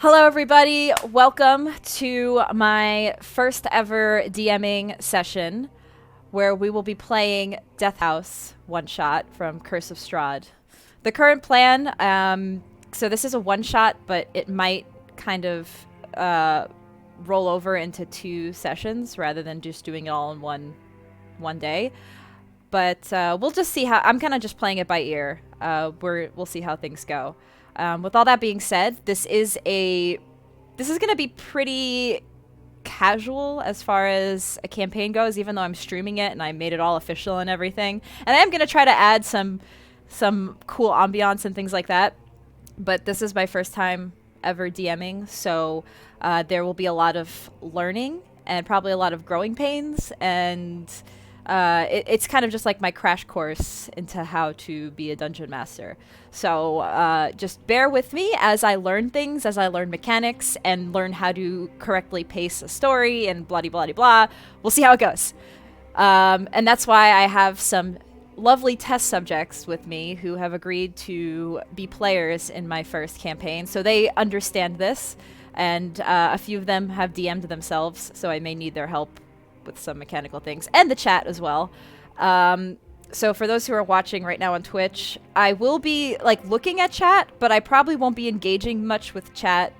Hello, everybody. Welcome to my first ever DMing session where we will be playing Death House one-shot from Curse of Strahd. The current plan, so this is a one-shot, but it might kind of roll over into 2 sessions rather than just doing it all in one day. But we'll just see how... I'm kind of just playing it by ear. We'll see how things go. With all that being said, this is going to be pretty casual as far as a campaign goes, even though I'm streaming it and I made it all official and everything. And I'm going to try to add some cool ambiance and things like that. But this is my first time ever DMing, so there will be a lot of learning and probably a lot of growing pains, and it's kind of just like my crash course into how to be a dungeon master. So just bear with me as I learn things, as I learn mechanics, and learn how to correctly pace a story and blah blah blah. We'll see how it goes. And that's why I have some lovely test subjects with me who have agreed to be players in my first campaign. So they understand this, and a few of them have DM'd themselves, so I may need their help with some mechanical things, and the chat as well. So for those who are watching right now on Twitch, I will be looking at chat, but I probably won't be engaging much with chat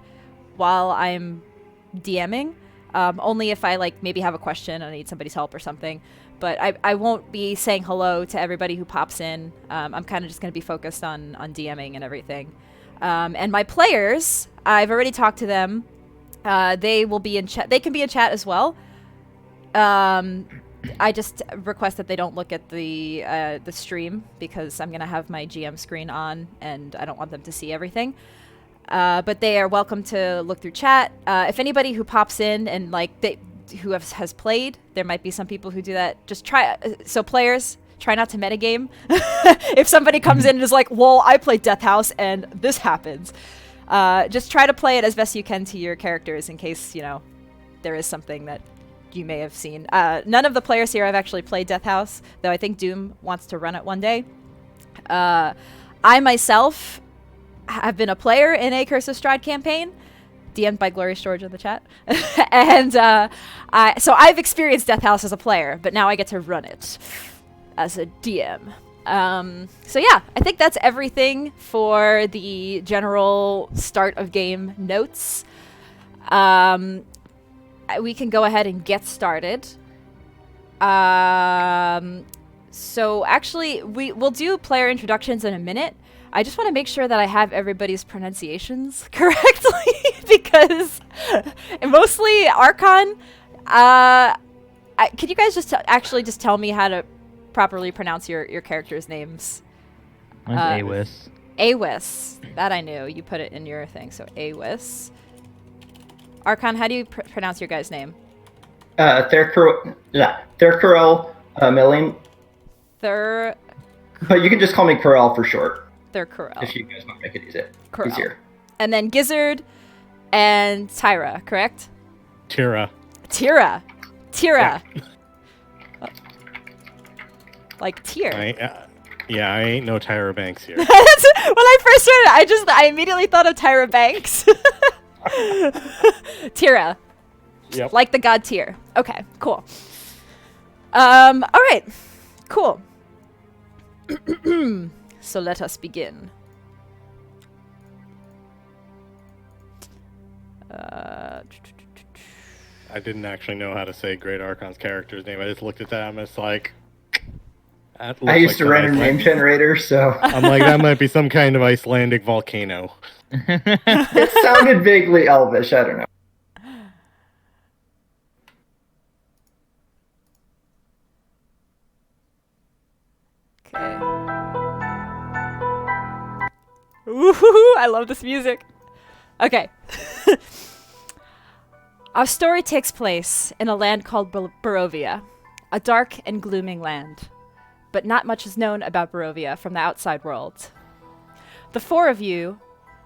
while I'm DMing. Only if I maybe have a question and I need somebody's help or something. But I won't be saying hello to everybody who pops in. I'm kind of just going to be focused on DMing and everything. And my players, I've already talked to them. They will be in chat. They can be in chat as well. I just request that they don't look at the stream because I'm gonna have my GM screen on and I don't want them to see everything. But they are welcome to look through chat. If anybody who pops in and who has played, there might be some people who do that. Just try. So players, try not to metagame. If somebody comes in and is like, "Well, I played Death House and this happens," just try to play it as best you can to your characters in case there is something that you may have seen. None of the players here have actually played Death House, though I think Doom wants to run it one day. I myself have been a player in a Curse of Strahd campaign, DM'd by Glorious George in the chat. And so I've experienced Death House as a player, but now I get to run it as a DM. So yeah, I think that's everything for the general start of game notes. We can go ahead and get started. So actually, we'll do player introductions in a minute. I just want to make sure that I have everybody's pronunciations correctly because mostly Archon. Could you guys just just tell me how to properly pronounce your characters' names? Mine's Awis. Awis. That I knew. You put it in your thing. So Awis. Archon, how do you pronounce your guy's name? Thurkarel Milling. But you can just call me Corel for short. Thurkarel. If you guys want to make it Corel. easier. And then Gizzard and Tyra, correct? Tira. Yeah. Like Tyr. I ain't no Tyra Banks here. When I first heard it, I immediately thought of Tyra Banks. Tira. Yep. Like the god Tyr. Okay, cool. All right. Cool. So let us begin. I didn't actually know how to say Great Archon's character's name. I just looked at that and it's like... I used to run a name generator, so... I'm like, that might be some kind of Icelandic volcano. It sounded vaguely Elvish, I don't know. Okay. Ooh, I love this music. Okay. Our story takes place in a land called Barovia, a dark and glooming land. But not much is known about Barovia from the outside world. The 4 of you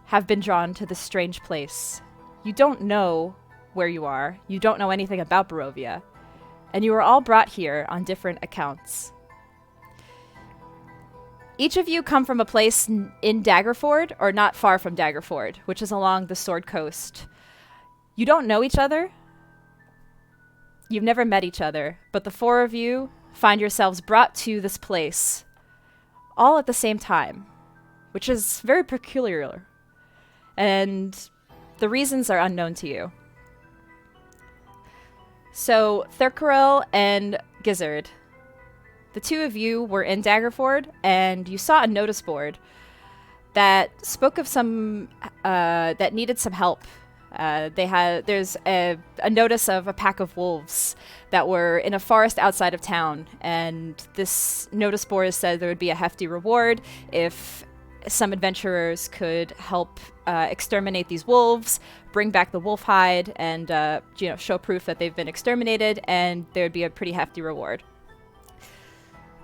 have been drawn to this strange place. You don't know where you are. You don't know anything about Barovia. And you are all brought here on different accounts. Each of you come from a place in Daggerford, or not far from Daggerford, which is along the Sword Coast. You don't know each other. You've never met each other, but the four of you find yourselves brought to this place all at the same time, which is very peculiar. And the reasons are unknown to you. So, Thurkarel and Gizzard, the two of you were in Daggerford, and you saw a notice board that spoke of some that needed some help. There's a notice of a pack of wolves that were in a forest outside of town, and this notice board said there would be a hefty reward if some adventurers could help exterminate these wolves, bring back the wolf hide, and show proof that they've been exterminated, and there would be a pretty hefty reward.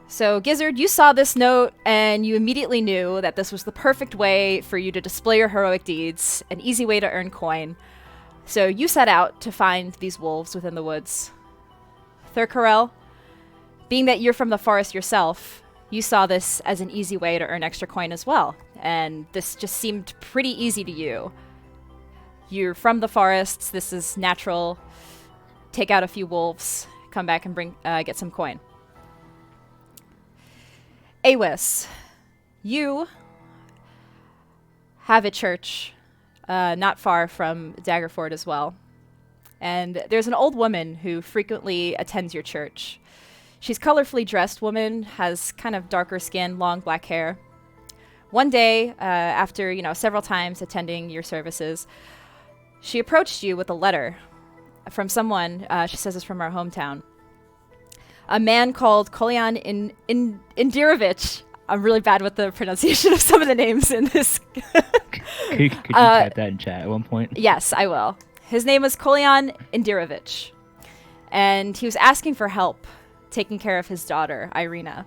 So, Gizzard, you saw this note, and you immediately knew that this was the perfect way for you to display your heroic deeds, an easy way to earn coin. So, you set out to find these wolves within the woods. Thurkarel, being that you're from the forest yourself, you saw this as an easy way to earn extra coin as well, and this just seemed pretty easy to you. You're from the forests, this is natural. Take out a few wolves, come back and get some coin. Awis, you have a church not far from Daggerford as well. And there's an old woman who frequently attends your church. She's colorfully dressed woman, has kind of darker skin, long black hair. One day, after several times attending your services, she approached you with a letter from someone, she says it's from our hometown. A man called Kolyan Indirovich. I'm really bad with the pronunciation of some of the names in this. Could you type that in chat at one point? Yes, I will. His name was Kolyan Indirovich, and he was asking for help taking care of his daughter, Irina.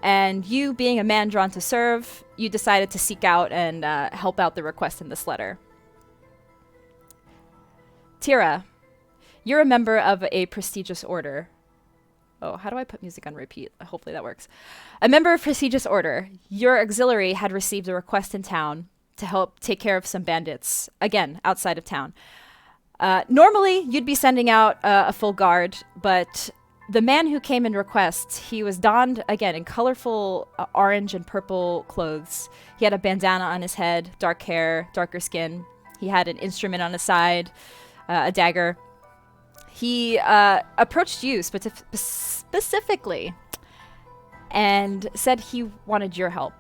And you, being a man drawn to serve, you decided to seek out and help out the request in this letter. Tira, you're a member of a prestigious order. Oh, how do I put music on repeat? Hopefully that works. A member of prestigious order, your auxiliary had received a request in town to help take care of some bandits, again, outside of town. Normally, you'd be sending out a full guard, but the man who came in request, he was donned, again, in colorful orange and purple clothes. He had a bandana on his head, dark hair, darker skin. He had an instrument on his side, a dagger. He approached you specifically and said he wanted your help.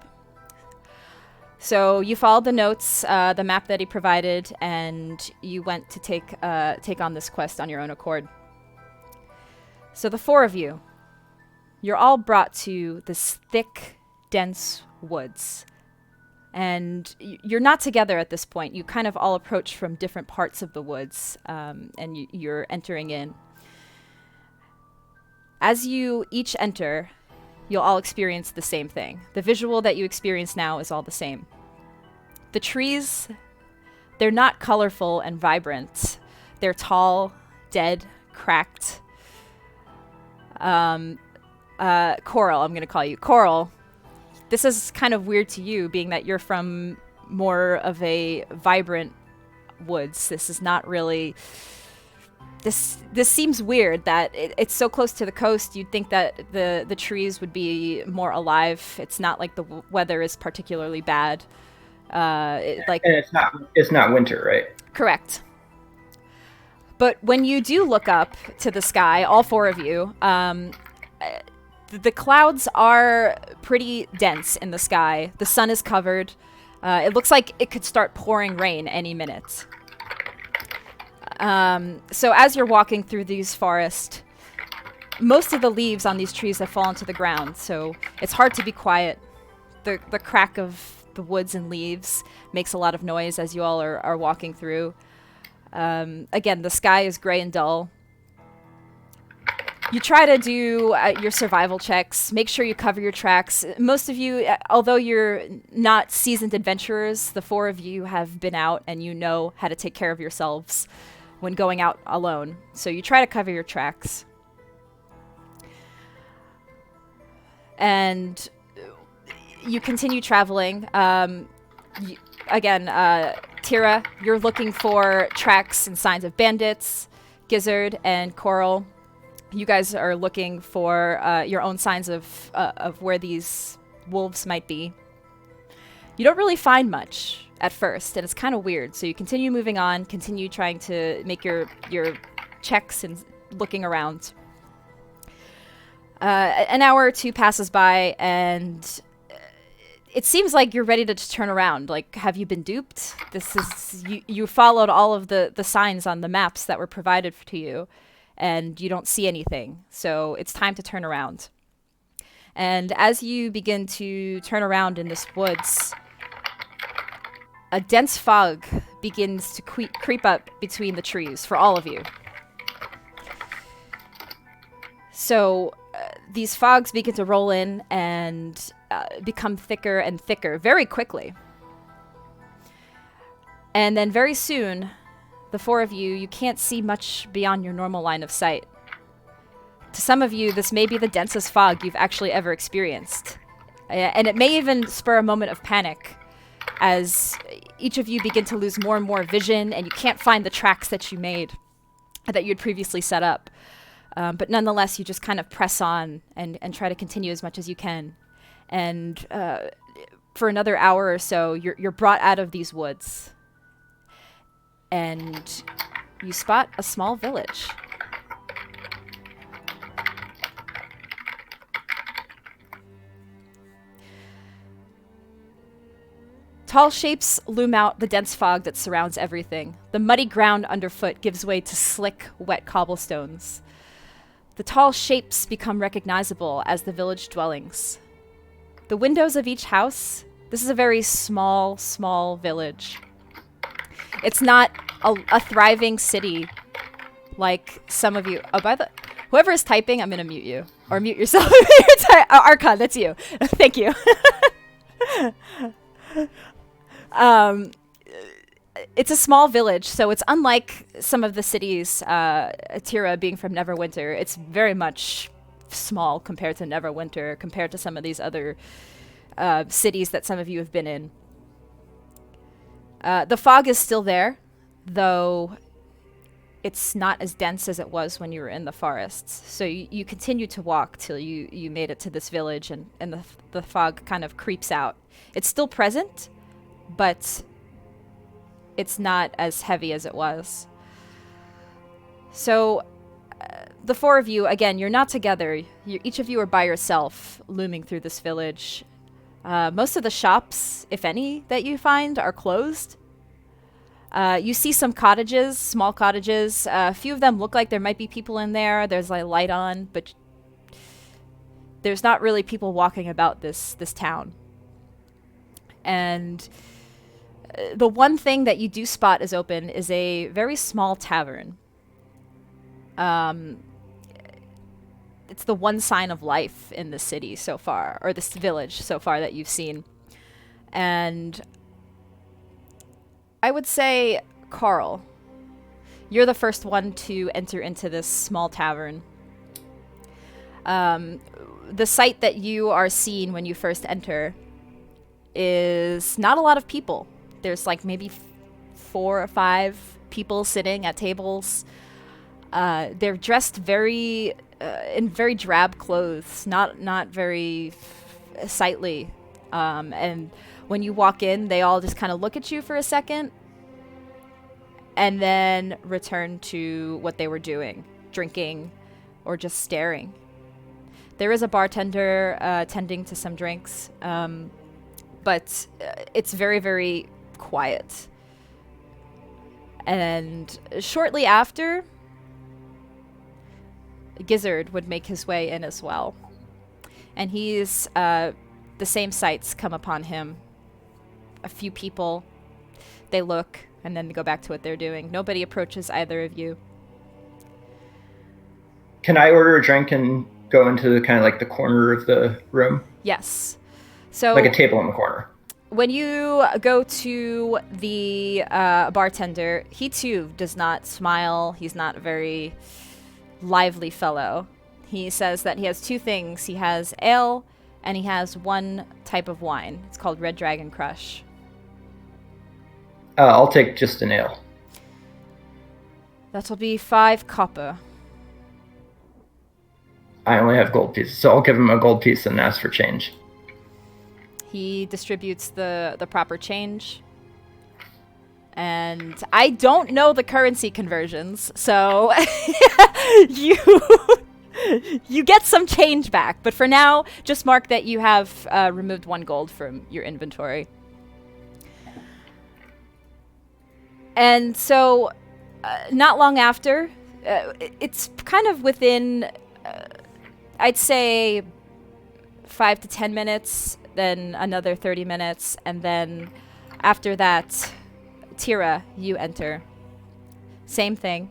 So you followed the notes, the map that he provided, and you went to take on this quest on your own accord. So the four of you, you're all brought to this thick, dense woods. And you're not together at this point. You kind of all approach from different parts of the woods, and you're entering in. As you each enter, you'll all experience the same thing. The visual that you experience now is all the same. The trees, they're not colorful and vibrant. They're tall, dead, cracked. Coral, I'm going to call you. Coral, this is kind of weird to you, being that you're from more of a vibrant woods. This is not really... This seems weird that it's so close to the coast. You'd think that the trees would be more alive. It's not like the weather is particularly bad. And it's not winter, right? Correct. But when you do look up to the sky, all four of you, the clouds are pretty dense in the sky. The sun is covered. It looks like it could start pouring rain any minute. So as you're walking through these forests, most of the leaves on these trees have fallen to the ground, so it's hard to be quiet. The crack of the woods and leaves makes a lot of noise as you all are walking through. Again, the sky is gray and dull. You try to do your survival checks, make sure you cover your tracks. Most of you, although you're not seasoned adventurers, the four of you have been out and you know how to take care of yourselves when going out alone. So you try to cover your tracks. And you continue traveling. Again, Tira, you're looking for tracks and signs of bandits. Gizzard and Coral, you guys are looking for your own signs of where these wolves might be. You don't really find much at first, and it's kind of weird. So you continue moving on, continue trying to make your checks and looking around. An hour or two passes by, and it seems like you're ready to just turn around. Like, have you been duped? This is you followed all of the signs on the maps that were provided to you, and you don't see anything. So it's time to turn around. And as you begin to turn around in this woods, a dense fog begins to creep up between the trees for all of you. So these fogs begin to roll in and become thicker and thicker very quickly. And then very soon, the four of you can't see much beyond your normal line of sight. To some of you, this may be the densest fog you've actually ever experienced. And it may even spur a moment of panic as each of you begin to lose more and more vision, and you can't find the tracks that you made, that you had previously set up. But nonetheless, you just kind of press on and try to continue as much as you can. And for another hour or so, you're brought out of these woods. And you spot a small village. Tall shapes loom out the dense fog that surrounds everything. The muddy ground underfoot gives way to slick, wet cobblestones. The tall shapes become recognizable as the village dwellings. The windows of each house, this is a very small, small village. It's not a thriving city like some of you. Oh, whoever is typing, I'm going to mute you. Or mute yourself. Archon, that's you. Thank you. It's a small village, so it's unlike some of the cities, Tira being from Neverwinter. It's very much small compared to Neverwinter, compared to some of these other cities that some of you have been in. The fog is still there, though it's not as dense as it was when you were in the forests. So you continue to walk till you made it to this village, and the fog kind of creeps out. It's still present, but it's not as heavy as it was. So the four of you, again, you're not together. Each of you are by yourself, looming through this village. Most of the shops, if any, that you find are closed. You see some cottages, small cottages. A few of them look like there might be people in there. There's like a light on, but there's not really people walking about this town. And the one thing that you do spot is open is a very small tavern. It's the one sign of life in the city so far, or this village so far that you've seen. And I would say, Carl, you're the first one to enter into this small tavern. The sight that you are seeing when you first enter is not a lot of people. There's like maybe 4 or 5 people sitting at tables. They're dressed very in very drab clothes, not very sightly. And when you walk in, they all just kind of look at you for a second and then return to what they were doing, drinking or just staring. There is a bartender tending to some drinks, but it's very, very quiet. And shortly after, Gizzard would make his way in as well. And he's, the same sights come upon him. A few people, they look, and then they go back to what they're doing. Nobody approaches either of you. Can I order a drink and go into the kind of like the corner of the room? Yes. So like a table in the corner. When you go to the bartender, he too does not smile. He's not a very lively fellow. He says that he has 2 things. He has ale and he has one type of wine. It's called Red Dragon Crush. I'll take just an ale. That'll be 5 copper. I only have gold pieces, so I'll give him a gold piece and ask for change. He distributes the proper change. And I don't know the currency conversions, so you get some change back. But for now, just mark that you have removed 1 gold from your inventory. And so, not long after, it's kind of within, I'd say, 5 to 10 minutes, then another 30 minutes, and then after that, Tira, you enter. Same thing.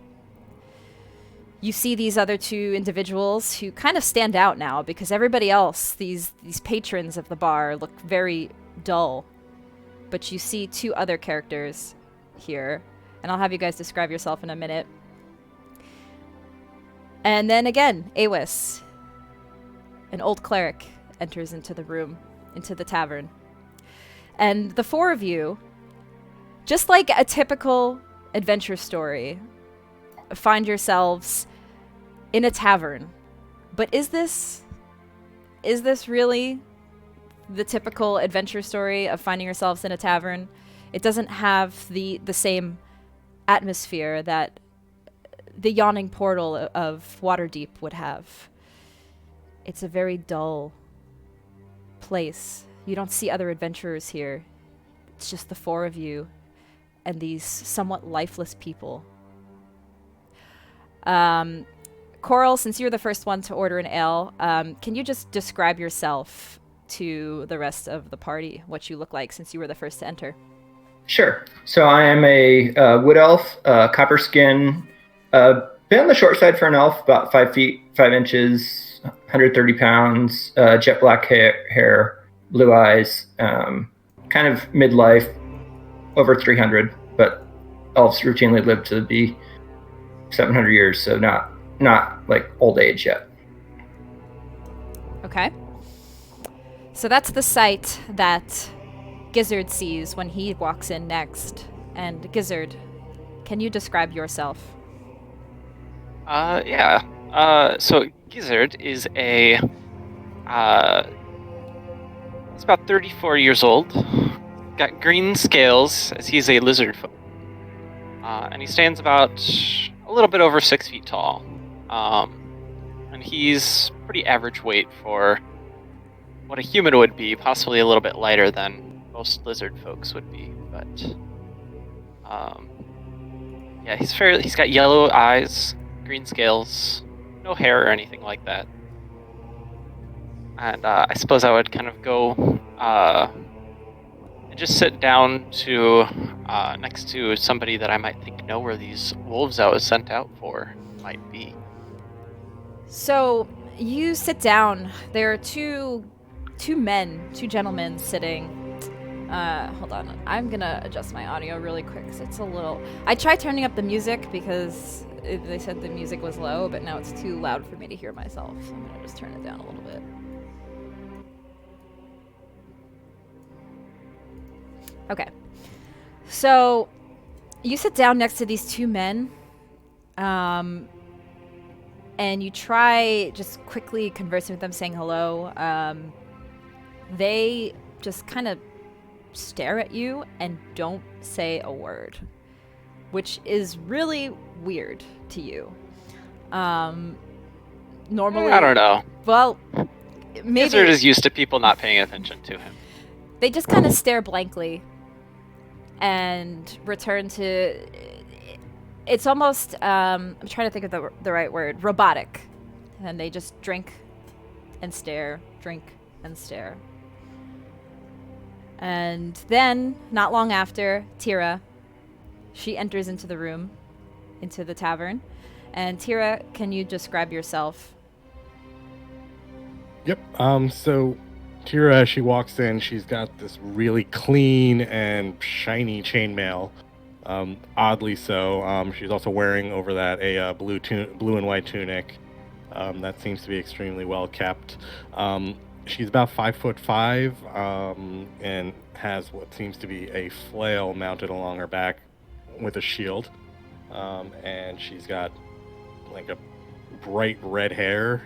You see these other 2 individuals who kind of stand out now because everybody else, these patrons of the bar, look very dull. But you see 2 other characters here, and I'll have you guys describe yourself in a minute. And then again, Awis, an old cleric, enters into the room, into the tavern. And the 4 of you, just like a typical adventure story, find yourselves in a tavern. But is this really the typical adventure story of finding yourselves in a tavern? It doesn't have the same atmosphere that the yawning portal of Waterdeep would have. It's a very dull place. You don't see other adventurers here. It's just the 4 of you and these somewhat lifeless people. Coral, since you're the first one to order an ale, can you just describe yourself to the rest of the party, what you look like since you were the first to enter? Sure. So I am a wood elf, copper skin, been on the short side for an elf, about 5 feet, 5 inches, 130 pounds, jet black hair, blue eyes, kind of midlife, over 300, but elves routinely live to be 700 years, so not like old age yet. Okay. So that's the sight that Gizzard sees when he walks in next. And Gizzard, can you describe yourself? Yeah. So Gizzard is he's about 34 years old, got green scales as he's a lizard folk. And he stands about a little bit over 6 feet tall. And he's pretty average weight for what a human would be, possibly a little bit lighter than most lizard folks would be, but yeah, he's got yellow eyes, green scales, no hair or anything like that. And I suppose I would kind of go and just sit down to next to somebody that I might think know where these wolves I was sent out for might be. So you sit down. There are two gentlemen sitting. Hold on. I'm gonna adjust my audio really quick because it's a little... I tried turning up the music because they said the music was low, but now it's too loud for me to hear myself. So I'm gonna just turn it down a little bit. Okay. So you sit down next to these 2 men, and you try just quickly conversing with them, saying hello. They just kind of stare at you and don't say a word, which is really weird to you. Normally, I don't know. Well, maybe Gizzard is used to people not paying attention to him. They just kind of stare blankly and return to... It's almost, I'm trying to think of the right word, robotic. And they just drink and stare, drink and stare. And then, not long after, Tira, she enters into the room, into the tavern. And Tira, can you describe yourself? Yep. So Tira, as she walks in, she's got this really clean and shiny chainmail. Oddly so. She's also wearing over that a blue and white tunic. That seems to be extremely well kept. she's about 5'5", and has what seems to be a flail mounted along her back with a shield. And she's got like a bright red hair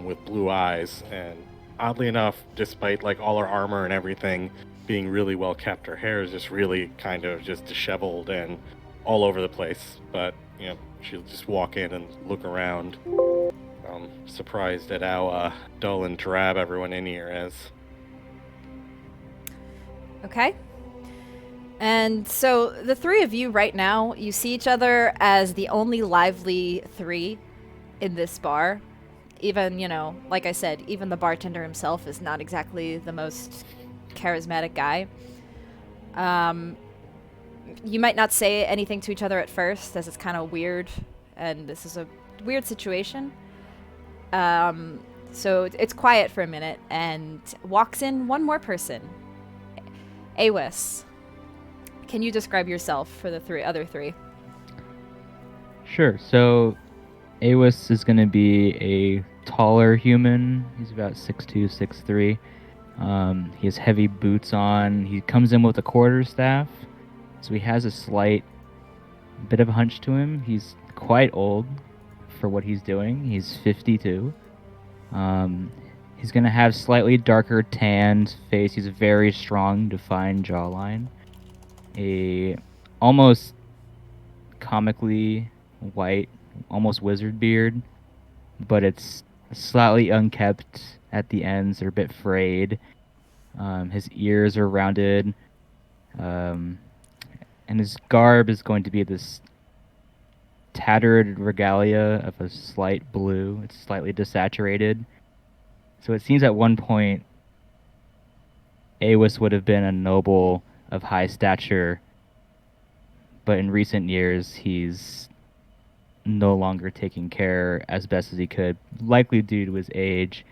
with blue eyes. And oddly enough, despite like all her armor and everything being really well kept, her hair is just really kind of just disheveled and all over the place. But she'll just walk in and look around. Surprised at how dull and drab everyone in here is. Okay. And so the three of you right now, you see each other as the only lively three in this bar. Even, like I said, even the bartender himself is not exactly the most charismatic guy. You might not say anything to each other at first, as it's kind of weird, and this is a weird situation. So it's quiet for a minute, and walks in one more person. Awis, can you describe yourself for the other three? Sure. So, Awis is going to be a taller human. He's about 6'2", 6'3". He has heavy boots on. He comes in with a quarterstaff, so he has a slight bit of a hunch to him. He's quite old for what he's doing. He's 52. He's going to have slightly darker tanned face. He's a very strong, defined jawline. A almost comically white, almost wizard beard, but it's slightly unkept at the ends. They're a bit frayed. His ears are rounded. And his garb is going to be this tattered regalia of a slight blue. It's slightly desaturated. So it seems at one point Awis would have been a noble of high stature, but in recent years he's no longer taking care as best as he could, likely due to his age.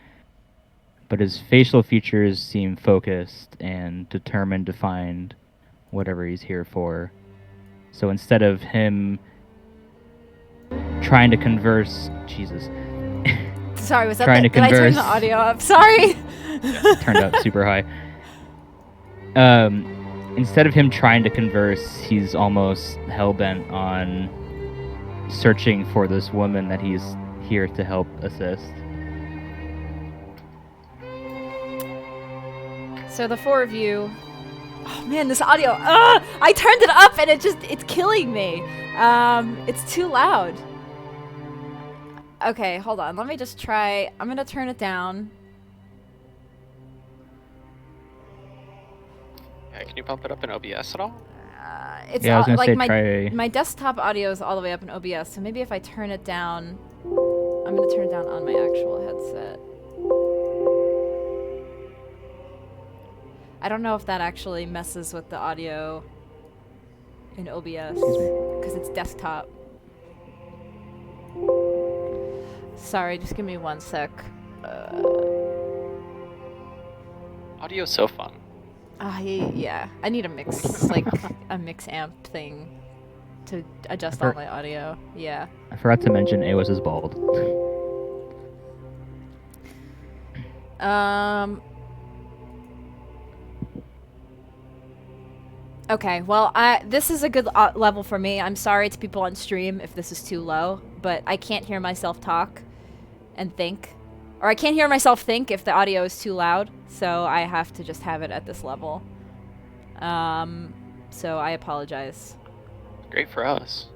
But his facial features seem focused and determined to find whatever he's here for. So instead of him trying to converse... Jesus. Sorry, was that Trying to did I turn converse. the audio up? Sorry! It turned out super high. Instead of him trying to converse, he's almost hell-bent on searching for this woman that he's here to help assist. So the four of you... Oh man, this audio... I turned it up and it's killing me. It's too loud. Okay, hold on. Let me just try... I'm gonna turn it down. Yeah, can you bump it up in OBS at all? It's Yeah, I was gonna like say my try... my desktop audio is all the way up in OBS, so maybe if I turn it down... I'm gonna turn it down on my actual headset. I don't know if that actually messes with the audio in OBS, because it's desktop. Sorry, just give me one sec. Audio's so fun. Yeah. I need a mix, like a mix amp thing to adjust all my audio. Yeah. I forgot to mention Awis is bald. Okay, well, this is a good level for me. I'm sorry to people on stream if this is too low, but I can't hear myself talk and think. Or I can't hear myself think if the audio is too loud, so I have to just have it at this level. So I apologize. Great for us.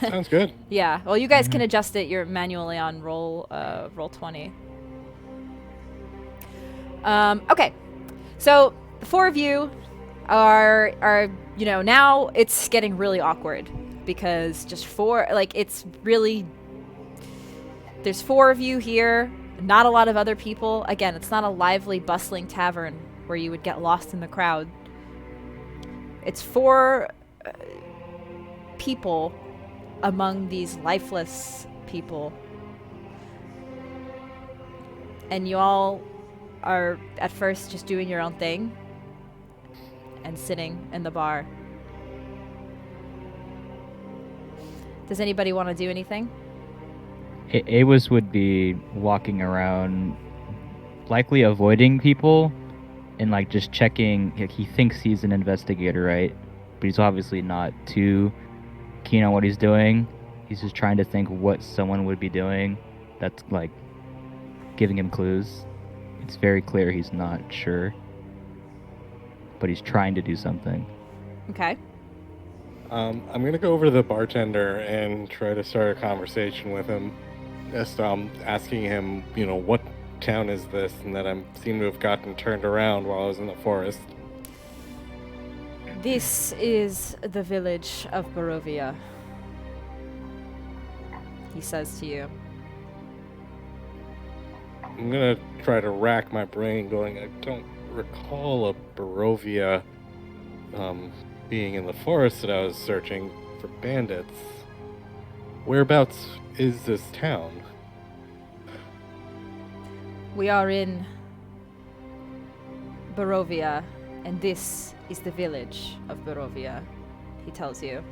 Sounds good. Yeah, well, you guys can adjust it. You're manually on roll 20. Okay, so the four of you are now it's getting really awkward because there's four of you here, not a lot of other people. Again, it's not a lively, bustling tavern where you would get lost in the crowd. It's four people among these lifeless people, and you all are at first just doing your own thing and sitting in the bar. Does anybody want to do anything? Awis would be walking around likely avoiding people and like just checking. He thinks he's an investigator, right? But he's obviously not too keen on what he's doing. He's just trying to think what someone would be doing that's like giving him clues. It's very clear he's not sure, but he's trying to do something. Okay. I'm gonna go over to the bartender and try to start a conversation with him. Just asking him, what town is this, and that I seem to have gotten turned around while I was in the forest. This is the village of Barovia, he says to you. I'm gonna try to rack my brain, going, I don't recall a Barovia being in the forest that I was searching for bandits. Whereabouts is this town? We are in Barovia, and this is the village of Barovia, he tells you.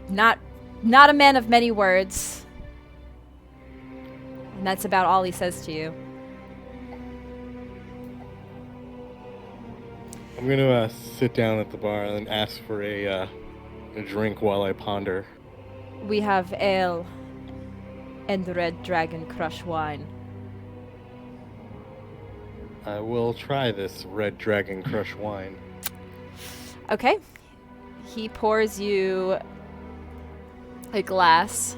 Not a man of many words. And that's about all he says to you. I'm gonna sit down at the bar and ask for a drink while I ponder. We have ale and Red Dragon Crush wine. I will try this Red Dragon Crush wine. Okay. He pours you a glass.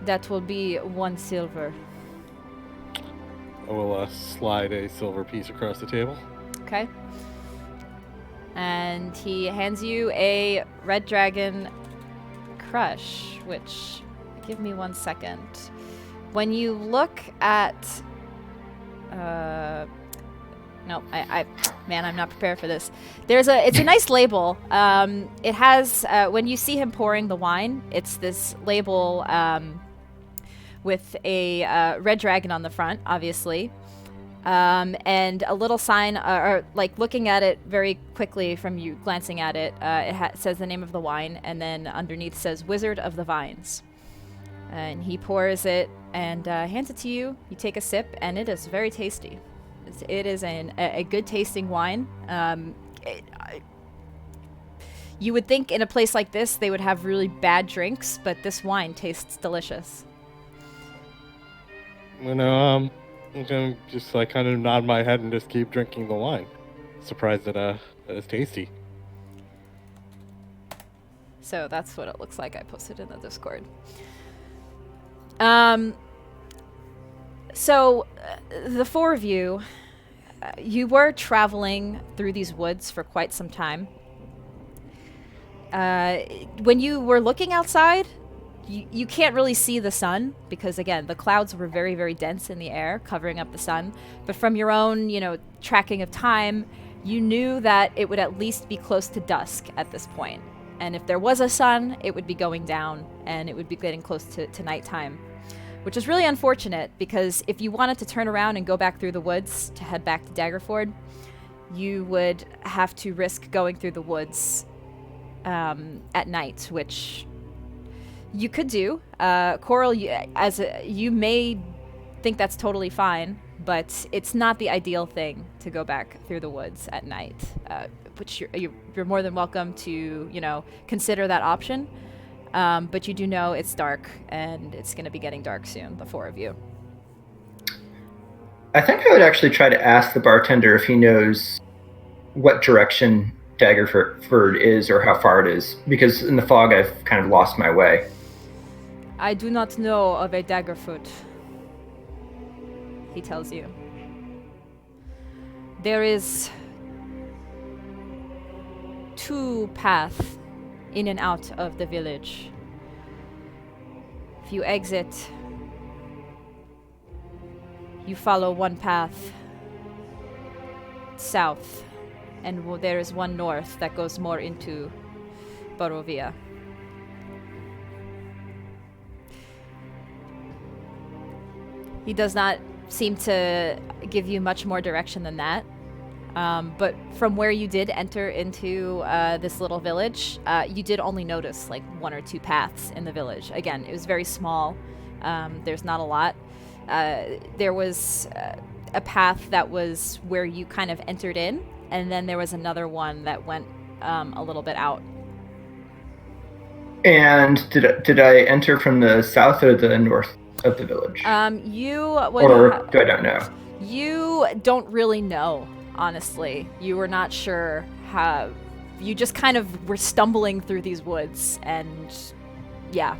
That will be 1 silver. I will slide a silver piece across the table. Okay. And he hands you a Red Dragon Crush, which, give me 1 second. When you look at, no, man, I'm not prepared for this. It's a nice label. It has, when you see him pouring the wine, it's this label, with a red dragon on the front, obviously, and a little sign, or like looking at it very quickly from you glancing at it, it says the name of the wine, and then underneath says Wizard of the Vines. And he pours it and hands it to you. You take a sip, and it is very tasty. It is a good tasting wine. You would think in a place like this they would have really bad drinks, but this wine tastes delicious. I'm gonna just like kind of nod my head and just keep drinking the wine. Surprised that it's tasty. So that's what it looks like. I posted in the Discord. So the four of you, you were traveling through these woods for quite some time. When you were looking outside, you can't really see the sun because, again, the clouds were very, very dense in the air, covering up the sun. But from your own, tracking of time, you knew that it would at least be close to dusk at this point. And if there was a sun, it would be going down, and it would be getting close to nighttime. Which is really unfortunate, because if you wanted to turn around and go back through the woods to head back to Daggerford, you would have to risk going through the woods at night, which you could do. Coral, you may think that's totally fine, but it's not the ideal thing to go back through the woods at night. Which you're more than welcome to, consider that option. But you do know it's dark, and it's going to be getting dark soon, the four of you. I think I would actually try to ask the bartender if he knows what direction Daggerford is or how far it is, because in the fog I've kind of lost my way. I do not know of a Daggerfoot, he tells you. There is 2 paths in and out of the village. If you exit, you follow one path south, and there is one north that goes more into Barovia. He does not seem to give you much more direction than that. But from where you did enter into this little village, you did only notice like 1 or 2 paths in the village. Again, it was very small. There's not a lot. There was a path that was where you kind of entered in, and then there was another one that went a little bit out. And did I enter from the south or the north of the village? Or do I not know? You don't really know, honestly. You were not sure how. You just kind of were stumbling through these woods, and yeah.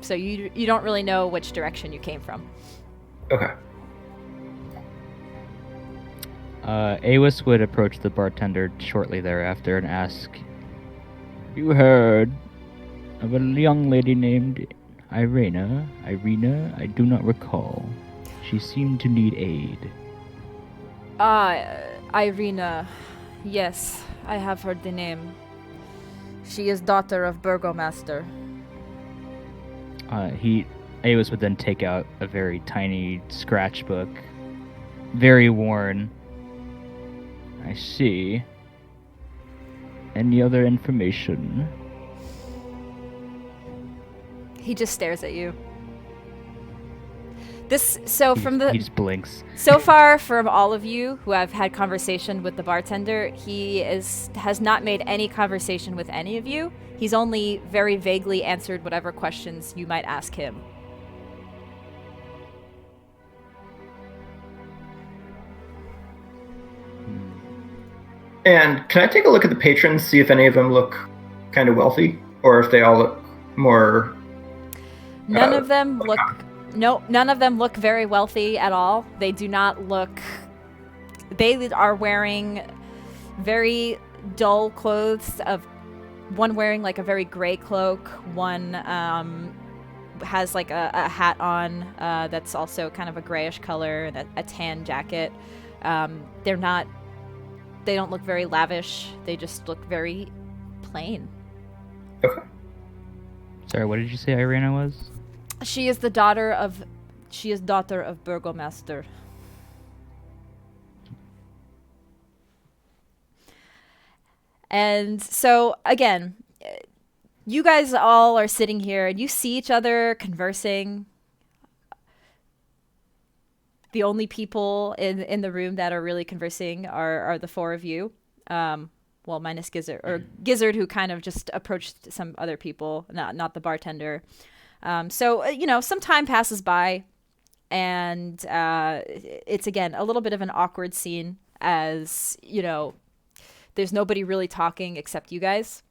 So you don't really know which direction you came from. Okay. Awis would approach the bartender shortly thereafter and ask, "You heard of a young lady named Irina? I do not recall. She seemed to need aid." Irina. Yes, I have heard the name. She is daughter of Burgomaster. Awis would then take out a very tiny scratch book, very worn. "I see. Any other information?" He just stares at you. He just blinks. So far, from all of you who have had conversation with the bartender, he has not made any conversation with any of you. He's only very vaguely answered whatever questions you might ask him. And can I take a look at the patrons, see if any of them look kind of wealthy, or if they all look more... None of them look very wealthy at all. They do not look... They are wearing very dull clothes, one wearing like a very gray cloak, one has like a hat on that's also kind of a grayish color, and a tan jacket. They don't look very lavish. They just look very plain. Okay. Sorry, what did you say Irina was? She is daughter of Burgomaster. And so, again, you guys all are sitting here and you see each other conversing. The only people in the room that are really conversing are the four of you. Well, minus Gizzard, who kind of just approached some other people, not the bartender. So, some time passes by, and it's, again, a little bit of an awkward scene as, there's nobody really talking except you guys.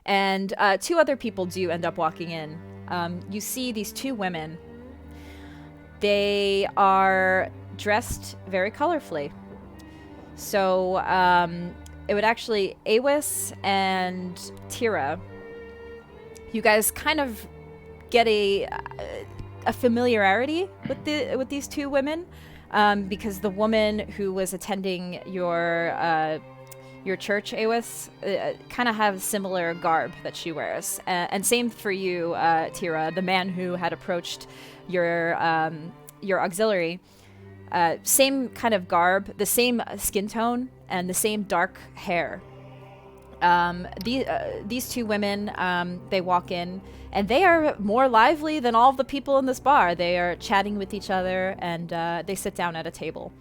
And two other people do end up walking in. You see these two women. They are dressed very colorfully. So it would actually, Awis and Tira, you guys kind of get a familiarity with these two women, because the woman who was attending your church, Awis, kind of have similar garb that she wears, and same for you, Tira, the man who had approached your auxiliary. Same kind of garb, the same skin tone, and the same dark hair. These two women, they walk in, and they are more lively than all of the people in this bar. They are chatting with each other, and they sit down at a table.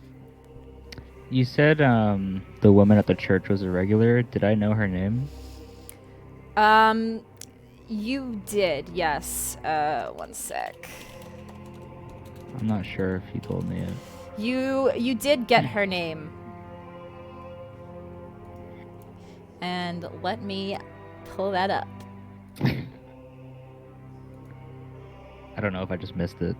You said the woman at the church was a regular. Did I know her name? You did, yes. One sec. I'm not sure if you told me it. You did get her name. And let me pull that up. I don't know if I just missed it.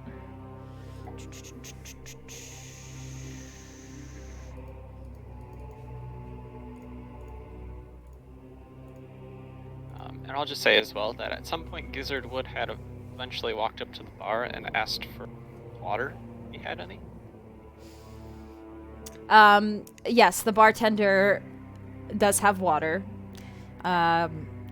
And I'll just say as well that at some point Gizzard Wood had eventually walked up to the bar and asked for water, if he had any. Yes, the bartender does have water.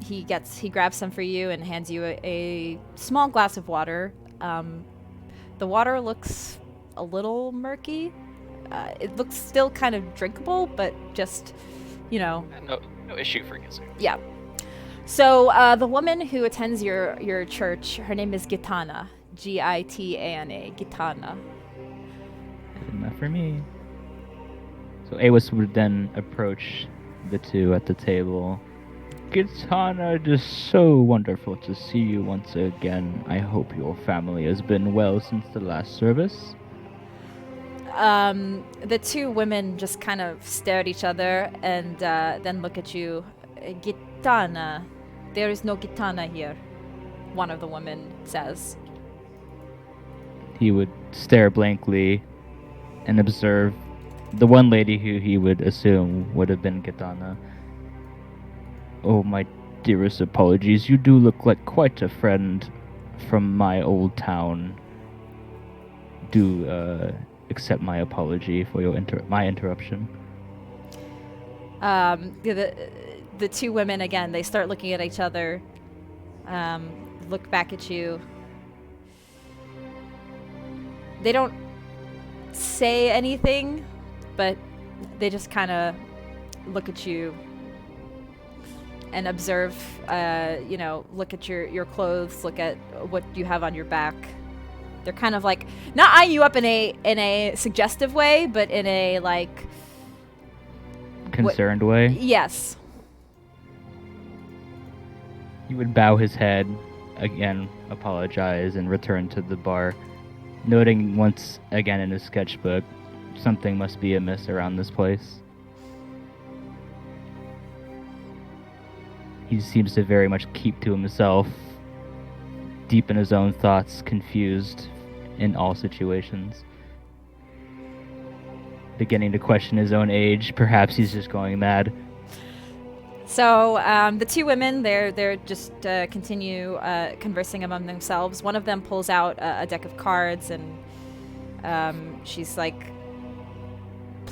He grabs some for you and hands you a small glass of water. The water looks a little murky. It looks still kind of drinkable, but just, No issue for Gizzard. Yeah. So the woman who attends your church, her name is Gitana, Gitana. Gitana. Good enough for me. So Awis would then approach the two at the table. Gitana, it is so wonderful to see you once again. I hope your family has been well since the last service. The two women just kind of stare at each other and then look at you. Gitana. There is no Gitana here, one of the women says. He would stare blankly and observe the one lady who he would assume would have been Gitana. Oh, my dearest apologies. You do look like quite a friend from my old town. Do accept my apology for my interruption. The two women, again, they start looking at each other, look back at you. They don't say anything, but they just kind of look at you and observe, look at your clothes, look at what you have on your back. They're kind of like, not eyeing you up in a suggestive way, but in a, like... Concerned way? Yes. He would bow his head, again, apologize, and return to the bar, noting once again in his sketchbook, something must be amiss around this place. He seems to very much keep to himself, deep in his own thoughts, confused in all situations. Beginning to question his own age, perhaps he's just going mad. So the two women, they're just continue conversing among themselves. One of them pulls out a deck of cards, and she's like,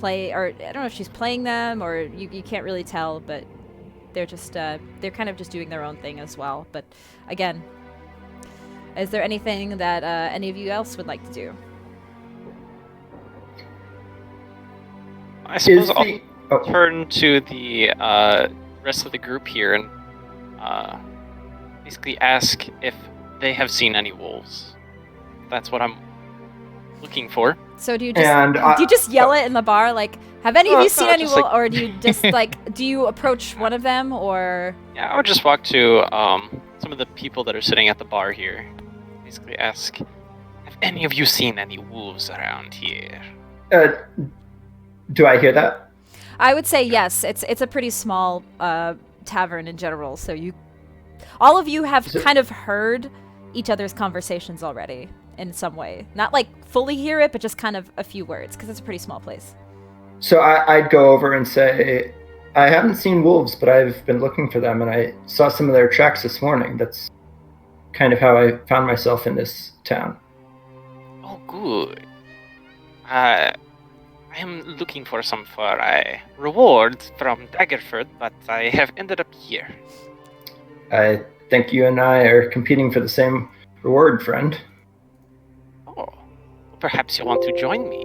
I don't know if she's playing them or you can't really tell, but they're just they're kind of just doing their own thing as well. But again, is there anything that any of you else would like to do? I suppose I'll turn to the rest of the group here and basically ask if they have seen any wolves. That's what I'm looking for. So do you just yell it in the bar, like, have any of you seen any wolves, or do you just like, do you approach one of them, or? Yeah, I would just walk to some of the people that are sitting at the bar here. Basically ask, have any of you seen any wolves around here? Do I hear that? I would say yes. It's a pretty small tavern in general, so all of you have kind of heard each other's conversations already in some way. Not like fully hear it, but just kind of a few words, because it's a pretty small place. So I'd go over and say, I haven't seen wolves, but I've been looking for them, and I saw some of their tracks this morning. That's kind of how I found myself in this town. Oh, good. I am looking for some for a reward from Daggerford, but I have ended up here. I think you and I are competing for the same reward, friend. Oh, perhaps you want to join me.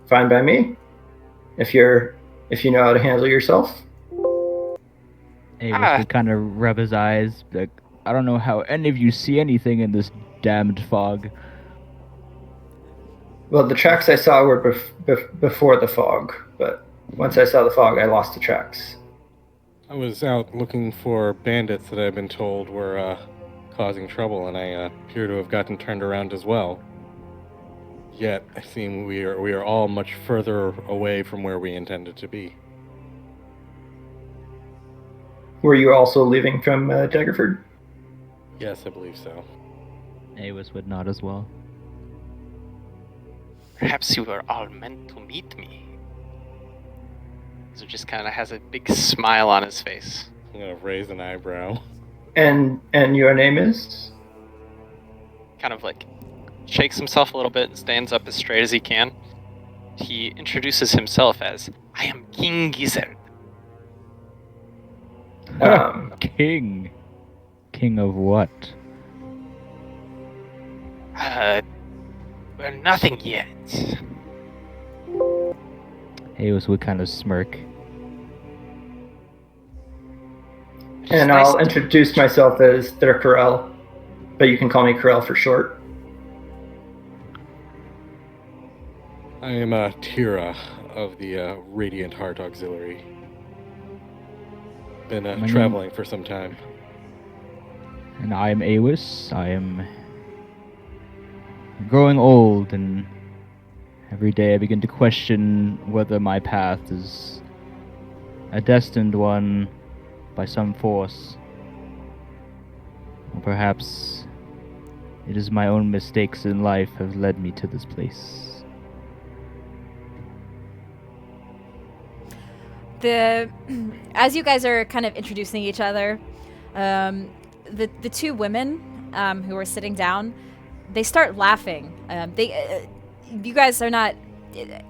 Fine by me. If you know how to handle yourself. Avis would kind of rub his eyes, like, I don't know how any of you see anything in this damned fog. Well, the tracks I saw were before the fog, but once I saw the fog, I lost the tracks. I was out looking for bandits that I've been told were causing trouble, and I appear to have gotten turned around as well. Yet, I seem we are all much further away from where we intended to be. Were you also leaving from Daggerford? Yes, I believe so. Avis would nod as well. Perhaps you were all meant to meet me. So just kind of has a big smile on his face. I'm gonna raise an eyebrow. And your name is? Kind of like shakes himself a little bit and stands up as straight as he can. He introduces himself as, I am King Gizzard. King? King of what? Well, nothing yet. Avis would kind of smirk. And I'll introduce myself as Thurkerel. but you can call me Krell for short. I am Tira of the Radiant Heart Auxiliary. Been My traveling for some time. And I am Awis. I am growing old, and every day I begin to question whether my path is a destined one by some force. Or perhaps it is my own mistakes in life have led me to this place. As you guys are kind of introducing each other, the two women who are sitting down, they start laughing. You guys are not.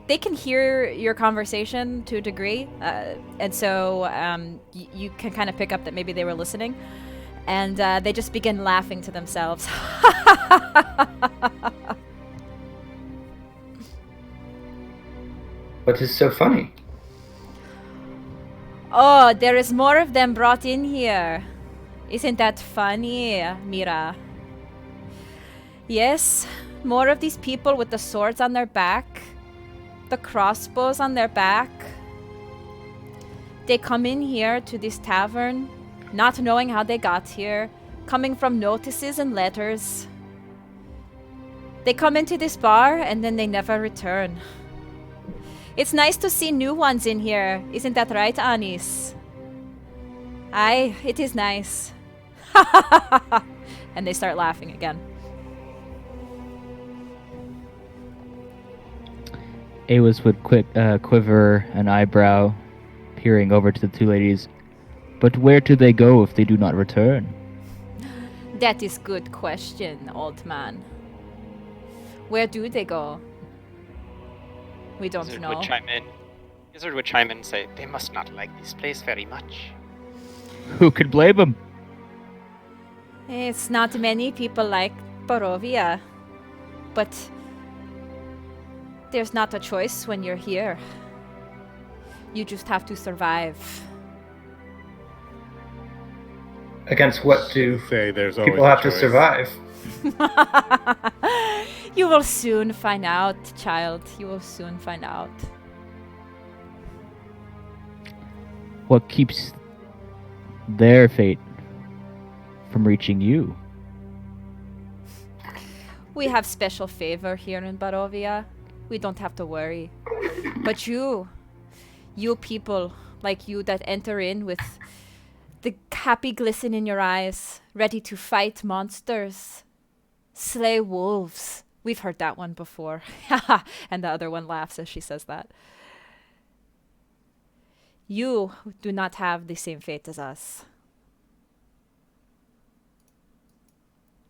They can hear your conversation to a degree, and so you can kind of pick up that maybe they were listening, and they just begin laughing to themselves. What is so funny? Oh, there is more of them brought in here. Isn't that funny, Mira? Yes, more of these people with the swords on their back, the crossbows on their back. They come in here to this tavern, not knowing how they got here, coming from notices and letters. They come into this bar and then they never return. It's nice to see new ones in here, isn't that right, Anis? Aye, it is nice. And they start laughing again. Awis would quiver an eyebrow, peering over to the two ladies. But where do they go if they do not return? That is good question, old man. Where do they go? We don't Wizard know. would chime in. Wizard would chime in and say, "They must not like this place very much." Who could blame them? It's not many people like Barovia, but there's not a choice when you're here. You just have to survive. Against what do Say there's always people a have to choice. survive? You will soon find out, child. You will soon find out. What keeps their fate from reaching you? We have special favor here in Barovia. We don't have to worry. But you people like you that enter in with the happy glisten in your eyes, ready to fight monsters, slay wolves. We've heard that one before. And the other one laughs as she says that. You do not have the same fate as us.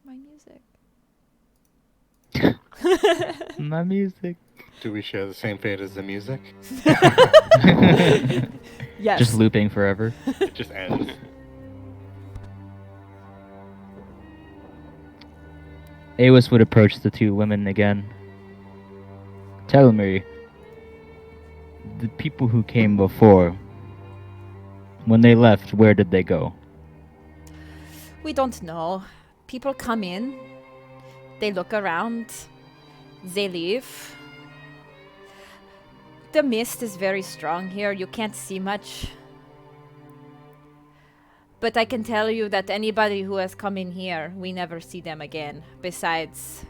My music. My music. Do we share the same fate as the music? Yes. Just looping forever. It just ends. Awis would approach the two women again. Tell me, the people who came before, when they left, where did they go? We don't know. People come in, they look around, they leave. The mist is very strong here. You can't see much. But I can tell you that anybody who has come in here, we never see them again. Besides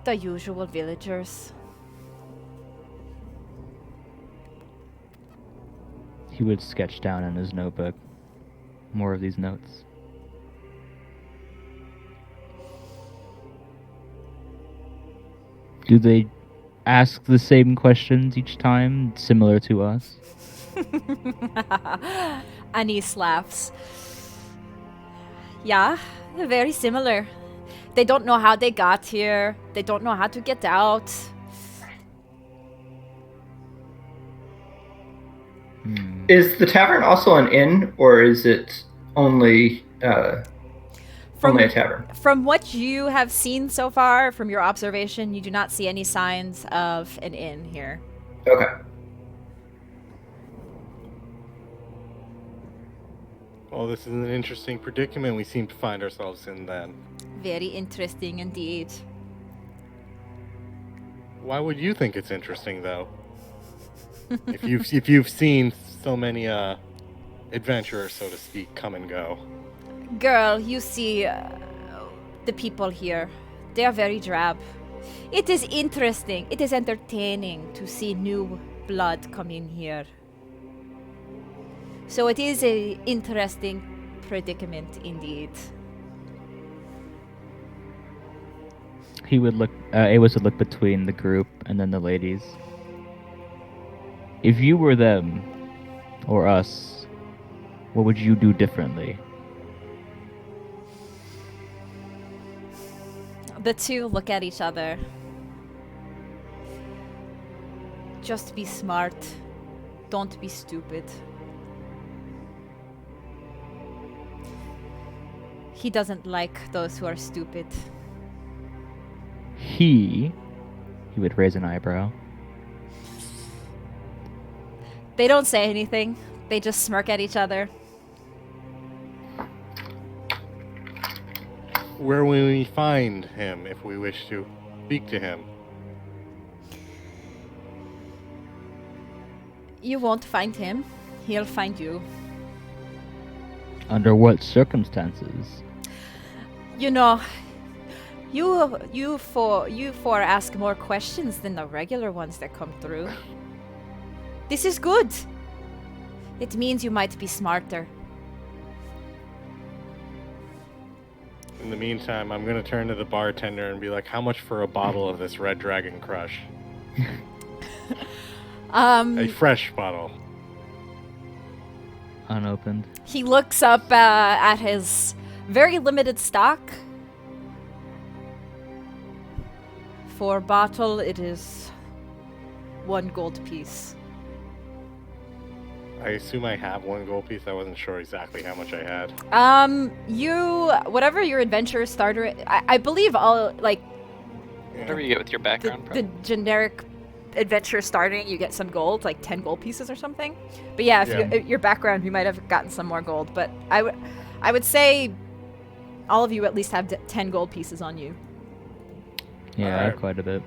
the usual villagers. He would sketch down in his notebook more of these notes. Do they ask the same questions each time, similar to us? Anis laughs. Yeah, they're very similar. They don't know how they got here. They don't know how to get out. Is the tavern also an inn, or is it only only a tavern? From what you have seen so far, from your observation, you do not see any signs of an inn here. Okay. Well, this is an interesting predicament we seem to find ourselves in then. Very interesting indeed. Why would you think it's interesting, though? if you've seen so many adventurers, so to speak, come and go. Girl, you see the people here. They are very drab. It is interesting. It is entertaining to see new blood come in here. So it is a interesting predicament indeed. He would look. Awas would look between the group and then the ladies. If you were them, or us, what would you do differently? The two look at each other. Just be smart. Don't be stupid. He doesn't like those who are stupid. He would raise an eyebrow. They don't say anything. They just smirk at each other. Where will we find him if we wish to speak to him? You won't find him. He'll find you. Under what circumstances? You know, you four ask more questions than the regular ones that come through. This is good. It means you might be smarter. In the meantime, I'm going to turn to the bartender and be like, how much for a bottle of this Red Dragon Crush? A fresh bottle. Unopened. He looks up at his very limited stock. For a bottle, it is 1 gold piece. I assume I have 1 gold piece. I wasn't sure exactly how much I had. Whatever your adventure starter, I believe all, like, Whatever you get with your background. the generic adventure starting, you get some gold, like 10 gold pieces or something. But yeah, if your background, you might have gotten some more gold. But I would say all of you at least have 10 gold pieces on you. Yeah, I have quite a bit.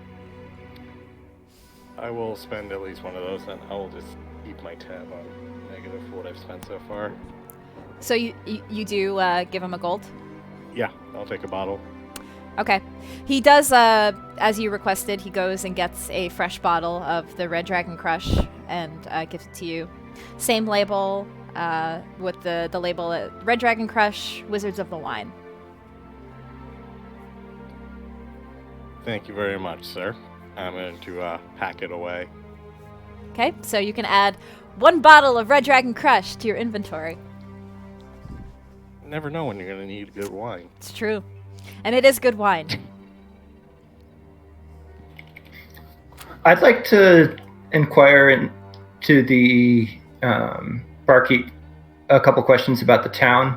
I will spend at least one of those, and I will just keep my tab on negative for what I've spent so far. So you do give him a gold? Yeah, I'll take a bottle. Okay. He does, as you requested, he goes and gets a fresh bottle of the Red Dragon Crush and gives it to you. Same label, with the label Red Dragon Crush, Wizards of the Wine. Thank you very much, sir. I'm going to pack it away. Okay, so you can add 1 bottle of Red Dragon Crush to your inventory. You never know when you're going to need good wine. It's true. And it is good wine. I'd like to inquire into the barkeep a couple questions about the town.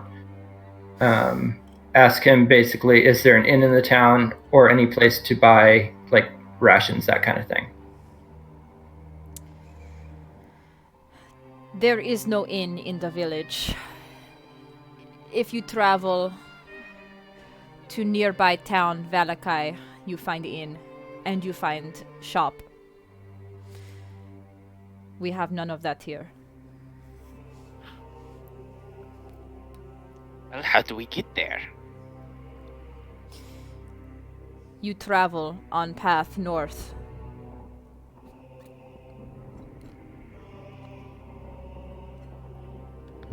Ask him basically, is there an inn in the town or any place to buy like rations, that kind of thing? There is no inn in the village. If you travel to nearby town Valakai, you find inn and you find shop. We have none of that here. Well, how do we get there? You travel on path north.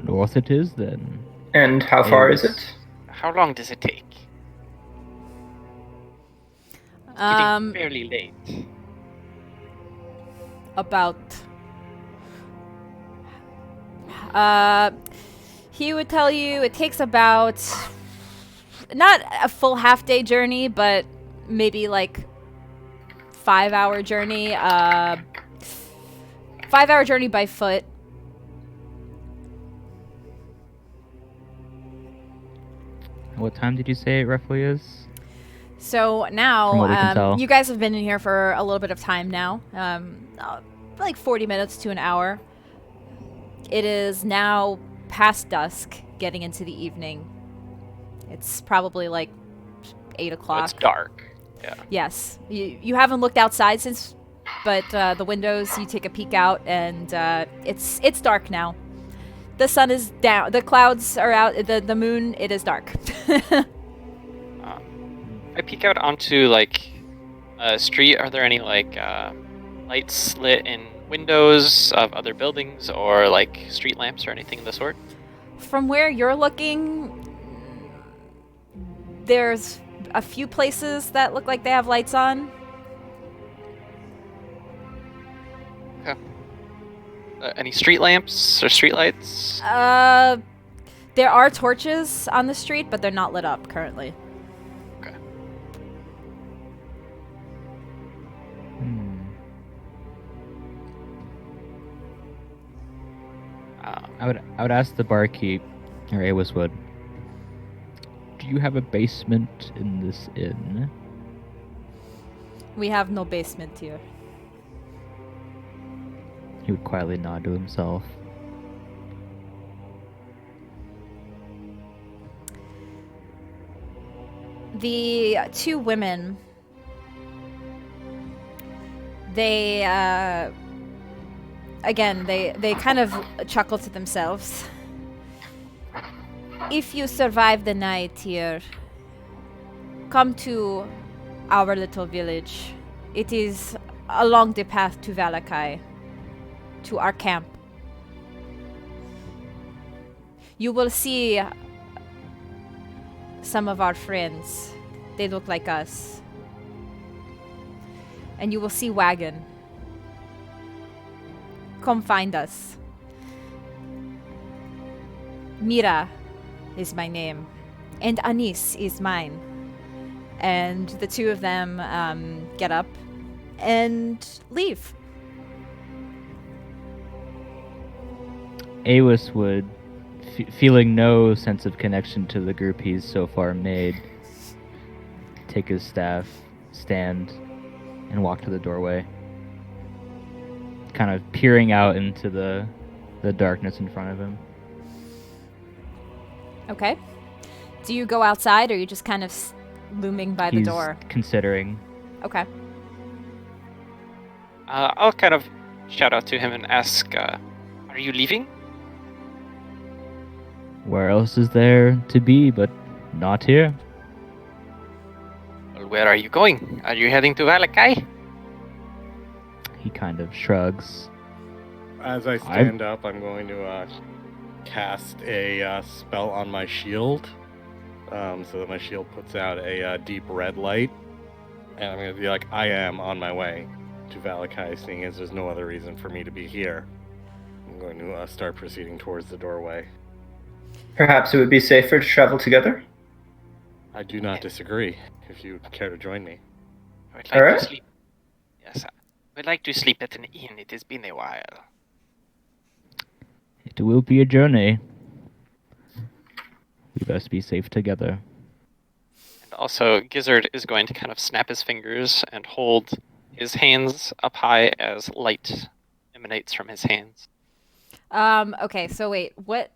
North it is, then. And how far is it? How long does it take? Getting fairly late. About he would tell you it takes about not a full half-day journey, but maybe like 5-hour journey. 5-hour journey by foot. What time did you say it roughly is? So From what we can now, tell. you guys have been in here for a little bit of time now, like 40 minutes to an hour. It is now past dusk, getting into the evening. It's probably like 8 o'clock. Oh, it's dark. Yeah. Yes. You haven't looked outside since, but the windows, you take a peek out, and it's dark now. The sun is down. The clouds are out. The moon, it is dark. I peek out onto like a street. Are there any like lights lit in windows of other buildings or like street lamps or anything of the sort? From where you're looking, there's a few places that look like they have lights on. Okay. Any street lamps or street lights? There are torches on the street, but they're not lit up currently. Okay. I would ask the barkeep, or Awis would. Do you have a basement in this inn? We have no basement here. He would quietly nod to himself. The two women, they kind of chuckle to themselves. If you survive the night here, come to our little village. It is along the path to Valakai, to our camp. You will see some of our friends. They look like us. And you will see Wagon. Come find us. Mira is my name. And Anis is mine. And the two of them get up and leave. Awis would, feeling no sense of connection to the group he's so far made, take his staff, stand, and walk to the doorway, kind of peering out into the darkness in front of him. Okay. Do you go outside, or are you just kind of looming by the door? Considering. Okay. I'll kind of shout out to him and ask, are you leaving? Where else is there to be but not here? Well, where are you going? Are you heading to Valakai? He kind of shrugs. As I stand up, I'm going to cast a spell on my shield, so that my shield puts out a deep red light, and I'm going to be like, I am on my way to Valakai, seeing as there's no other reason for me to be here. I'm going to start proceeding towards the doorway. Perhaps it would be safer to travel together? I do not disagree, if you care to join me. I would All like right. to sleep. Yes, I would like to sleep at an inn. It has been a while. It will be a journey. We best be safe together. And also, Gizzard is going to kind of snap his fingers and hold his hands up high as light emanates from his hands. Okay, so wait, what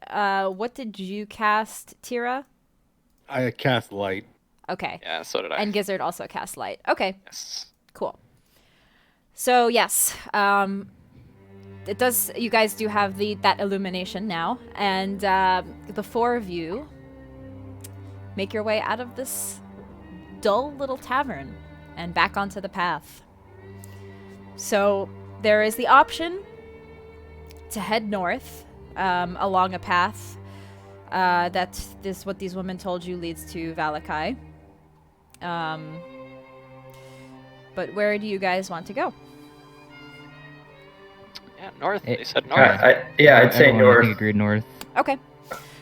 did you cast, Tira? I cast light. Okay. Yeah, so did I. And Gizzard also cast light. Okay, Yes. cool. So yes, it does. You guys do have that illumination now, and the four of you make your way out of this dull little tavern and back onto the path. So there is the option to head north along a path that what these women told you leads to Valakai. But where do you guys want to go? Yeah, north. They said north. I'd say Everyone, I north. think, agreed north. Okay.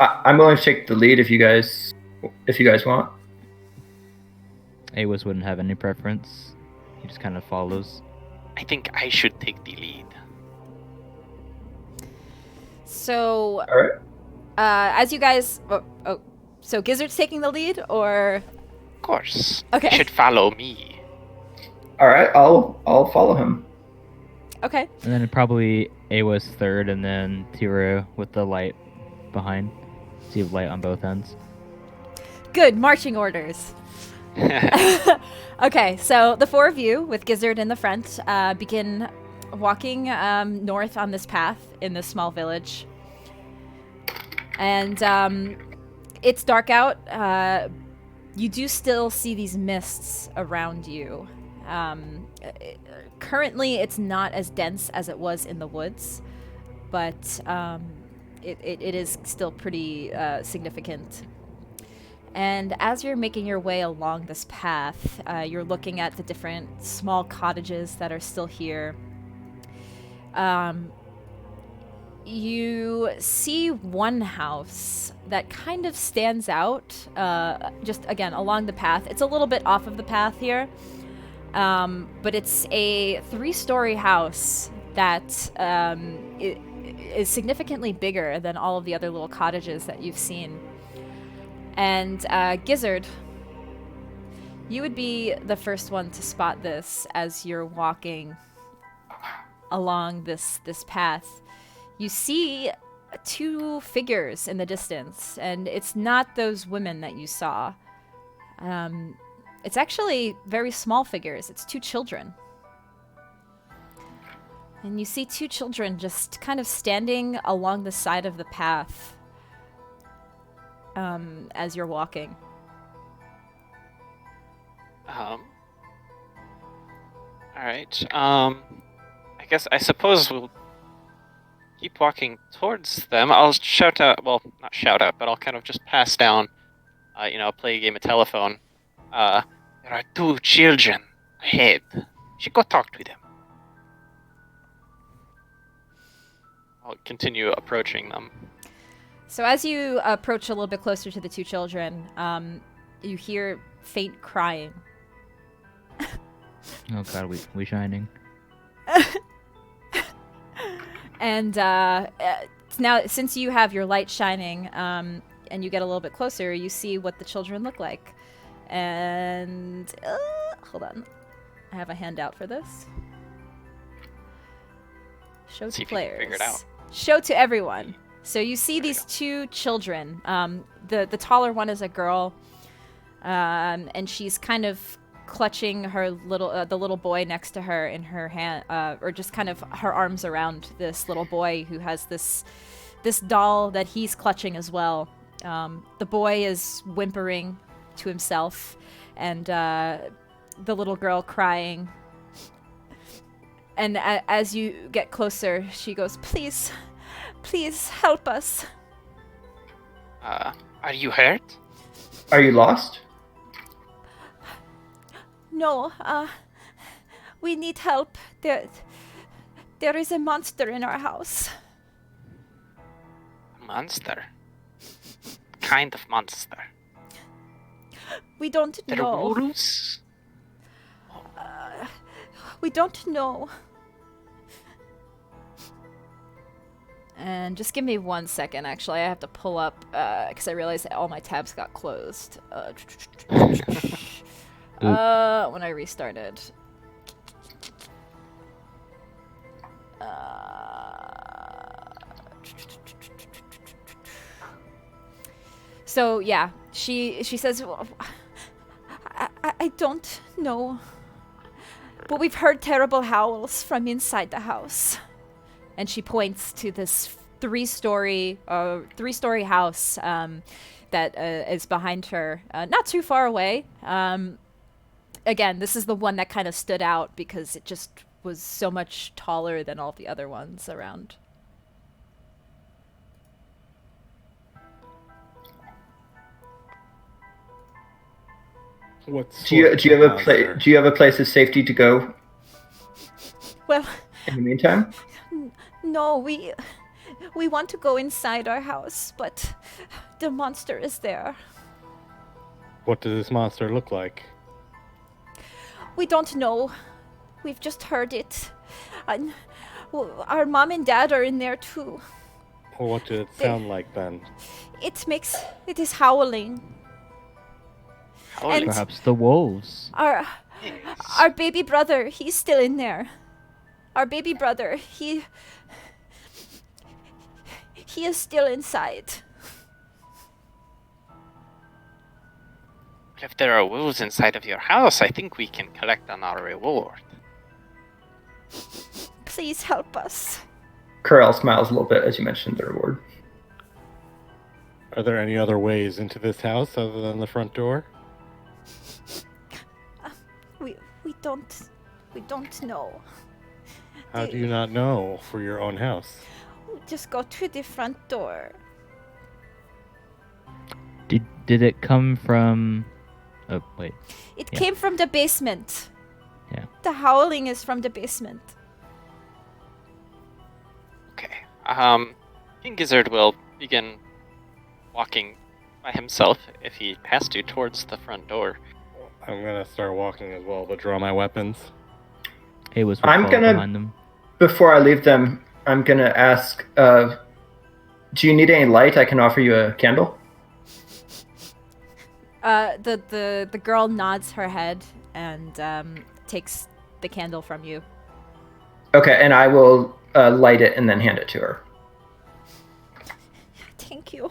I'm willing to take the lead if you guys want. Awis wouldn't have any preference. He just kind of follows. I think I should take the lead. So, All right. as you guys, so Gizzard's taking the lead, or Of course. Okay. You should follow me. All right. I'll follow him. okay, And then probably Awis third, and then Tira with the light behind. So you have light on both ends. Good marching orders. Okay, so the four of you, with Gizzard in the front, begin walking north on this path in this small village. And it's dark out. You do still see these mists around you. Currently, it's not as dense as it was in the woods, but it is still pretty significant. And as you're making your way along this path, you're looking at the different small cottages that are still here. You see one house that kind of stands out, just again along the path. It's a little bit off of the path here, but it's a 3-story house that is significantly bigger than all of the other little cottages that you've seen. And Gizzard, you would be the first one to spot this as you're walking along this path. You see 2 figures in the distance, and it's not those women that you saw. It's actually very small figures. It's 2 children. And you see 2 children just kind of standing along the side of the path as you're walking. All right. I suppose we'll keep walking towards them. I'll shout out. Well, not shout out, but I'll kind of just pass down. Play a game of telephone. There are 2 children ahead. You should go talk to them. I'll continue approaching them. So as you approach a little bit closer to the 2 children, you hear faint crying. Oh god, we shining. And now, since you have your light shining, and you get a little bit closer, you see what the children look like. And hold on, I have a handout for this. Show See to if you can players. figure it out. Show to everyone. So you see these 2 children. The taller one is a girl, and she's kind of clutching her the little boy next to her in her hand, or just kind of her arms around this little boy who has this doll that he's clutching as well. The boy is whimpering to himself, and the little girl crying. And as you get closer, she goes, "Please, please help us." Are you hurt? Are you lost? No, we need help. There is a monster in our house. Monster? What kind of monster? We don't They're know. wolves? We don't know. And just give me 1 second, actually. I have to pull up, because I realized that all my tabs got closed. When I restarted. So, yeah, she says, I don't know, but we've heard terrible howls from inside the house. And she points to this 3-story house that is behind her, not too far away. Again, this is the one that kind of stood out because it just was so much taller than all the other ones around. Do you have a place of safety to go Well, in the meantime? no, we want to go inside our house, but the monster is there. What does this monster look like? We don't know. We've just heard it. And our mom and dad are in there too. Well, what did it sound like then? It is howling. Howling? And Perhaps the wolves. our baby brother, he's still in there. Our baby brother, he he is still inside. If there are wolves inside of your house, I think we can collect on our reward. Please help us. Corel smiles a little bit as you mentioned the reward. Are there any other ways into this house other than the front door? We don't know. How do you not know for your own house? We just go to the front door. Did it come from? Oh wait. It Yeah. came from the basement. Yeah. The howling is from the basement. Okay. King Gizzard will begin walking by himself if he has to towards the front door. I'm gonna start walking as well, but draw my weapons. Awas I'm will follow gonna- behind them. Before I leave them, I'm going to ask, do you need any light? I can offer you a candle. The girl nods her head and takes the candle from you. Okay, and I will light it and then hand it to her. Thank you.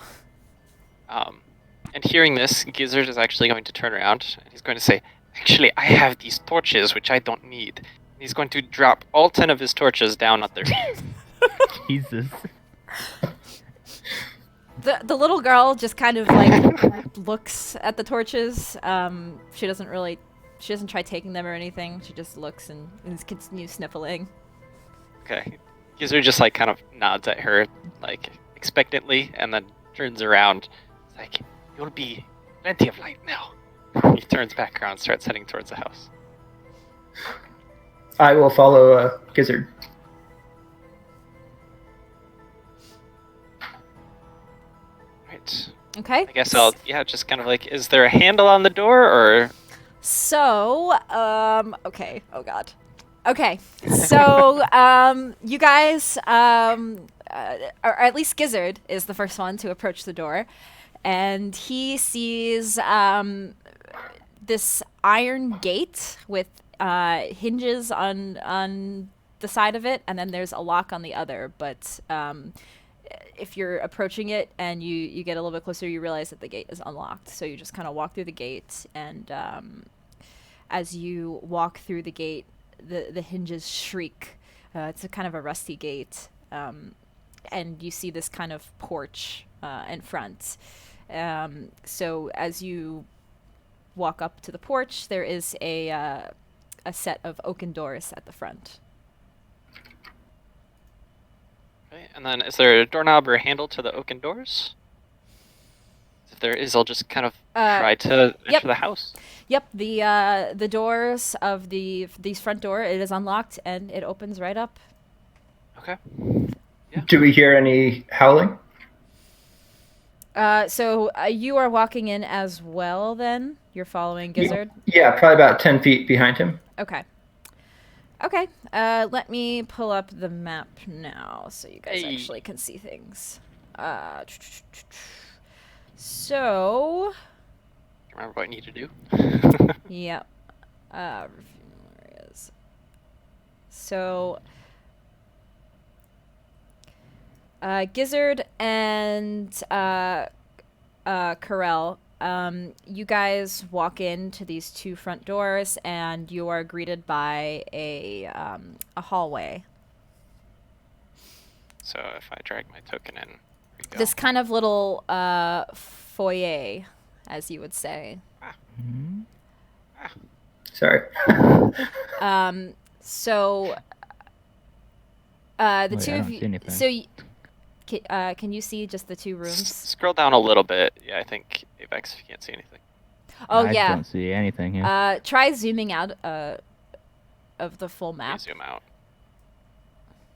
And hearing this, Gizzard is actually going to turn around and he's going to say, "Actually, I have these torches which I don't need." And he's going to drop all 10 of his torches down at their feet. Jesus. The little girl just kind of like looks at the torches. She doesn't try taking them or anything. She just looks and continues sniffling. Okay. Gizzard just like kind of nods at her like expectantly and then turns around. It's like, "You'll be plenty of light now." He turns back around, starts heading towards the house. I will follow Gizzard. Right. Okay. I guess I'll just kind of like, is there a handle on the door or So, okay. Oh God. Okay. So, you guys, or at least Gizzard is the first one to approach the door, and he sees this iron gate with hinges on the side of it, and then there's a lock on the other. But if you're approaching it and you get a little bit closer, you realize that the gate is unlocked. So you just kind of walk through the gate, and as you walk through the gate, the hinges shriek. It's a kind of a rusty gate, and you see this kind of porch in front. So as you walk up to the porch, there is a set of oaken doors at the front. okay, and then is there a doorknob or a handle to the oaken doors? If there is, I'll just kind of try to yep. enter the house. Yep, the doors of these front door, it is unlocked and it opens right up. Okay. Do we hear any howling? So you are walking in as well. Then you're following Gizzard. Yeah, probably about 10 feet behind him. Okay. Okay. Let me pull up the map now so you guys Hey. actually can see things. So, Remember what I need to do? yeah. Review areas. So, Gizzard and Corel, you guys walk into these two front doors, and you are greeted by a hallway. So if I drag my token in, here we go. This kind of little foyer, as you would say. Mhm. Sorry. So the Wait, two I of don't you. see anything. So can you see just the two rooms? Scroll down a little bit. Yeah, I think Avex, if you can't see anything. Oh I yeah. don't see anything here. Try zooming out of the full Let me map. zoom out.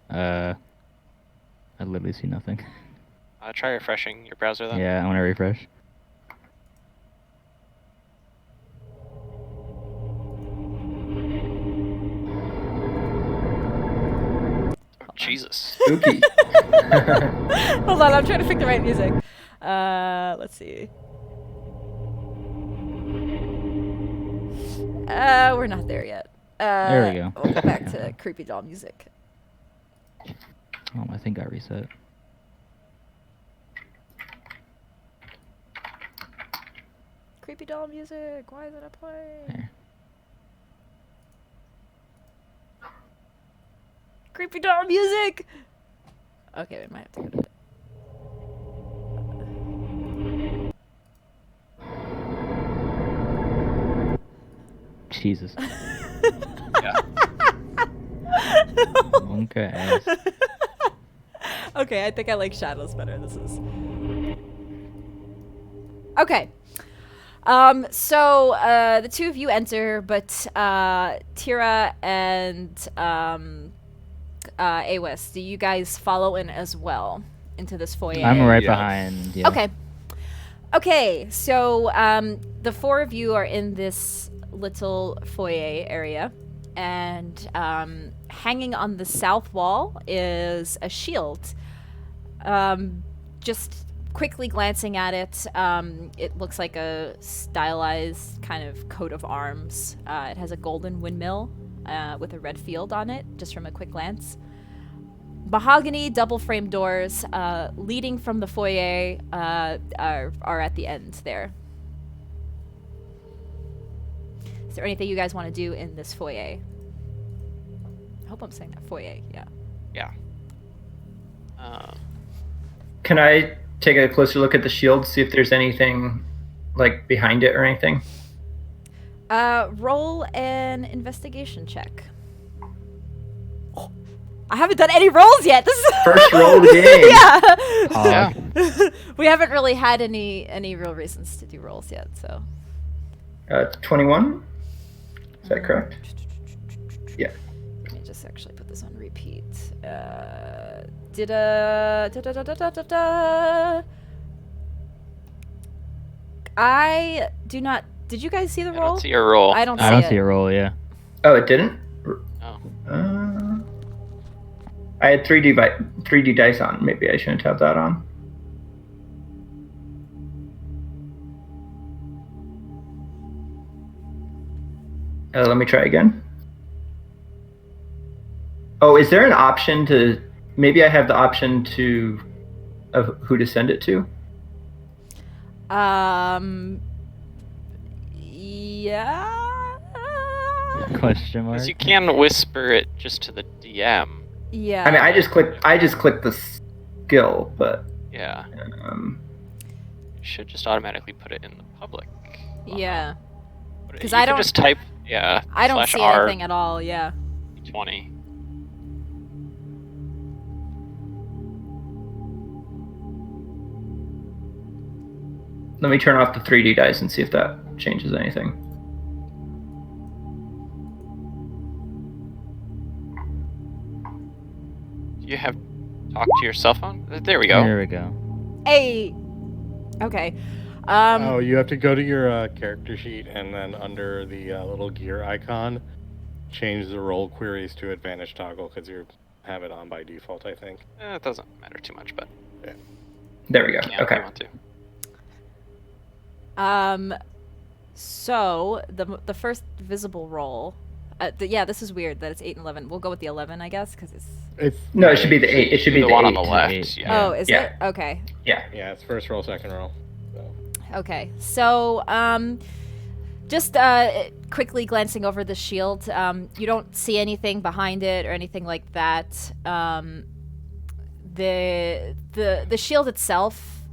I literally see nothing. Try refreshing your browser then. Yeah, I want to refresh. Oh, Jesus. Spooky. Hold on, I'm trying to pick the right music. Let's see. We're not there yet. There we go. We'll go back to creepy doll music. Oh, I think I reset. creepy doll music. Why is it not playing? There. Creepy doll music. Okay, we might have to go to. Jesus. Yeah. Okay. Okay, I think I like shadows better. This is okay. So the two of you enter, but Tira and Awes, do you guys follow in as well into this foyer? I'm right Yes. behind. Yeah. Okay. Okay, so the four of you are in this little foyer area, and hanging on the south wall is a shield. Just quickly glancing at it, it looks like a stylized kind of coat of arms. It has a golden windmill with a red field on it, just from a quick glance. Mahogany double frame doors leading from the foyer are at the end there. Is there anything you guys want to do in this foyer? I hope I'm saying that. Foyer, yeah. Yeah. Can I take a closer look at the shield, see if there's anything like behind it or anything? Roll an investigation check. Oh, I haven't done any rolls yet. This is First roll of the game. Yeah. Yeah. We haven't really had any real reasons to do rolls yet, so. 21? Is that correct? Yeah. Let me just actually put this on repeat. I do not. Did you guys see the I roll? don't see a roll. I don't see I don't it. see a roll. Yeah. Oh, it didn't? Oh. I had 3D dice on. Maybe I shouldn't have that on. Let me try again. Oh, is there an option to... Maybe I have the option of who to send it to? Yeah. Question mark. Because you can whisper it just to the DM. Yeah. I mean, I just clicked the skill, but... Yeah. Um, You should just automatically put it in the public. Yeah. Put it- 'Cause you I could don't- just type, yeah, I don't slash see R anything at all. Yeah. 20. let me turn off the 3D dice and see if that changes anything. Do you have talk to your cell phone? There we go. There we go. Hey. Okay. Oh, you have to go to your character sheet and then under the little gear icon, change the roll queries to advantage toggle because you have it on by default, I think. It doesn't matter too much, but There we go. you can if Okay. you want to. So the first visible roll. Yeah, this is weird that it's 8 and 11. We'll go with the 11, I guess, because it's. No, it should be the 8. It should be the the one 8. on the left. Eight. Yeah. Oh, is Yeah. it? Okay. Yeah. Yeah, it's first roll, second roll. So. Okay. So, just quickly glancing over the shield, you don't see anything behind it or anything like that. The shield itself,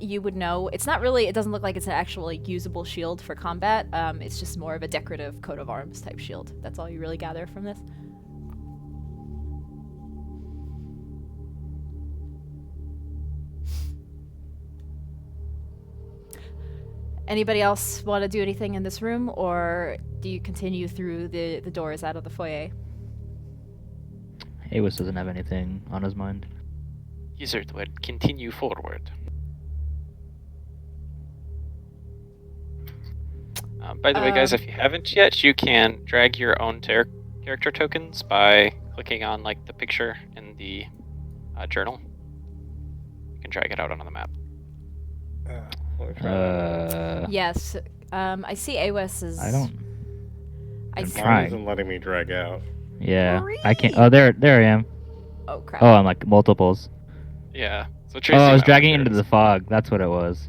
you would know it's not really. It doesn't look like it's an actual usable shield for combat. It's just more of a decorative coat of arms type shield. That's all you really gather from this. Anybody else want to do anything in this room, or do you continue through the doors out of the foyer? Awes doesn't have anything on his mind. User would continue forward. By the way, guys, if you haven't yet, you can drag your own character tokens by clicking on like the picture in the journal. You can drag it out onto the map. Let me try that. Yes. I see Awes is. I don't. I I'm see. Mine trying. isn't letting me drag out. Yeah. I can't. Oh, there I am. Oh crap. Oh, I'm like multiples. Yeah. So Oh, Tracy I was might dragging want into the fog. That's what it was.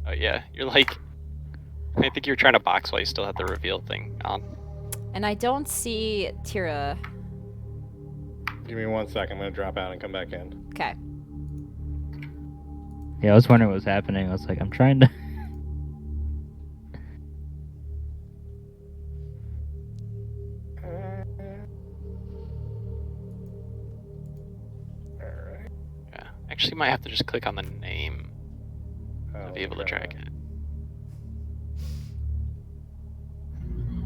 Oh yeah, you're like. I think you were trying to box while you still had the reveal thing on. And I don't see Tira. Give me 1 second. I'm gonna drop out and come back in. Okay. Yeah, I was wondering what was happening. I was like, I'm trying to. Alright. Yeah, actually, you might have to just click on the name to be able to track it.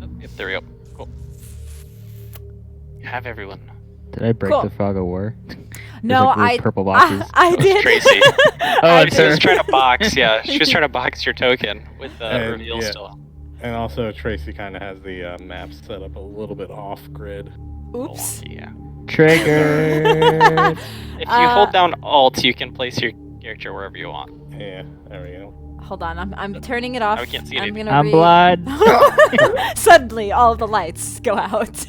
Oh, yep, there we go. Cool. You have everyone. Did I break Cool. the fog of war? No, like little I. purple boxes. I That was did. Tracy. Oh, Tracy was trying to box. Yeah, she was trying to box your token with the And, reveal yeah. still. And also, Tracy kind of has the map set up a little bit off grid. Oops. Yeah. Triggered. If you hold down Alt, you can place your character wherever you want. Yeah, there we go. Hold on, I'm turning it off. I can't see I'm anything. gonna I'm read. blind. Suddenly, all of the lights go out.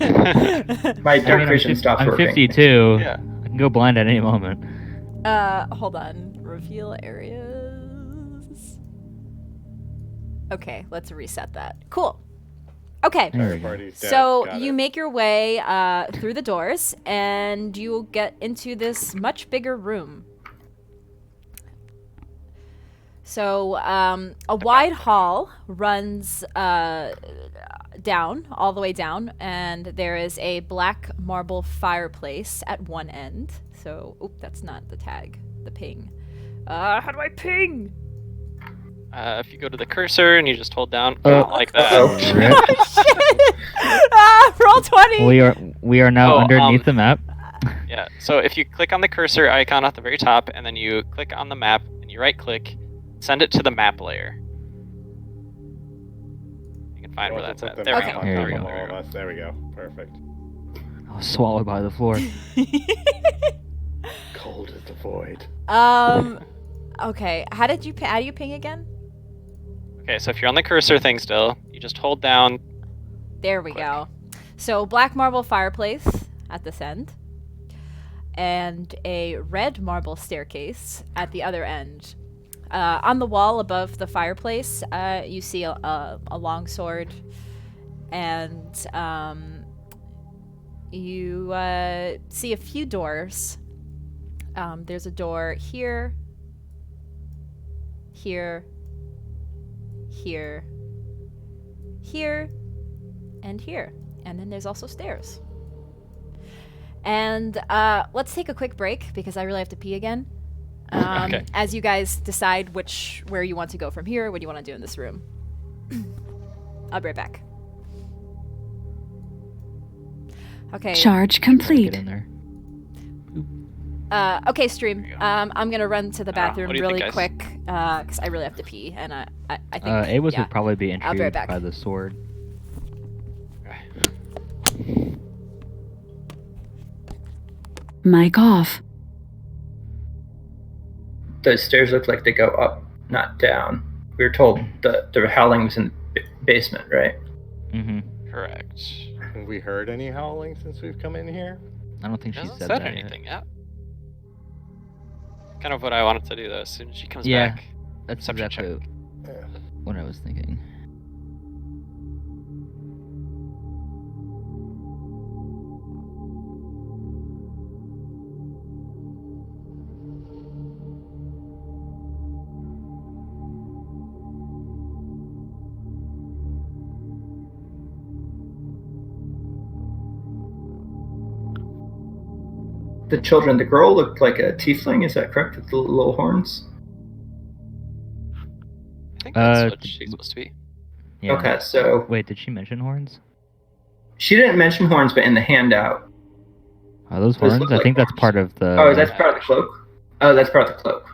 My dark vision stopped I'm working. 52. Yeah. I can go blind at any moment. Hold on. Reveal areas. Okay, let's reset that. Cool. Okay. There we go. Everybody's dead. So Got you it. make your way through the doors, and you'll get into this much bigger room. So a wide hall runs down, all the way down, and there is a black marble fireplace at one end. So, oop, that's not the tag, the ping. How do I ping? If you go to the cursor and you just hold down, Oh. not like that. Uh-oh. Shit! Roll 20! We are now Oh, underneath the map. Yeah. So if you click on the cursor icon at the very top, and then you click on the map, and you right-click, send it to the map layer. You can find where that's at. There we Okay. go. There There we we go. go. There we go. There we go. Perfect. I was swallowed by the floor. Cold as the void. Okay. How do you ping again? Okay, so if you're on the cursor thing still, you just hold down. There we Click. go. So black marble fireplace at this end, and a red marble staircase at the other end. On the wall above the fireplace, you see a long sword, and you see a few doors. There's a door here, here, here, here, and here. And then there's also stairs. And let's take a quick break because I really have to pee again. Okay. As you guys decide where you want to go from here, what do you want to do in this room. I'll be right back. Okay. Charge Get complete. in there. Okay, stream. There you go. I'm gonna run to the bathroom what do you think, really guys? quick because I really have to pee, and I think Awas yeah. would probably be I'll be right intrigued back. by the sword. Mic off. Those stairs look like they go up, not down. We were told the howling was in the basement, right? Mm-hmm. Correct. Have we heard any howling since we've come in here? I don't think She she hasn't said said that anything yet. Kind of what I wanted to do though. As soon as she comes Yeah. back. That's Perception exactly Yeah. what I was thinking. The children, the girl looked like a tiefling, is that correct? With the little horns? I think that's Uh, what she's supposed to be. Yeah. Okay, so Wait, did she mention horns? she didn't mention horns, but in the handout. Are those Those horns? look I like think that's horns. part of the. Oh, that's part of the cloak? Oh, that's part of the cloak.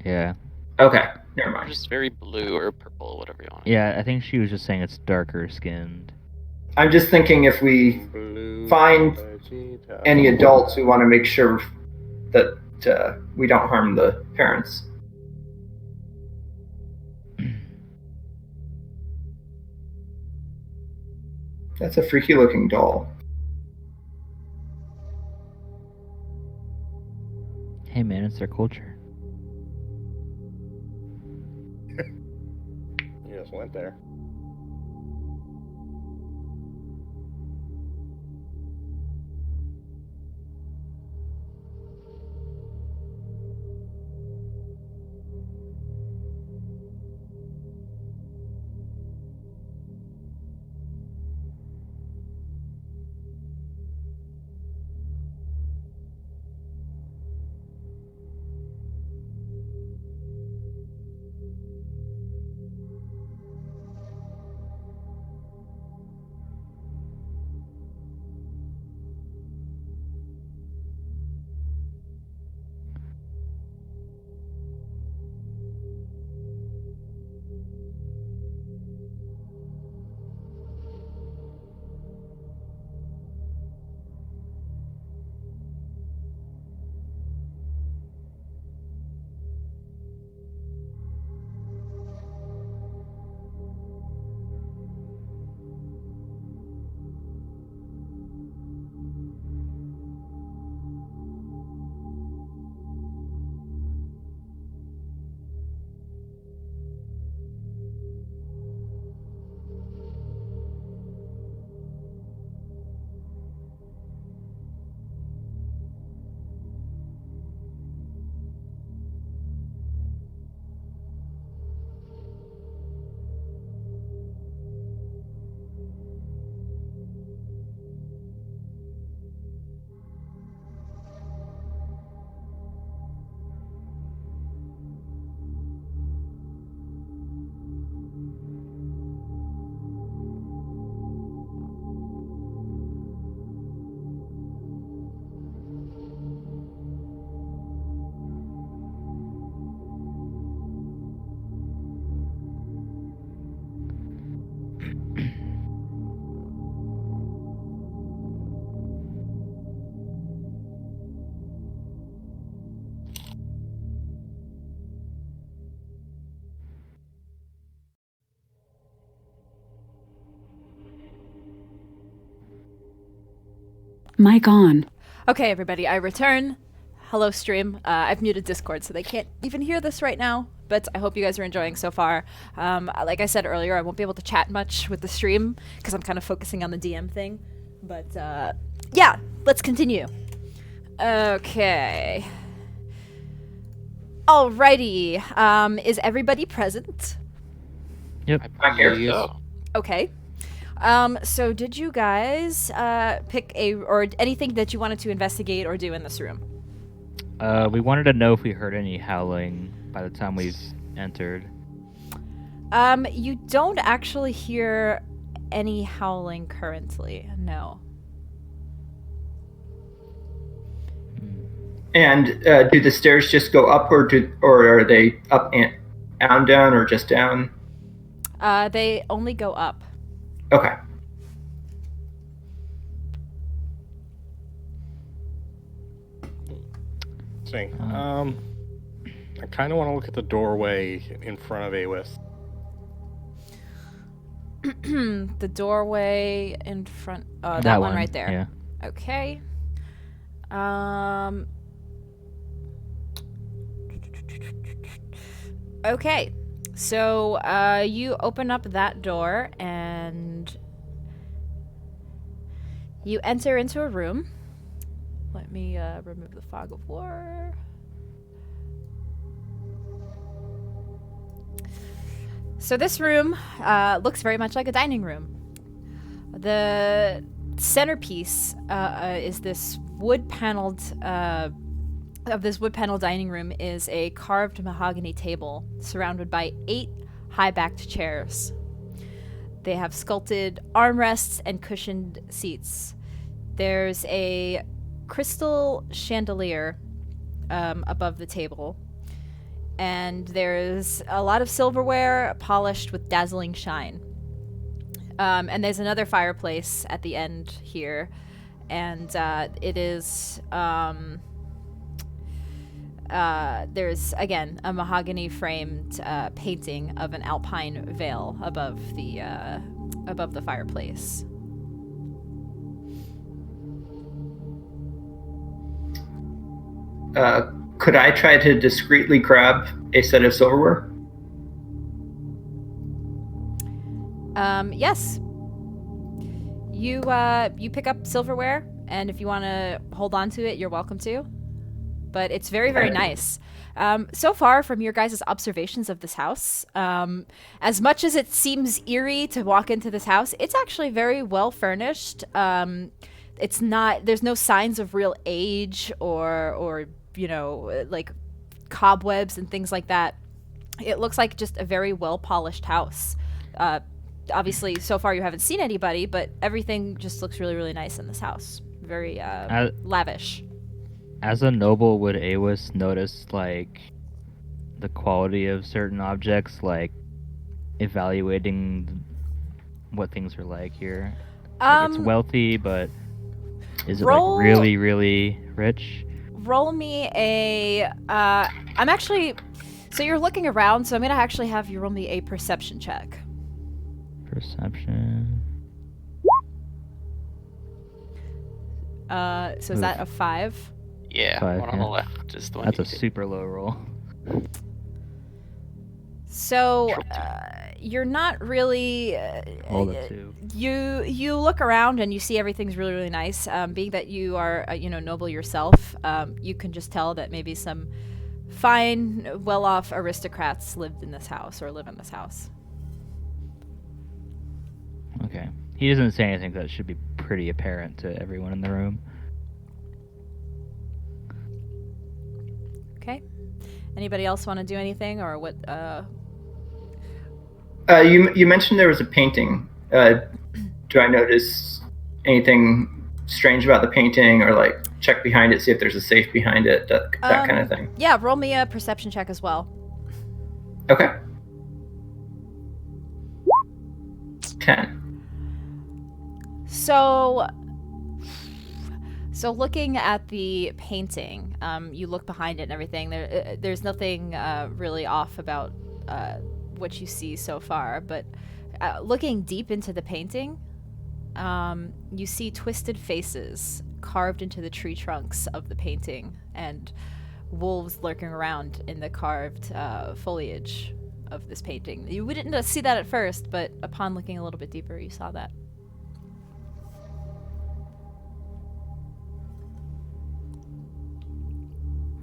Yeah. Okay, never Or mind. just very blue or purple, whatever you want. Yeah, I think she was just saying it's darker skinned. I'm just thinking if we Blue Find Vegeta. any adults, we want to make sure that we don't harm the parents. That's a freaky looking doll. Hey man, it's their culture. just went there. Mic on. Okay, everybody, I return. Hello, stream. I've muted Discord, so they can't even hear this right now, but I hope you guys are enjoying so far. Like I said earlier, I won't be able to chat much with the stream because I'm kind of focusing on the DM thing. But, yeah, let's continue. Okay. Alrighty. Is everybody present? Yep. I hear Yes. so. Okay. So did you guys pick or anything that you wanted to investigate or do in this room? We wanted to know if we heard any howling by the time we entered. You don't actually hear any howling currently, no. And do the stairs just go up, or are they up and down, or just down? They only go up. Okay. Interesting. I kind of want to look at the doorway in front of Awis. The doorway in front. That one right there. Yeah. Okay. Okay. So, you open up that door and you enter into a room. Let me remove the fog of war. So this room looks very much like a dining room. The centerpiece is this wood-paneled dining room is a carved mahogany table surrounded by 8 high-backed chairs. They have sculpted armrests and cushioned seats. There's a crystal chandelier above the table. And there's a lot of silverware polished with dazzling shine. And there's another fireplace at the end here. And it is... there's, again, a mahogany-framed painting of an alpine veil above the fireplace. Could I try to discreetly grab a set of silverware? Yes. You pick up silverware, and if you want to hold on to it, you're welcome to. But it's very, very nice. So far, from your guys' observations of this house, as much as it seems eerie to walk into this house, it's actually very well furnished. It's not. There's no signs of real age or like cobwebs and things like that. It looks like just a very well polished house. Obviously, so far you haven't seen anybody, but everything just looks really, really nice in this house. Very lavish. As a noble, would Awis notice like the quality of certain objects, like evaluating what things are like here? Like, it's wealthy, but is it like really, really rich? Roll me a. I'm actually. So you're looking around, so I'm gonna actually have you roll me a perception check. Perception. So is that a 5? Yeah, 5, one on the left is the one. That's a you did. super low roll. So you're not really. Rolled a 2. You look around and you see everything's really, really nice. Being that you are noble yourself, you can just tell that maybe some fine, well-off aristocrats lived in this house or live in this house. Okay. He doesn't say anything that should be pretty apparent to everyone in the room. Okay. Anybody else want to do anything, or what? You mentioned there was a painting. Do I notice anything strange about the painting, or like check behind it, see if there's a safe behind it, that kind of thing? Yeah, roll me a perception check as well. Okay. 10. So looking at the painting, you look behind it and everything. There's nothing really off about what you see so far, but looking deep into the painting, you see twisted faces carved into the tree trunks of the painting, and wolves lurking around in the carved foliage of this painting. You wouldn't see that at first, but upon looking a little bit deeper, you saw that.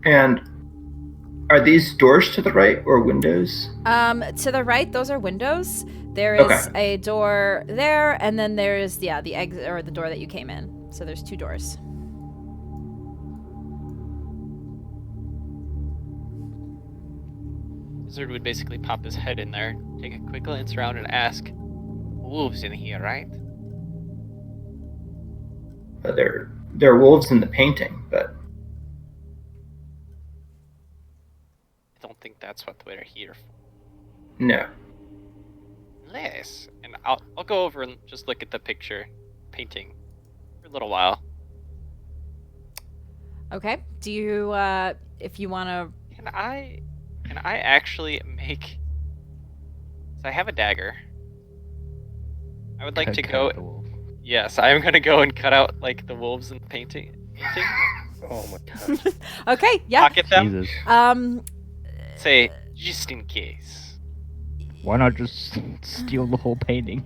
And are these doors to the right or windows? To the right, those are windows. There is a door there, and then there is the exit, or the door that you came in. So there's 2 doors. Wizard would basically pop his head in there, take a quick glance around, and ask, "Wolves in here, right?" There are wolves in the painting, but I don't think that's what we're here for. no. Yes, and I'll go over and just look at the painting, for a little while. Okay. Do you, if you want to... Can I actually make... So I have a dagger. I would like to go... Yes, I am going to go and cut out, like, the wolves in the painting. Oh my god. Okay, yeah. Pocket them. Jesus. Say, just in case. Why not just steal the whole painting?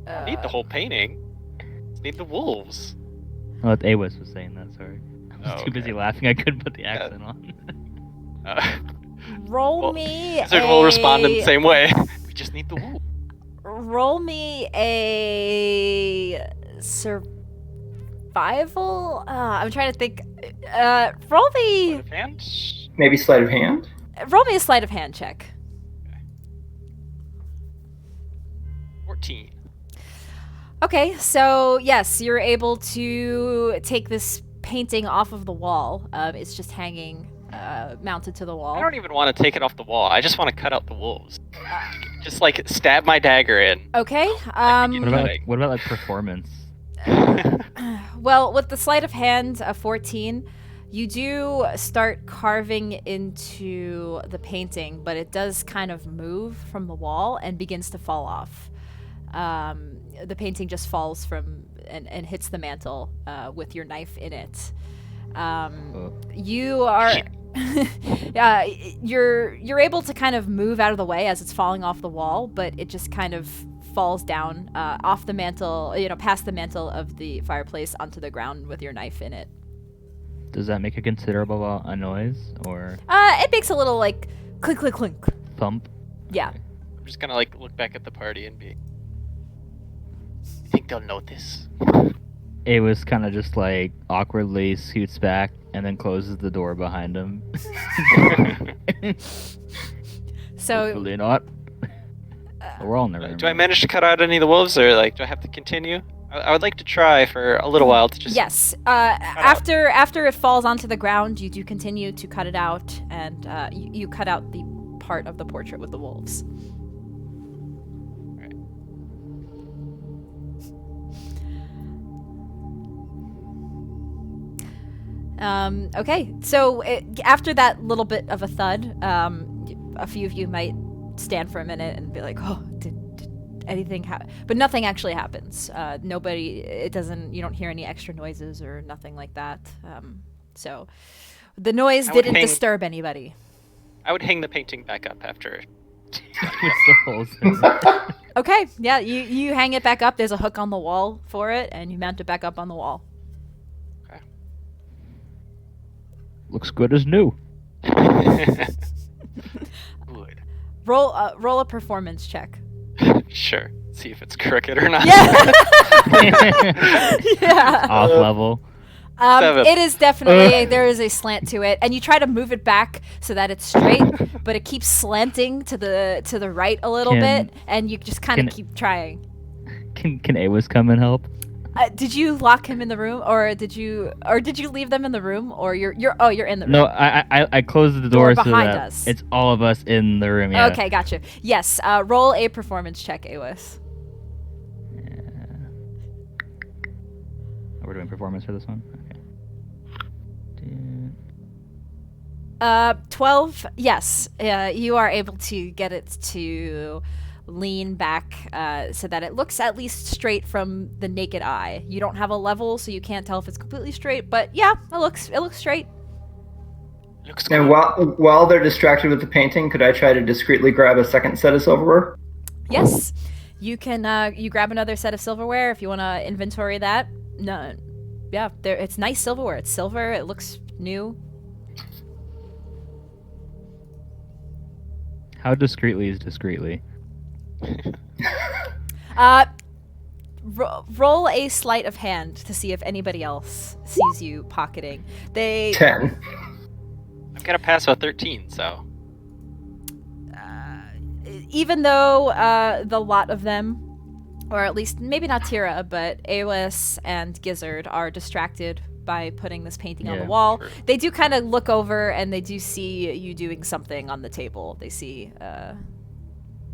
I need the whole painting. Just need the wolves. Oh, Awis was saying that, sorry. I was too busy okay. laughing, I couldn't put the accent on. Roll me Wizard will respond in the same way. We just need the wolves. Roll me a survival. I'm trying to think. Roll me. Maybe sleight of hand? Roll me a sleight of hand check. 14. Okay, so yes, you're able to take this painting off of the wall. It's just hanging, mounted to the wall. I don't even want to take it off the wall. I just want to cut out the wolves. Just like stab my dagger in. Okay. What about like performance? Well, with the sleight of hand, a 14, you do start carving into the painting, but it does kind of move from the wall and begins to fall off. The painting just falls from and hits the mantle with your knife in it. You are you're able to kind of move out of the way as it's falling off the wall, but it just kind of falls down off the mantle, past the mantle of the fireplace onto the ground with your knife in it. Does that make a considerable a noise or It makes a little like clink, clink, clink. thump? Yeah. I'm just gonna like look back at the party and be. You think they'll notice? It was kind of just like awkwardly scoots back and then closes the door behind him. So Hopefully not. We're all in the room. Do I manage to cut out any of the wolves, or like do I have to continue? I would like to try for a little while to just. yes. After it falls onto the ground, you do continue to cut it out, and you cut out the part of the portrait with the wolves. Okay, so after that little bit of a thud, a few of you might stand for a minute and be like, "Oh, did anything happen?" But nothing actually happens. You don't hear any extra noises or nothing like that. So the noise didn't disturb anybody. I would hang the painting back up after. With the holes in it. Okay, yeah, you hang it back up. There's a hook on the wall for it, and you mount it back up on the wall. Looks good as new. Good. Roll a performance check. Sure. See if it's crooked or not. Yeah. Yeah. Off level. 7. It is definitely there is a slant to it, and you try to move it back so that it's straight, but it keeps slanting to the right a little bit, and you just kind of keep trying. Can Awis come and help? Did you lock him in the room, or did you leave them in the room, or you're in the room? No, I closed the door so behind that us. it's all of us in the room. Yeah. Okay, gotcha. Yes, roll a performance check, Awis. We're doing performance for this one. Okay. 12. Yes, you are able to get it to lean back so that it looks at least straight from the naked eye. You don't have a level, so you can't tell if it's completely straight, but yeah, it looks straight. Looks And good. while they're distracted with the painting, could I try to discreetly grab a second set of silverware? Yes, you can. You grab another set of silverware if you want to inventory that. No, yeah, it's nice silverware. It's silver. It looks new. How discreetly is discreetly? Roll a sleight of hand to see if anybody else sees you pocketing. 10. I've got to pass a 13, so. Even though the lot of them, or at least maybe not Tira, but Awis and Gizzard are distracted by putting this painting on the wall, Sure. they do kind of look over and they do see you doing something on the table. They see,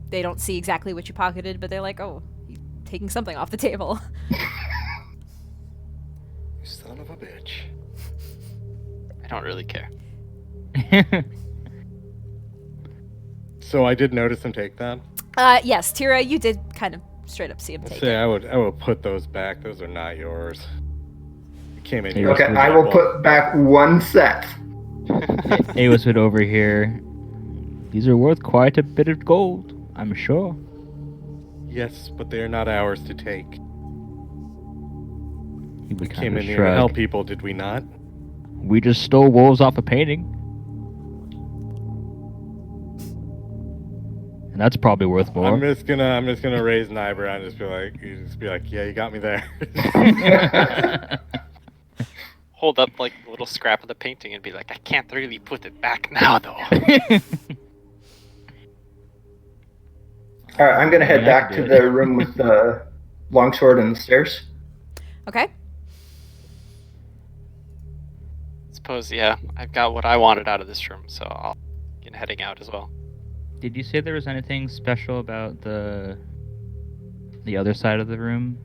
they don't see exactly what you pocketed, but they're like, "Oh, you're taking something off the table." You son of a bitch. I don't really care. So I did notice him take that. Yes, Tira, you did kind of straight up see him take Say it. I would put those back. Those are not yours. You came in here. Okay, with I will that put back one set. Awis would overhear. These are worth quite a bit of gold, I'm sure. Yes, but they are not ours to take. He We would came kind in of here to shrug. help people, did we not? We just stole wolves off a painting. And that's probably worth more. I'm just gonna raise an eyebrow and just be like, yeah, you got me there. Hold up like a little scrap of the painting and be like, I can't really put it back now, though. All right, I'm gonna head Yeah, I back can to do the it. room with the longsword and the stairs. Okay. Suppose, yeah, I've got what I wanted out of this room, so I'll begin heading out as well. Did you say there was anything special about the other side of the room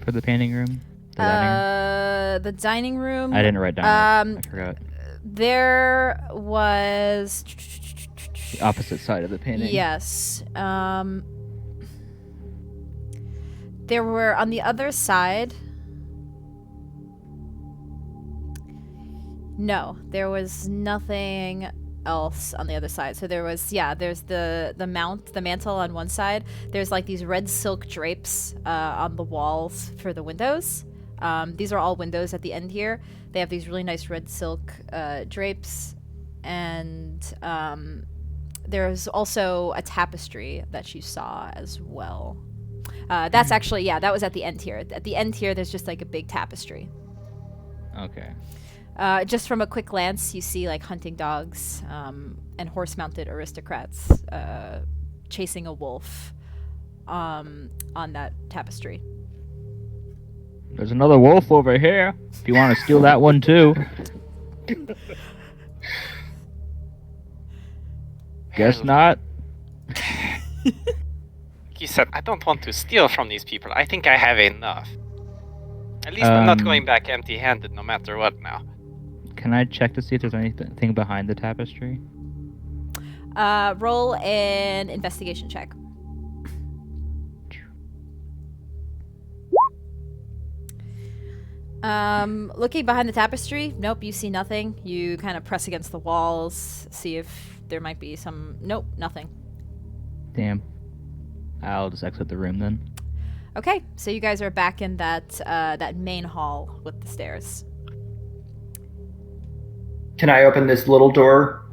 for the painting room? The dining room? The dining room. I didn't write down. I forgot. There was The opposite side of the painting. Yes. There were on the other side. No, there was nothing else on the other side. So there's the mantle on one side. There's like these red silk drapes on the walls for the windows. These are all windows at the end here. They have these really nice red silk drapes, and there's also a tapestry that you saw as well. That's actually, that was at the end here. At the end here, there's just like a big tapestry. Okay. Just from a quick glance, you see like hunting dogs and horse-mounted aristocrats chasing a wolf on that tapestry. There's another wolf over here. If you want to steal that one too. Guess not. He said, I don't want to steal from these people. I think I have enough. At least I'm not going back empty-handed no matter what now. Can I check to see if there's anything behind the tapestry? Roll an investigation check. Looking behind the tapestry, nope, you see nothing. You kind of press against the walls, see if there might be some... Nope, nothing. Damn. I'll just exit the room then. Okay, so you guys are back in that main hall with the stairs. Can I open this little door?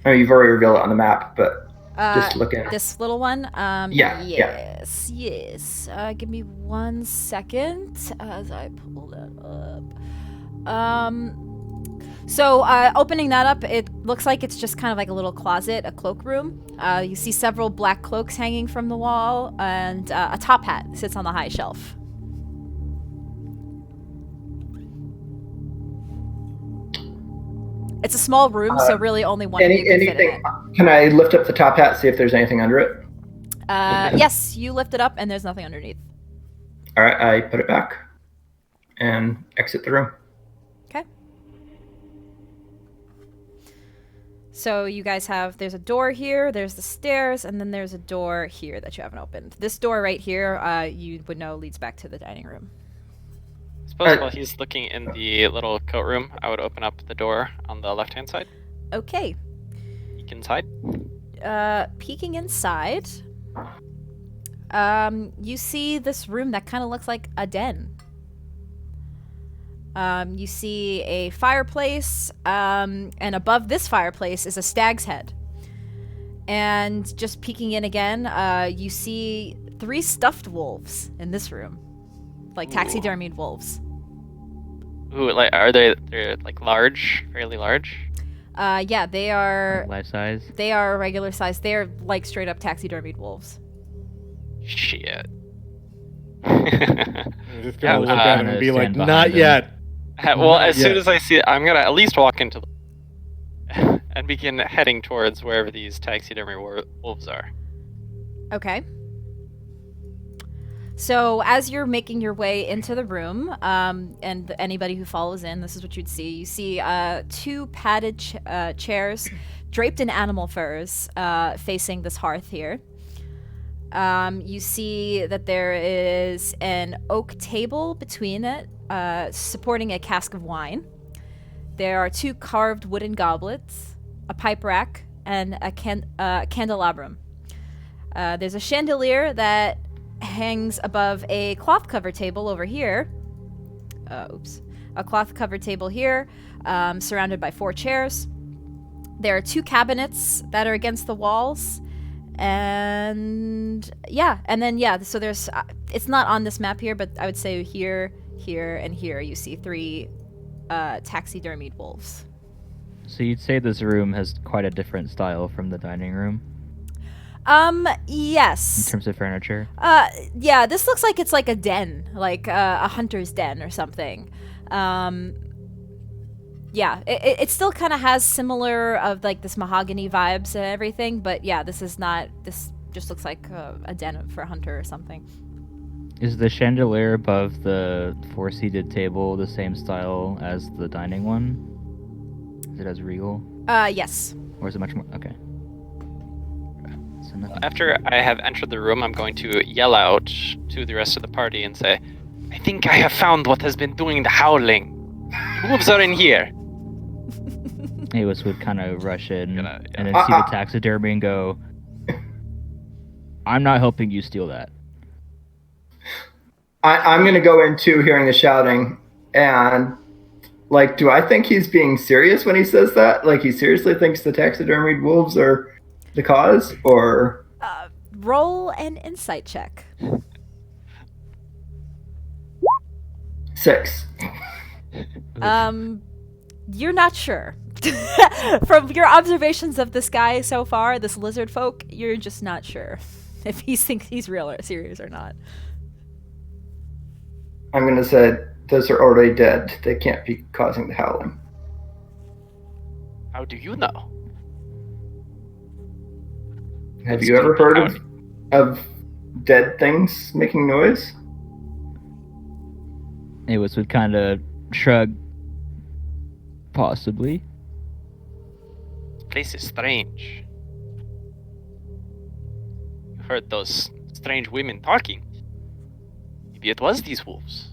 I mean, you've already revealed it on the map, but just look in. This little one? Yeah. Yes. Give me 1 second as I pull that up. So opening that up, it looks like it's just kind of like a little closet, a cloakroom. You see several black cloaks hanging from the wall, and a top hat sits on the high shelf. It's a small room, so really only one of you can fit in it. Can I lift up the top hat, see if there's anything under it? Yes, you lift it up, and there's nothing underneath. All right, I put it back and exit the room. Okay. So you guys there's a door here, there's the stairs, and then there's a door here that you haven't opened. This door right here, you would know leads back to the dining room. I suppose while he's looking in the little coat room, I would open up the door on the left-hand side. Okay. Peek inside. Peeking inside, you see this room that kind of looks like a den. You see a fireplace, and above this fireplace is a stag's head. And just peeking in again, you see 3 stuffed wolves in this room. Like taxidermied wolves. Ooh, like they're like large, fairly large? Yeah, they are Life size? They are regular size. They're like straight up taxidermied wolves. Shit. I'm just gonna look at him and be like, not yet. Well, as soon as I see it, I'm gonna at least walk into and begin heading towards wherever these taxidermy wolves are. Okay. So as you're making your way into the room, and anybody who follows in, this is what you'd see. You see 2 padded chairs draped in animal furs facing this hearth here. You see that there is an oak table between it, supporting a cask of wine. There are 2 carved wooden goblets, a pipe rack, and a candelabrum. There's a chandelier that hangs above a cloth cover table over here. A cloth covered table here, surrounded by 4 chairs. There are 2 cabinets that are against the walls. And so there's it's not on this map here, but I would say here, and here you see 3 taxidermied wolves. So you'd say this room has quite a different style from the dining room? Yes. In terms of furniture? Yeah, this looks like it's like a den, like a hunter's den or something. Yeah, it still kind of has similar of like this mahogany vibes and everything, but yeah, this just looks like a den for a hunter or something. Is the chandelier above the 4-seated table the same style as the dining one? Is it as regal? Yes. Or is it much more? Okay. So After I have entered the room, I'm going to yell out to the rest of the party and say, I think I have found what has been doing the howling. The wolves are in here. Awas would kind of rush in Yeah. and then see the taxidermy and go, I'm not helping you steal that. I'm going to go into hearing the shouting, and like, do I think he's being serious when he says that? Like, he seriously thinks the taxidermied wolves are the cause, or? Roll an insight check. 6. You're not sure. From your observations of this guy so far, this lizard folk, you're just not sure if he thinks he's real or serious or not. I'm going to say those are already dead. They can't be causing the howling. How do you know? Have you ever heard of dead things making noise? Awas would kind of shrug. Possibly. This place is strange. You heard those strange women talking. Maybe it was these wolves.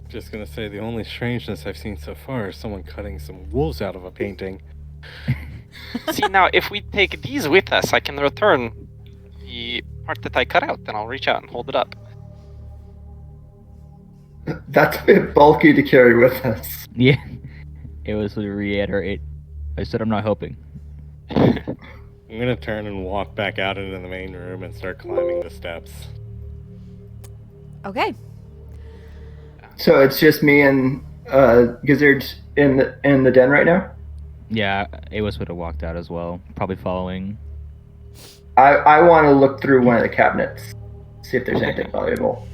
Just gonna say the only strangeness I've seen so far is someone cutting some wolves out of a painting. See, now, if we take these with us, I can return the part that I cut out, and I'll reach out and hold it up. That's a bit bulky to carry with us. Yeah. Awas would reiterate. I said I'm not helping. I'm gonna turn and walk back out into the main room and start climbing the steps. Okay. So it's just me and Gizzard in the den right now? Yeah, Awas would have walked out as well, probably following. I want to look through one of the cabinets, see if there's anything valuable.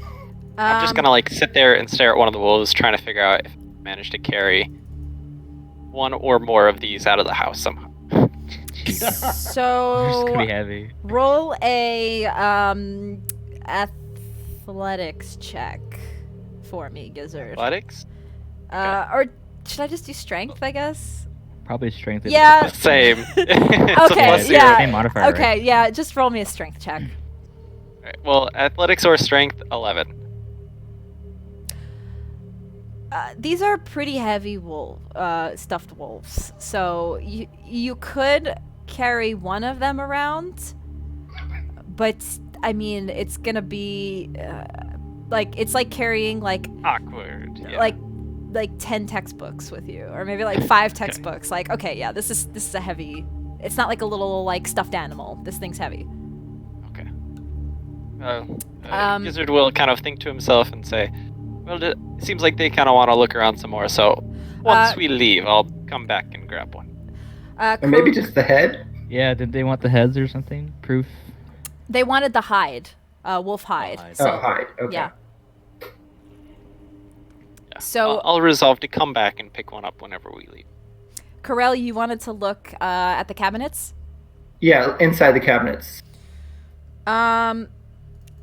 I'm just gonna sit there and stare at one of the wolves, trying to figure out if I manage to carry one or more of these out of the house somehow. So It's gonna be heavy. roll a athletics check for me, Gizzard. Athletics? Or should I just do strength, I guess? Probably strength. Yeah. Same. It's a Okay, plus zero. yeah. Same modifier. Okay, Right? yeah, just roll me a strength check. Alright, well, athletics or strength, 11. These are pretty heavy stuffed wolves, so you could carry one of them around, but I mean it's gonna be it's like carrying like Awkward. Yeah. like 10 textbooks with you, or maybe like 5 textbooks. Like, okay, yeah, this is a heavy. It's not like a little like stuffed animal. This thing's heavy. Okay. Gizzard will kind of think to himself and say, well, it seems like they kind of want to look around some more, so once we leave, I'll come back and grab one. Or maybe just the head? Yeah, did they want the heads or something? Proof? They wanted the hide, wolf hide. hide. So, hide. Okay. Yeah. Yeah. So- I'll resolve to come back and pick one up whenever we leave. Corell, you wanted to look at the cabinets? Yeah, inside the cabinets.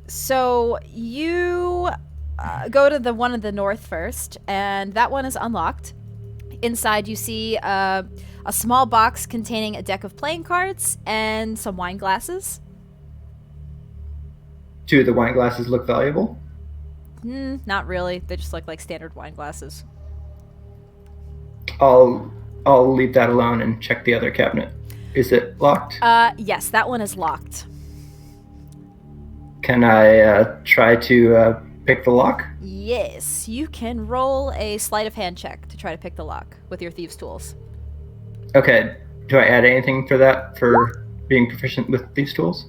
So you go to the one in the north first, and that one is unlocked. Inside you see a small box containing a deck of playing cards and some wine glasses. Do the wine glasses look valuable? Not really. They just look like standard wine glasses. I'll leave that alone and check the other cabinet. Is it locked? Yes, that one is locked. Can I try to pick the lock? Yes, you can roll a sleight of hand check to try to pick the lock with your thieves' tools. Okay. Do I add anything for that, for being proficient with these tools?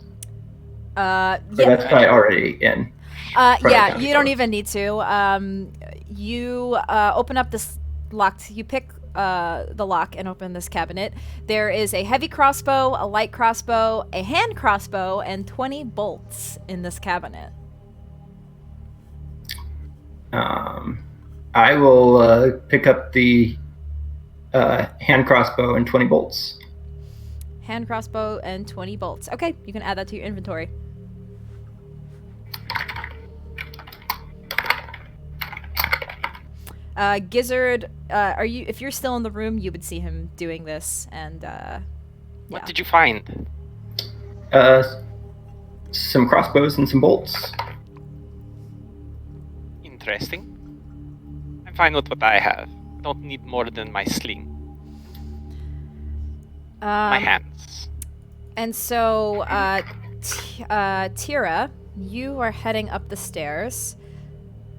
Yeah. Or that's probably already in. Yeah, you don't even need to. You open up this locked. You pick the lock and open this cabinet. There is a heavy crossbow, a light crossbow, a hand crossbow, and 20 bolts in this cabinet. I will pick up the hand crossbow and 20 bolts. Hand crossbow and 20 bolts. Okay, you can add that to your inventory. Gizzard, if you're still in the room, you would see him doing this, and What did you find? Some crossbows and some bolts. Interesting. I'm fine with what I have. Don't need more than my sling. my hands. And so, Tira, you are heading up the stairs.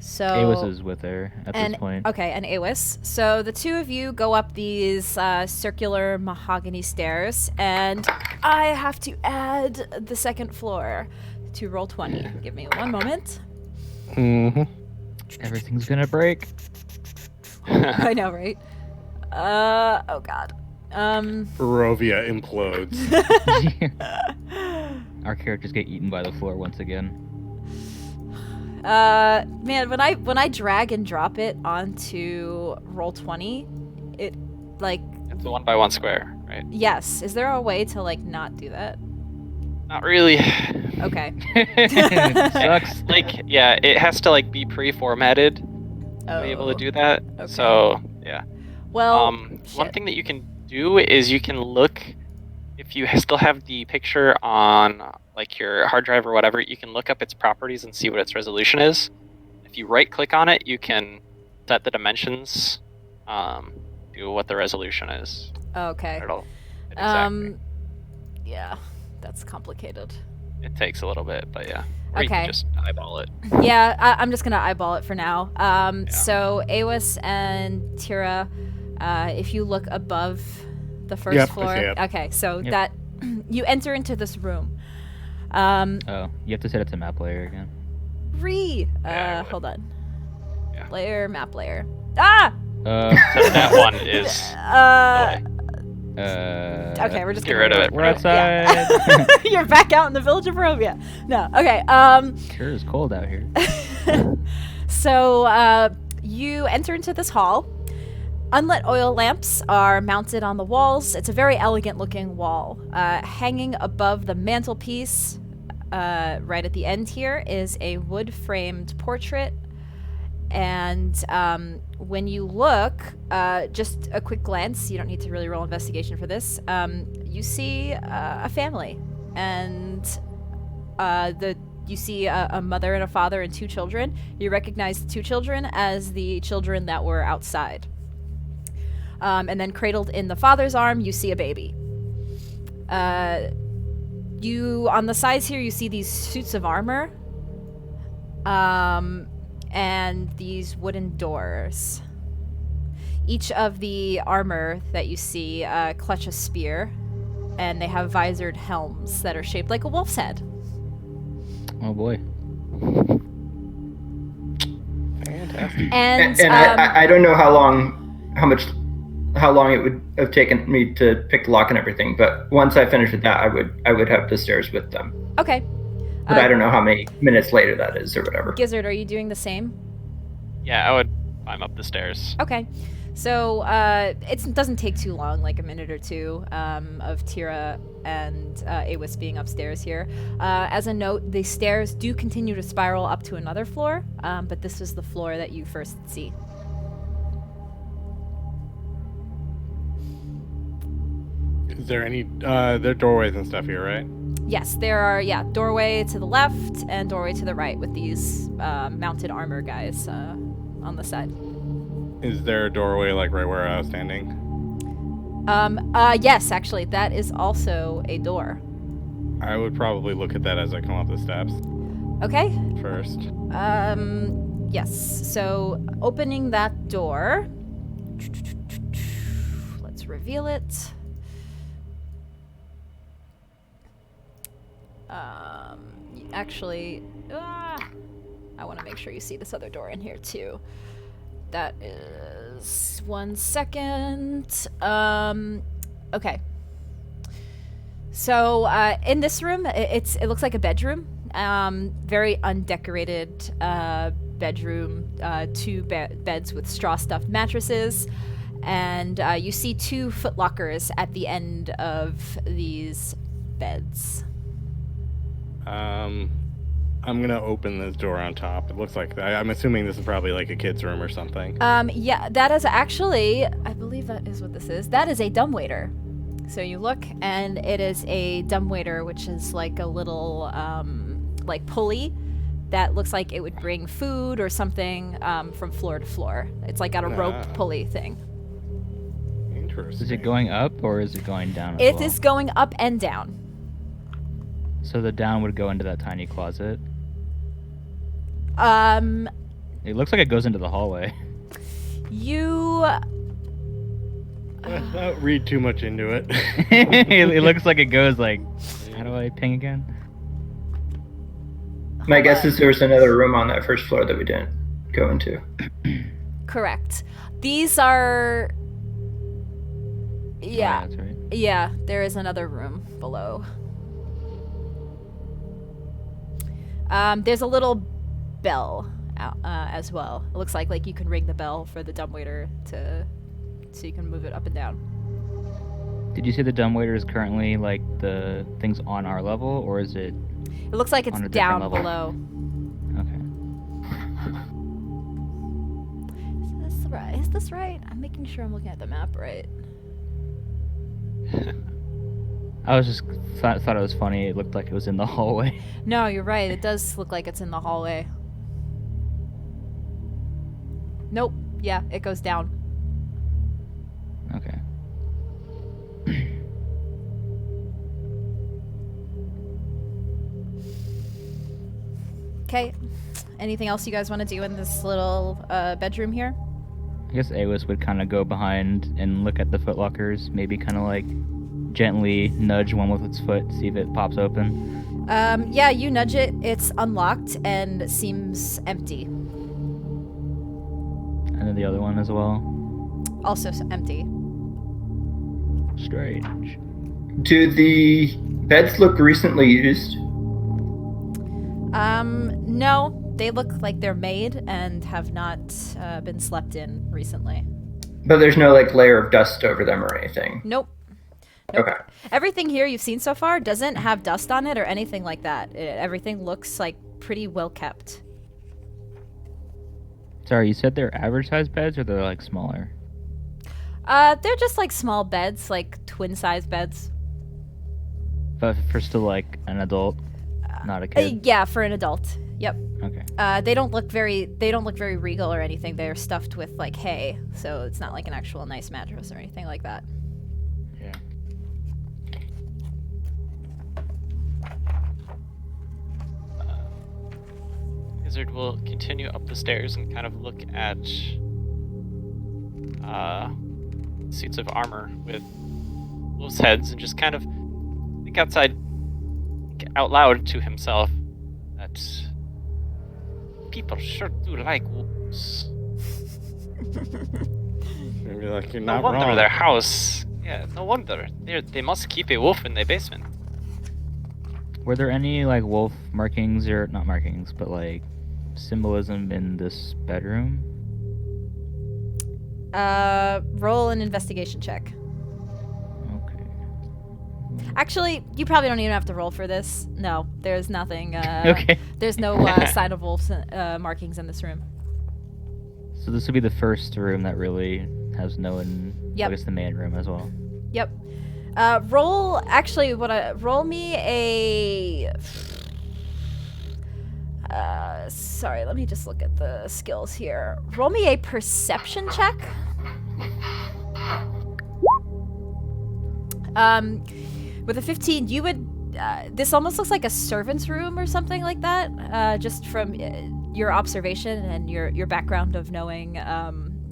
So Awis is with her at and this point. okay, and Awis. So the two of you go up these circular mahogany stairs, and I have to add the second floor to roll 20. Give me one moment. Mm-hmm. Everything's gonna break. I know, right? Oh god. Barovia implodes. Our characters get eaten by the floor once again. Man, when I drag and drop it onto roll 20, it like It's a 1x1 square, right? yes. Is there a way to like not do that? Not really. Okay. Sucks. Like, yeah, it has to like be pre-formatted to be able to do that. Okay. So yeah. Well, One shit. thing that you can do is you can look if you still have the picture on like your hard drive or whatever. You can look up its properties and see what its resolution is. If you right-click on it, you can set the dimensions, do what the resolution is. Okay. It'll exactly. Yeah, that's complicated. It takes a little bit, but yeah. Or you Okay. can just eyeball it. Yeah, I'm just gonna eyeball it for now. So Awis and Tira, if you look above the first Yep, I floor. see it. Okay, so Yep. that you enter into this room. Oh, you have to set it to map layer again. Yeah, I would. Hold on. Yeah. Layer, map layer. Ah! So that one is. Okay, we're just Get gonna rid of it. We're for now. outside. You're back out in the village of Barovia. No, okay. Sure is cold out here. So you enter into this hall. Unlit oil lamps are mounted on the walls. It's a very elegant looking wall. Hanging above the mantelpiece, right at the end here, is a wood framed portrait. And when you look, just a quick glance, you don't need to really roll investigation for this, you see a family. And you see a mother and a father and two children. You recognize the two children as the children that were outside. And then cradled in the father's arm, you see a baby. You on the sides here, you see these suits of armor, and these wooden doors. Each of the armor that you see clutch a spear, and they have visored helms that are shaped like a wolf's head. Oh boy. Fantastic. And I don't know how long it would have taken me to pick the lock and everything, but once I finish with that, I would have the stairs with them. okay, But I don't know how many minutes later that is or whatever. Gizzard, are you doing the same? Yeah, I would climb up the stairs. Okay. So it doesn't take too long, like a minute or two, of Tira and Awis being upstairs here. As a note, the stairs do continue to spiral up to another floor, but this is the floor that you first see. Is there any there are doorways and stuff here, right? Yes, there are, doorway to the left and doorway to the right with these mounted armor guys on the side. Is there a doorway like right where I was standing? Yes, actually, that is also a door. I would probably look at that as I come up the steps Okay. first. Yes. So opening that door. Let's reveal it. Actually, I want to make sure you see this other door in here too. That is 1 second. Okay. So in this room, it looks like a bedroom. Very undecorated bedroom. Two beds with straw stuffed mattresses, and you see 2 footlockers at the end of these beds. I'm gonna open this door on top. It looks like I'm assuming this is probably like a kid's room or something. Yeah, that is actually, I believe that is what this is. That is a dumbwaiter. So you look, and it is a dumbwaiter, which is like a little, like pulley that looks like it would bring food or something from floor to floor. It's like got a rope pulley thing. Interesting. Is it going up or is it going down as It well? is going up and down. So the down would go into that tiny closet. It It looks like it goes into the hallway. you Don't read too much into it. It looks like it goes like. How do I ping again? My guess is there was another room on that first floor that we didn't go into. correct. These are yeah. That's right. Yeah, there is another room below. There's a little bell as well. It looks like you can ring the bell for the dumbwaiter so you can move it up and down. Did you say the dumbwaiter is currently like the things on our level, or is it? It looks like it's On a different down level. below. Okay. Is this right? Is this right? I'm making sure I'm looking at the map right. I was just thought it was funny. It looked like it was in the hallway. No, you're right. It does look like it's in the hallway. Nope. Yeah, it goes down. Okay. Okay. Anything else you guys want to do in this little bedroom here? I guess Awis would kind of go behind and look at the footlockers, maybe kind of like gently nudge one with its foot, see if it pops open. Yeah, you nudge it. It's unlocked and seems empty. And then the other one as well. Also empty. Strange. Do the beds look recently used? No. They look like they're made and have not been slept in recently. But there's no like layer of dust over them or anything. Nope. Nope. Okay. Everything here you've seen so far doesn't have dust on it or anything like that. Everything looks like pretty well kept. Sorry, you said they're average sized beds or they're like smaller? They're just like small beds, like twin size beds. But for still like an adult, not a kid. Yeah, for an adult. Yep. Okay. They don't look very regal or anything. They're stuffed with like hay, so it's not like an actual nice mattress or anything like that. Yeah. Wizard will continue up the stairs and kind of look at suits of armor with wolves' heads and just kind of think out loud to himself that people sure do like wolves. Maybe like you're No not wonder wrong. their house. Yeah, no wonder. They must keep a wolf in their basement. Were there any like wolf markings or not markings, but like symbolism in this bedroom? Roll an investigation check. Okay. Actually, you probably don't even have to roll for this. No, there's nothing. Okay. There's no sign of wolf markings in this room. So this would be the first room that really has no one. Yep. I guess the main room as well. Yep. Roll me a. Sorry, let me just look at the skills here. Roll me a perception check. With a 15, you would. This almost looks like a servant's room or something like that. Just from your observation and your background of knowing,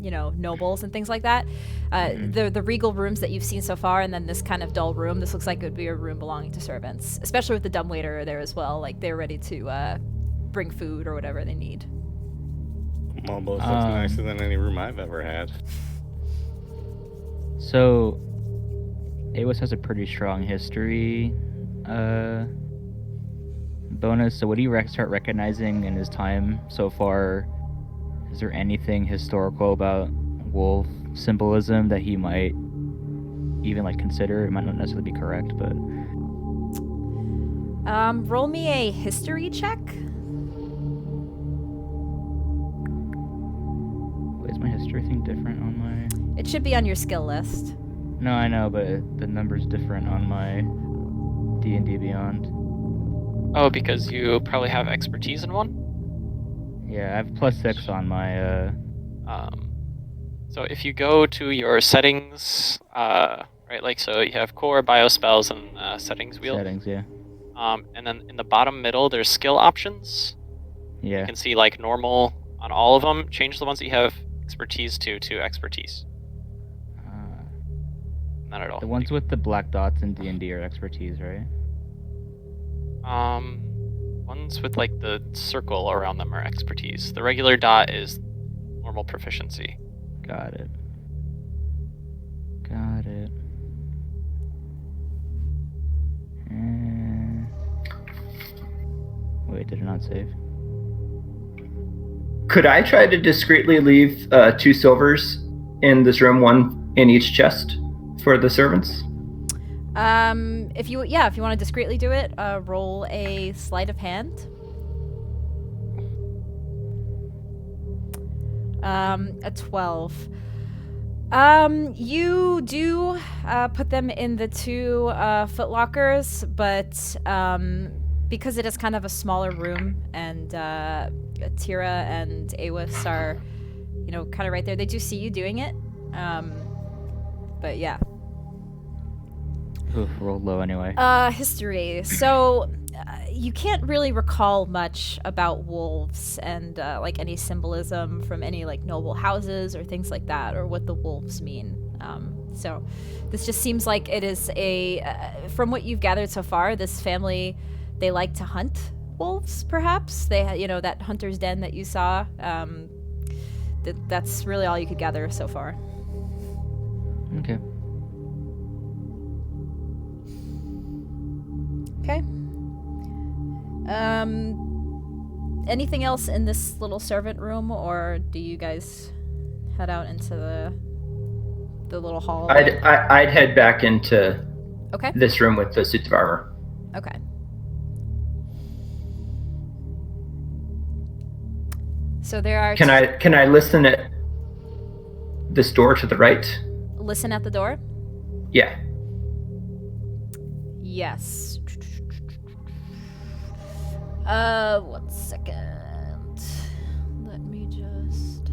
nobles and things like that. The regal rooms that you've seen so far, and then this kind of dull room. This looks like it would be a room belonging to servants, especially with the dumbwaiter there as well. Like they're ready to bring food or whatever they need. Almost looks nicer than any room I've ever had. So, Awis has a pretty strong history bonus. So, would he start recognizing in his time so far? Is there anything historical about wolf symbolism that he might even like consider? It might not necessarily be correct, but Roll me a history check. wait, is my history thing different on my? It should be on your skill list. No, I know, but the number's different on my D&D Beyond. Oh, because you probably have expertise in one? Yeah, I have +6 on my So if you go to your settings, right, like so you have core, bio spells, and settings wheel. Settings, yeah. And then in the bottom middle, there's skill options. Yeah. You can see like normal on all of them. Change the ones that you have expertise to expertise. Not at all. The ones with the black dots in D&D are expertise, right? Ones with like the circle around them are expertise. The regular dot is normal proficiency. Got it. Got it. Wait, did it not save? Could I try to discreetly leave 2 silvers in this room, 1 in each chest for the servants? If you want to discreetly do it, roll a sleight of hand. A 12. You do put them in the 2 footlockers, but because it is kind of a smaller room, and Tira and Awis are, kind of right there. They do see you doing it, but yeah. Oof, rolled low anyway. History. So, you can't really recall much about wolves and like any symbolism from any like noble houses or things like that, or what the wolves mean. So, this just seems like it is from what you've gathered so far, this family, they like to hunt wolves. Perhaps they, that hunter's den that you saw. That's really all you could gather so far. Okay. Okay. Anything else in this little servant room, or do you guys head out into the little hall? I'd head back into Okay. this room with the suits of armor. Okay. So there are. Can I listen at this door to the right? Listen at the door? Yeah. Yes. 1 second. Let me just.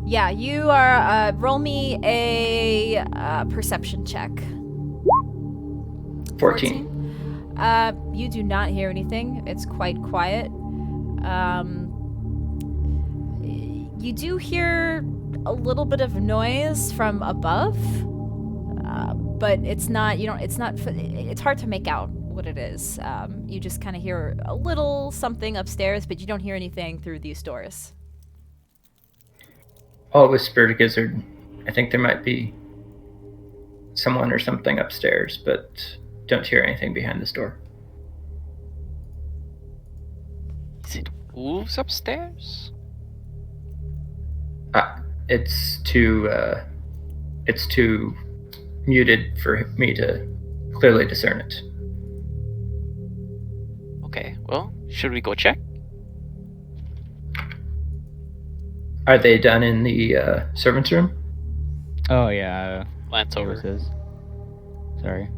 Yeah, you are. Roll me a perception check. 14. You do not hear anything. It's quite quiet. You do hear a little bit of noise from above, but it's not. It's hard to make out what it is. You just kind of hear a little something upstairs, but you don't hear anything through these doors. I'll whisper to Gizzard. I think there might be someone or something upstairs, but don't hear anything behind this door. Is it wolves upstairs? It's too muted for me to clearly discern it. Okay, well, should we go check? Are they done in the servants' room? Oh yeah. Glance over. Says. Sorry.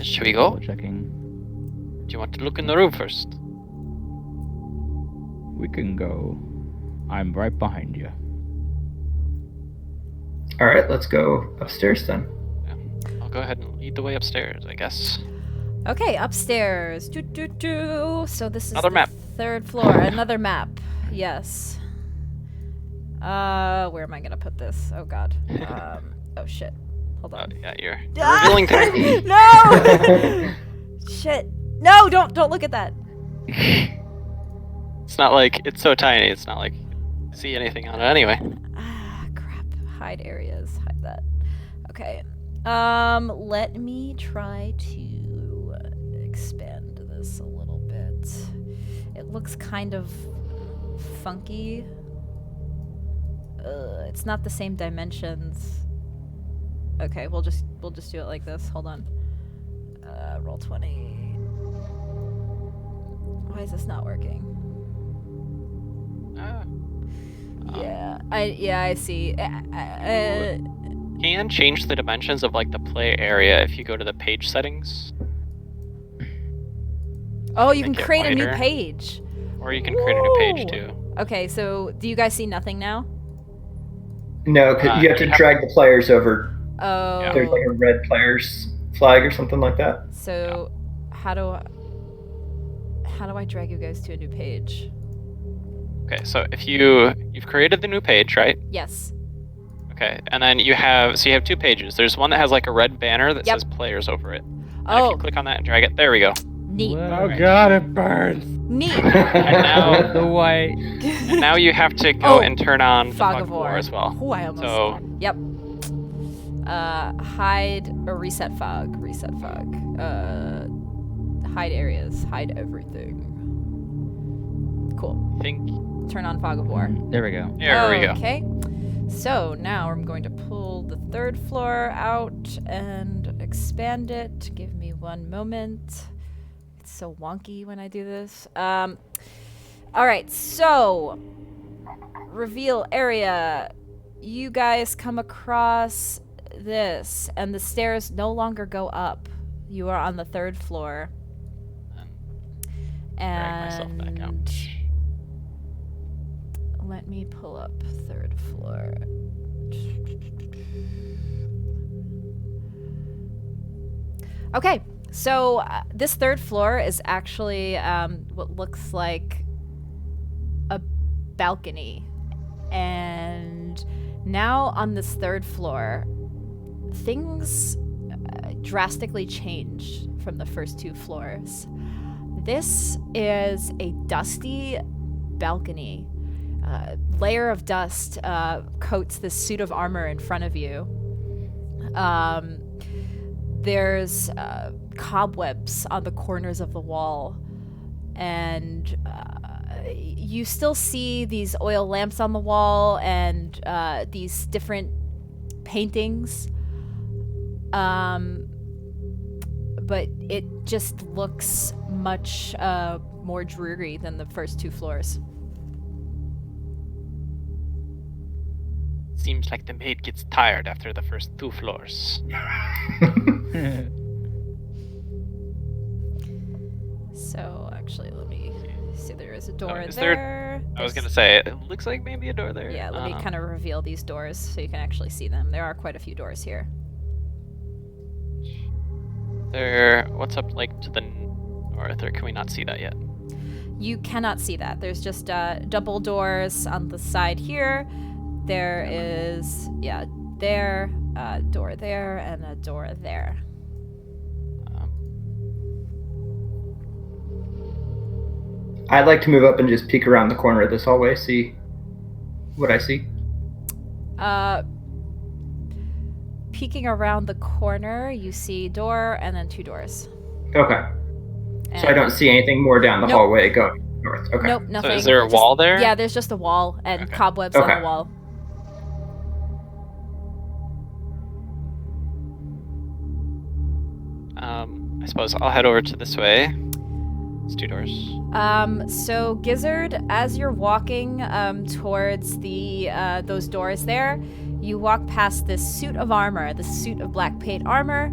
Should we go? Double checking. Do you want to look in the room first? We can go. I'm right behind you. All right, let's go upstairs then. Yeah. I'll go ahead and lead the way upstairs, I guess. Okay, upstairs. So this is Another the map. 3rd floor. Another map. Yes. Where am I gonna put this? Oh god. Oh shit. Hold on. Yeah, you're revealing things. No! Shit. No, don't look at that. It's not like it's so tiny. It's not like you see anything on it anyway. Ah, crap. Hide areas. Hide that. Okay. Let me try to expand this a little bit. It looks kind of funky. It's not the same dimensions. Okay, we'll just do it like this. Hold on. Roll 20. Why is this not working? I see. Can change the dimensions of like the play area if you go to the page settings. Oh, you can Make it create a new wider. page. Or you can create a new page too. Okay, so do you guys see nothing now? No, 'cause you have to drag the players over. Oh. There's like a red player's flag or something like that. So, how do I drag you guys to a new page? Okay, so if you've created the new page, right? Yes. Okay, and then you have 2 pages. There's one that has like a red banner that says players over it. And if you click on that and drag it, there we go. Neat. Oh god, it burns. Neat. And now The white. and now you have to go and turn on the Fog Fog of of War War as well. Oh, I almost. So Yep. Hide or reset fog. Reset fog. Hide areas. Hide everything. Cool. I think Turn on fog of war. There we go. there we go. Okay. So now I'm going to pull the 3rd floor out and expand it. Give me one moment. It's so wonky when I do this. All right. So reveal area. You guys come across this, and the stairs no longer go up. You are on the 3rd floor. Drag myself back out. Let me pull up 3rd floor. Okay, so this 3rd floor is actually what looks like a balcony. And now on this 3rd floor, things drastically changed from the first 2 floors. This is a dusty balcony. Layer of dust coats this suit of armor in front of you. There's cobwebs on the corners of the wall, and you still see these oil lamps on the wall and these different paintings. But it just looks much more dreary than the first 2 floors. Seems like the maid gets tired after the first 2 floors. So actually, let me see. There is a door is there. I was gonna say, it looks like maybe a door there. Yeah, let me kind of reveal these doors so you can actually see them. There are quite a few doors here. What's up like to the north, or can we not see that yet? You cannot see that. There's just double doors on the side here. There is, there, a door there, and a door there. I'd like to move up and just peek around the corner of this hallway, see what I see. Peeking around the corner, you see door and then 2 doors. Okay. So I don't see anything more down the hallway going north. Okay. Nope, nothing. So is there a wall there? Yeah, there's just a wall and cobwebs on the wall. I suppose I'll head over to this way. It's 2 doors. So Gizzard, as you're walking towards the those doors there, you walk past this suit of armor, the suit of black paint armor,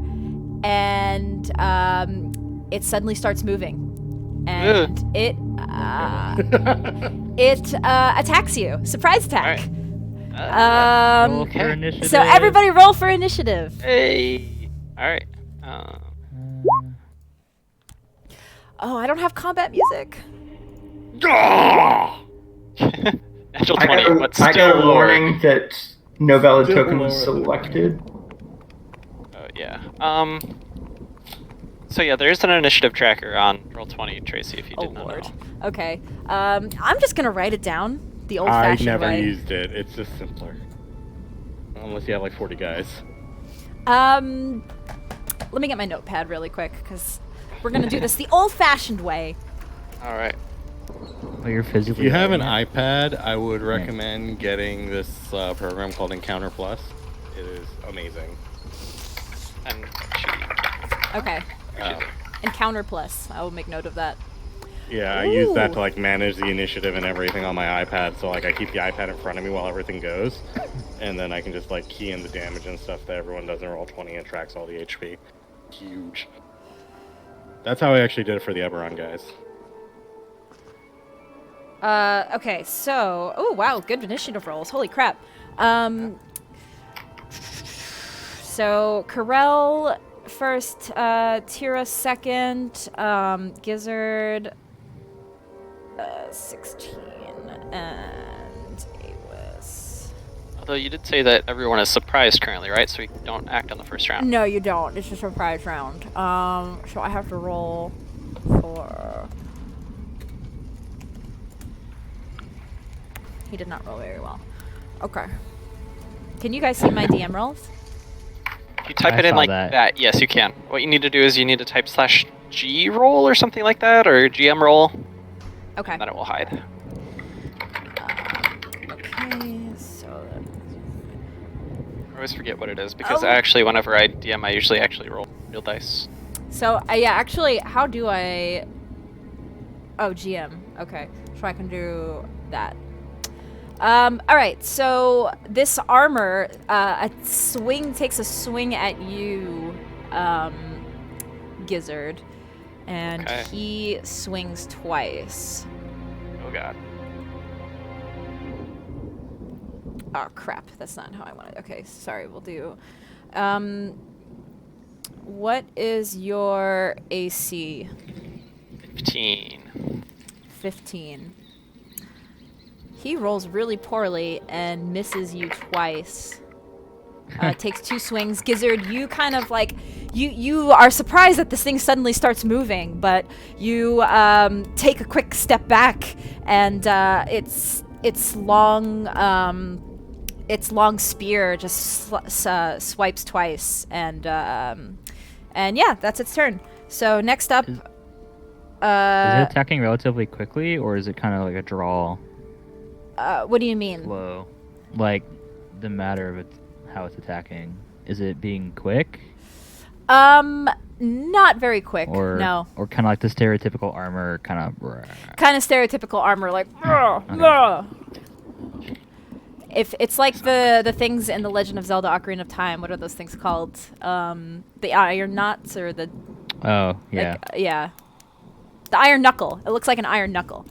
and it suddenly starts moving, and it attacks you. Surprise attack. All Roll for initiative. So everybody roll for initiative. Hey. All right. Oh, I don't have combat music. Natural 20, but still I got a lower. warning that no valid Still token was lower than selected. Oh yeah. So yeah, there's an initiative tracker on Roll20, Tracy, if you did not know. Okay. I'm just gonna write it down the I old-fashioned never way. used it. It's just simpler. Unless you have like 40 guys. Let me get my notepad really quick because we're gonna do this the old-fashioned way. All right. Oh, you're If physically. you have an writing iPad, I would recommend getting this program called Encounter Plus. It is amazing. And Okay. Um, Encounter Plus. I will make note of that. yeah, I use that Ooh. to like manage the initiative and everything on my iPad. So like I keep the iPad in front of me while everything goes, and then I can just like key in the damage and stuff that everyone does in Roll20 and tracks all the HP. Huge. That's how I actually did it for the Eberron guys. Okay, so... Oh, wow, good initiative rolls. Holy crap. So, Karel first, Tira second, Gizzard 16, and Awis. Although you did say that everyone is surprised currently, right? So we don't act on the first round. No, you don't. It's a surprise round. So I have to roll for... He did not roll very well. Okay. Can you guys see my DM rolls? If you type I it in saw like that. that, yes, you can. What you need to do is you need to type /G roll or something like that, or GM roll, Okay. and then it will hide. Okay, so... I always forget what it is, because actually whenever I DM, I usually actually roll real dice. So, yeah, actually, how do I... Oh, GM. Okay. So I can do that. Alright, so this armor, takes a swing at you, Gizzard, and Okay. he swings twice. Oh god. Oh, crap. That's not how I wanted. Okay, sorry, we'll do... what is your AC? 15. 15. He rolls really poorly and misses you twice. Takes 2 swings. Gizzard, you kind of like... You are surprised that this thing suddenly starts moving, but you take a quick step back, and its long spear just swipes twice, and yeah, that's its turn. So next up... Is it attacking relatively quickly, or is it kind of like a draw? What do you mean? Slow. Like, the matter of how it's attacking. Is it being quick? Not very quick. Or, no. Or kind of like the stereotypical armor, kind of... Kind of stereotypical armor, like... If it's like the things in the Legend of Zelda: Ocarina of Time, what are those things called? The iron knots or the... Oh, yeah. Like, yeah. The iron knuckle. It looks like an iron knuckle.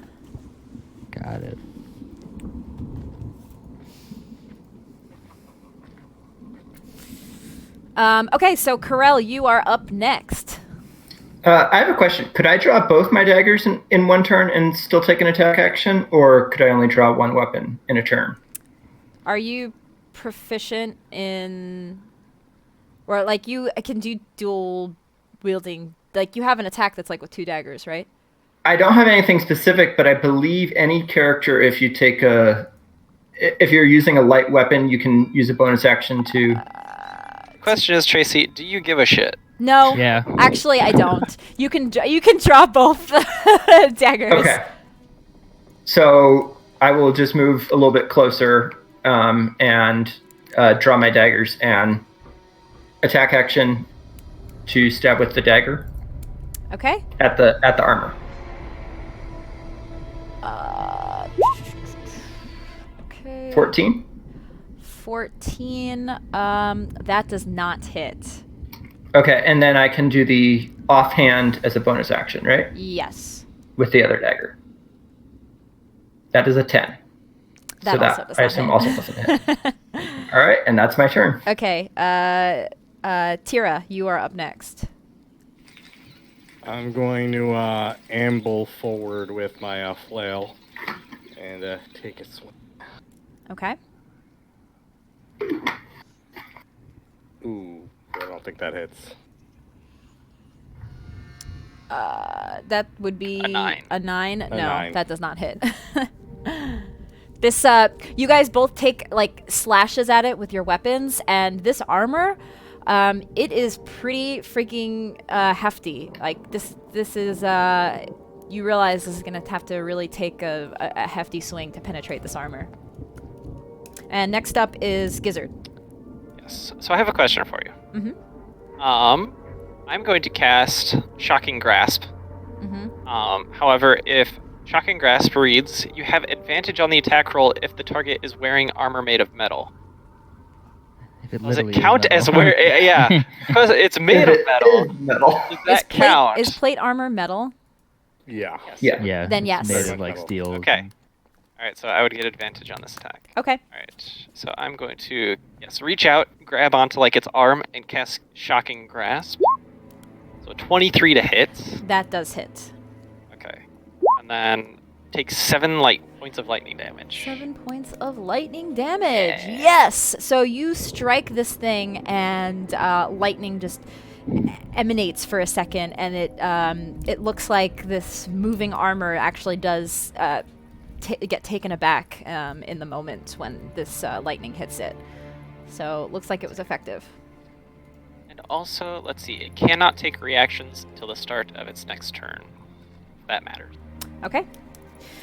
Got it. Okay, so Karel, you are up next. I have a question. Could I draw both my daggers in one turn and still take an attack action, or could I only draw one weapon in a turn? Are you proficient in... Or, like, you can do dual wielding... Like, you have an attack that's, like, with 2 daggers, right? I don't have anything specific, but I believe any character, if you're using a light weapon, you can use a bonus action to... Question is, Tracy, do you give a shit? No. Yeah. Actually, I don't. You can draw both daggers. Okay. So I will just move a little bit closer and draw my daggers and attack action to stab with the dagger. Okay. At the armor. Okay. 14. 14. That does not hit. Okay, and then I can do the offhand as a bonus action, right? Yes. With the other dagger. That is a 10. That so also that does I not assume hit. also doesn't hit. All right, and that's my turn. Okay. Tira, you are up next. I'm going to amble forward with my flail and take a swing. Okay. Ooh, I don't think that hits. That would be A 9. A 9? No, 9. that does not hit. This, you guys both take, like, slashes at it with your weapons, and this armor, it is pretty freaking hefty. Like, this is, you realize this is gonna have to really take a hefty swing to penetrate this armor. And next up is Gizzard. Yes. So I have a question for you. Mm-hmm. I'm going to cast Shocking Grasp. Mm-hmm. However, if Shocking Grasp reads, you have advantage on the attack roll if the target is wearing armor made of metal. If it Does it literally is count metal. as wear? Yeah, because it's made of metal. Metal. Does that count? Is plate armor metal? Yeah. Yes. Yeah. Yeah. Then it's yes. Made of like Metal. steel. Okay. All right, so I would get advantage on this attack. Okay. All right, so I'm going to reach out, grab onto like its arm, and cast Shocking Grasp. So 23 to hit. That does hit. Okay, and then take 7 points of lightning damage. 7 points of lightning damage. Yeah. Yes. So you strike this thing, and lightning just emanates for a second, and it looks like this moving armor actually does get taken aback in the moment when this lightning hits it. So it looks like it was effective. And also, let's see, it cannot take reactions until the start of its next turn. If that matters. Okay.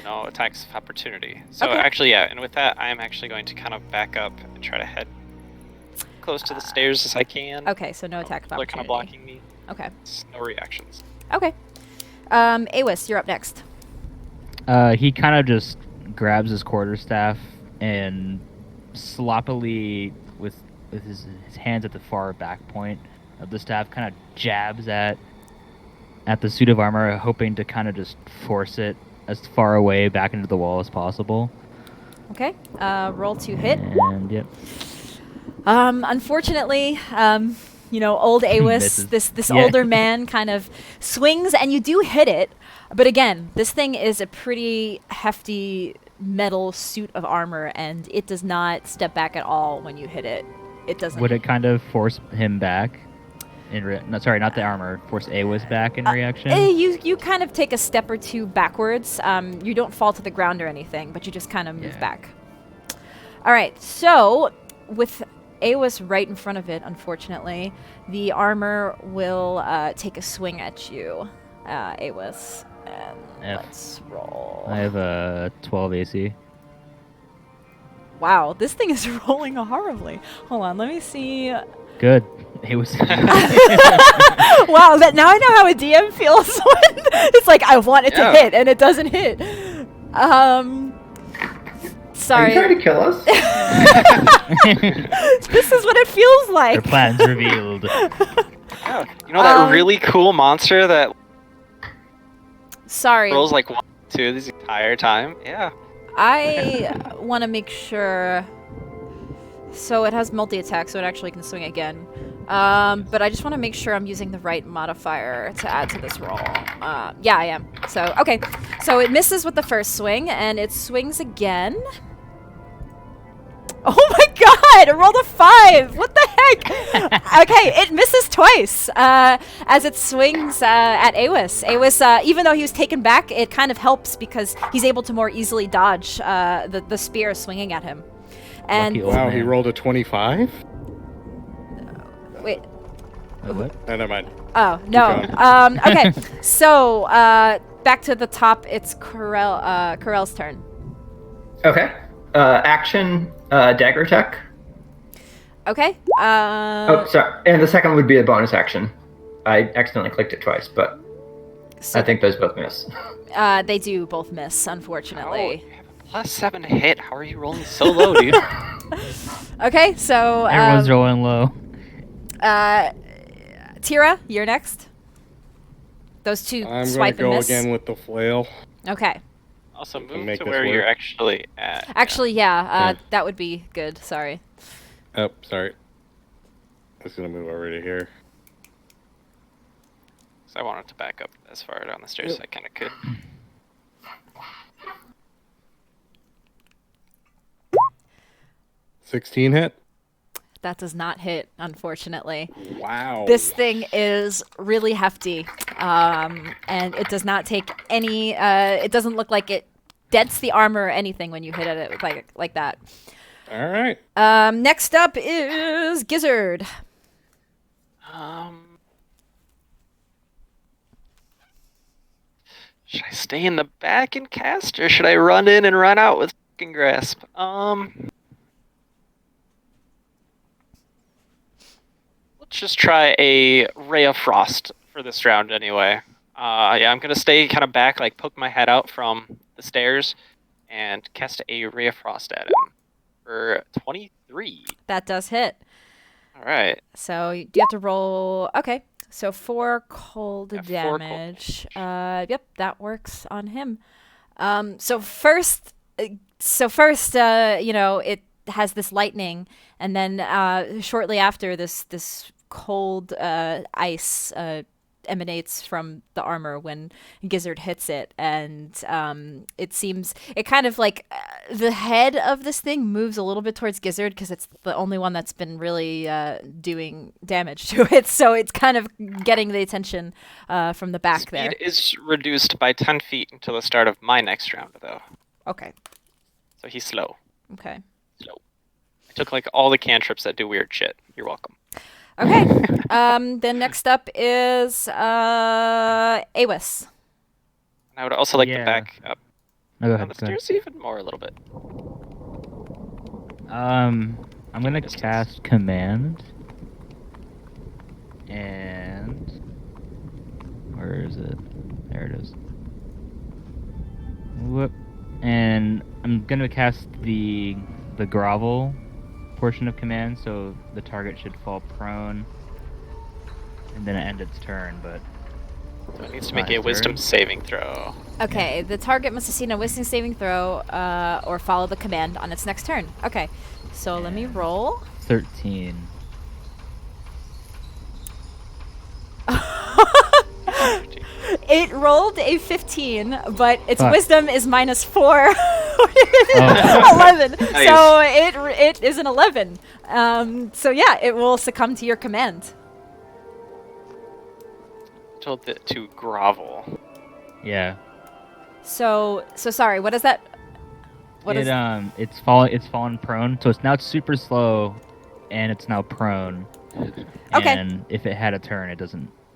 No attacks of opportunity. So Okay. actually, yeah, and with that, I'm actually going to kind of back up and try to head close to the stairs as I can. Okay, so no attack of They're kind opportunity. of blocking me. Okay. No reactions. Okay. Awis, you're up next. He kind of just grabs his quarterstaff and sloppily, with his hands at the far back point of the staff, kind of jabs at the suit of armor, hoping to kind of just force it as far away back into the wall as possible. Okay. Roll to hit. And yep. Unfortunately, old Awis, Misses. this Yeah. older man kind of swings, and you do hit it. But again, this thing is a pretty hefty metal suit of armor, and it does not step back at all when you hit it. It doesn't. Would it kind of force him back? Not the armor. Force Awis back in reaction. You kind of take a step or two backwards. You don't fall to the ground or anything, but you just kind of move back. All right, so with Awis right in front of it, unfortunately, the armor will take a swing at you, Awis. And let's roll. I have a 12 AC. Wow, this thing is rolling horribly. Hold on, let me see. Good. Awis. Wow, now I know how a DM feels when it's like I want it to hit and it doesn't hit. Sorry. Are you trying to kill us? This is what it feels like. Their plans revealed. Yeah. You know that really cool monster that Sorry. rolls like 1, 2 this entire time? Yeah. I want to make sure. So it has multi-attack, so it actually can swing again. But I just want to make sure I'm using the right modifier to add to this roll. Yeah, I am. So, okay. So it misses with the first swing, and it swings again. Oh my god! It rolled a 5! What the heck? Okay, it misses twice as it swings at Awis. Awis, even though he was taken back, it kind of helps because he's able to more easily dodge the spear swinging at him. And Lucky old Wow, he man. rolled a 25? wait. What? No, never mind. Oh, no. going. Okay, so back to the top. It's Corell's turn. Okay. Action, dagger attack. Okay. Oh, sorry. And the second would be a bonus action. I accidentally clicked it twice, but So, I think those both miss. they do both miss, unfortunately. You have a +7 hit. How are you rolling so low, dude? Okay, so Everyone's rolling low. Tira, you're next. Those two I'm going swipe to and go miss. again with the flail. Okay. Also, can move make to this where you're work. actually at. Actually, yeah, Okay. that would be good. Sorry. Oh, sorry. I was going to move over to here. So I wanted to back up as far down the stairs as I kind of could. $16 hit? That does not hit, unfortunately. Wow. This thing is really hefty, and it does not take any. It doesn't look like it dents the armor or anything when you hit it like that. All right. Next up is Gizzard. Should I stay in the back and cast, or should I run in and run out with fucking grasp? Let's just try a ray of frost for this round anyway. Yeah, I'm gonna stay kind of back, like poke my head out from the stairs, and cast a ray of frost at him for 23. That does hit. All right. So you have to roll. Okay, so 4 cold Yeah, 4 cold damage. Yep, that works on him. So first, So first, it has this lightning, and then shortly after, this cold ice emanates from the armor when Gizzard hits it, and it kind of like the head of this thing moves a little bit towards Gizzard because it's the only one that's been really doing damage to it, so it's kind of getting the attention from the back Speed there. is reduced by 10 feet until the start of my next round, though. Okay. So he's slow. Okay. Slow. I took like all the cantrips that do weird shit. You're welcome. Okay. Then next up is Awis. I would also like to Yeah. back up Oh, go on ahead. the Go ahead. stairs even more a little bit. I'm gonna cast command, and where is it? There it is. Whoop. And I'm gonna cast the grovel portion of command, so the target should fall prone, and then it end its turn. But So it needs to Not make a his wisdom turn. saving throw. Okay, the target must have seen a wisdom saving throw or follow the command on its next turn. Okay, so let me And- roll. 13. It rolled a 15, but its Fuck. wisdom is -4. Oh. 11. Nice. So it is an 11. So yeah, it will succumb to your command. Told it to grovel. Yeah. So sorry. What is that? What is? It's fallen prone, so it's super slow, and it's now prone. Okay. And if it had a turn,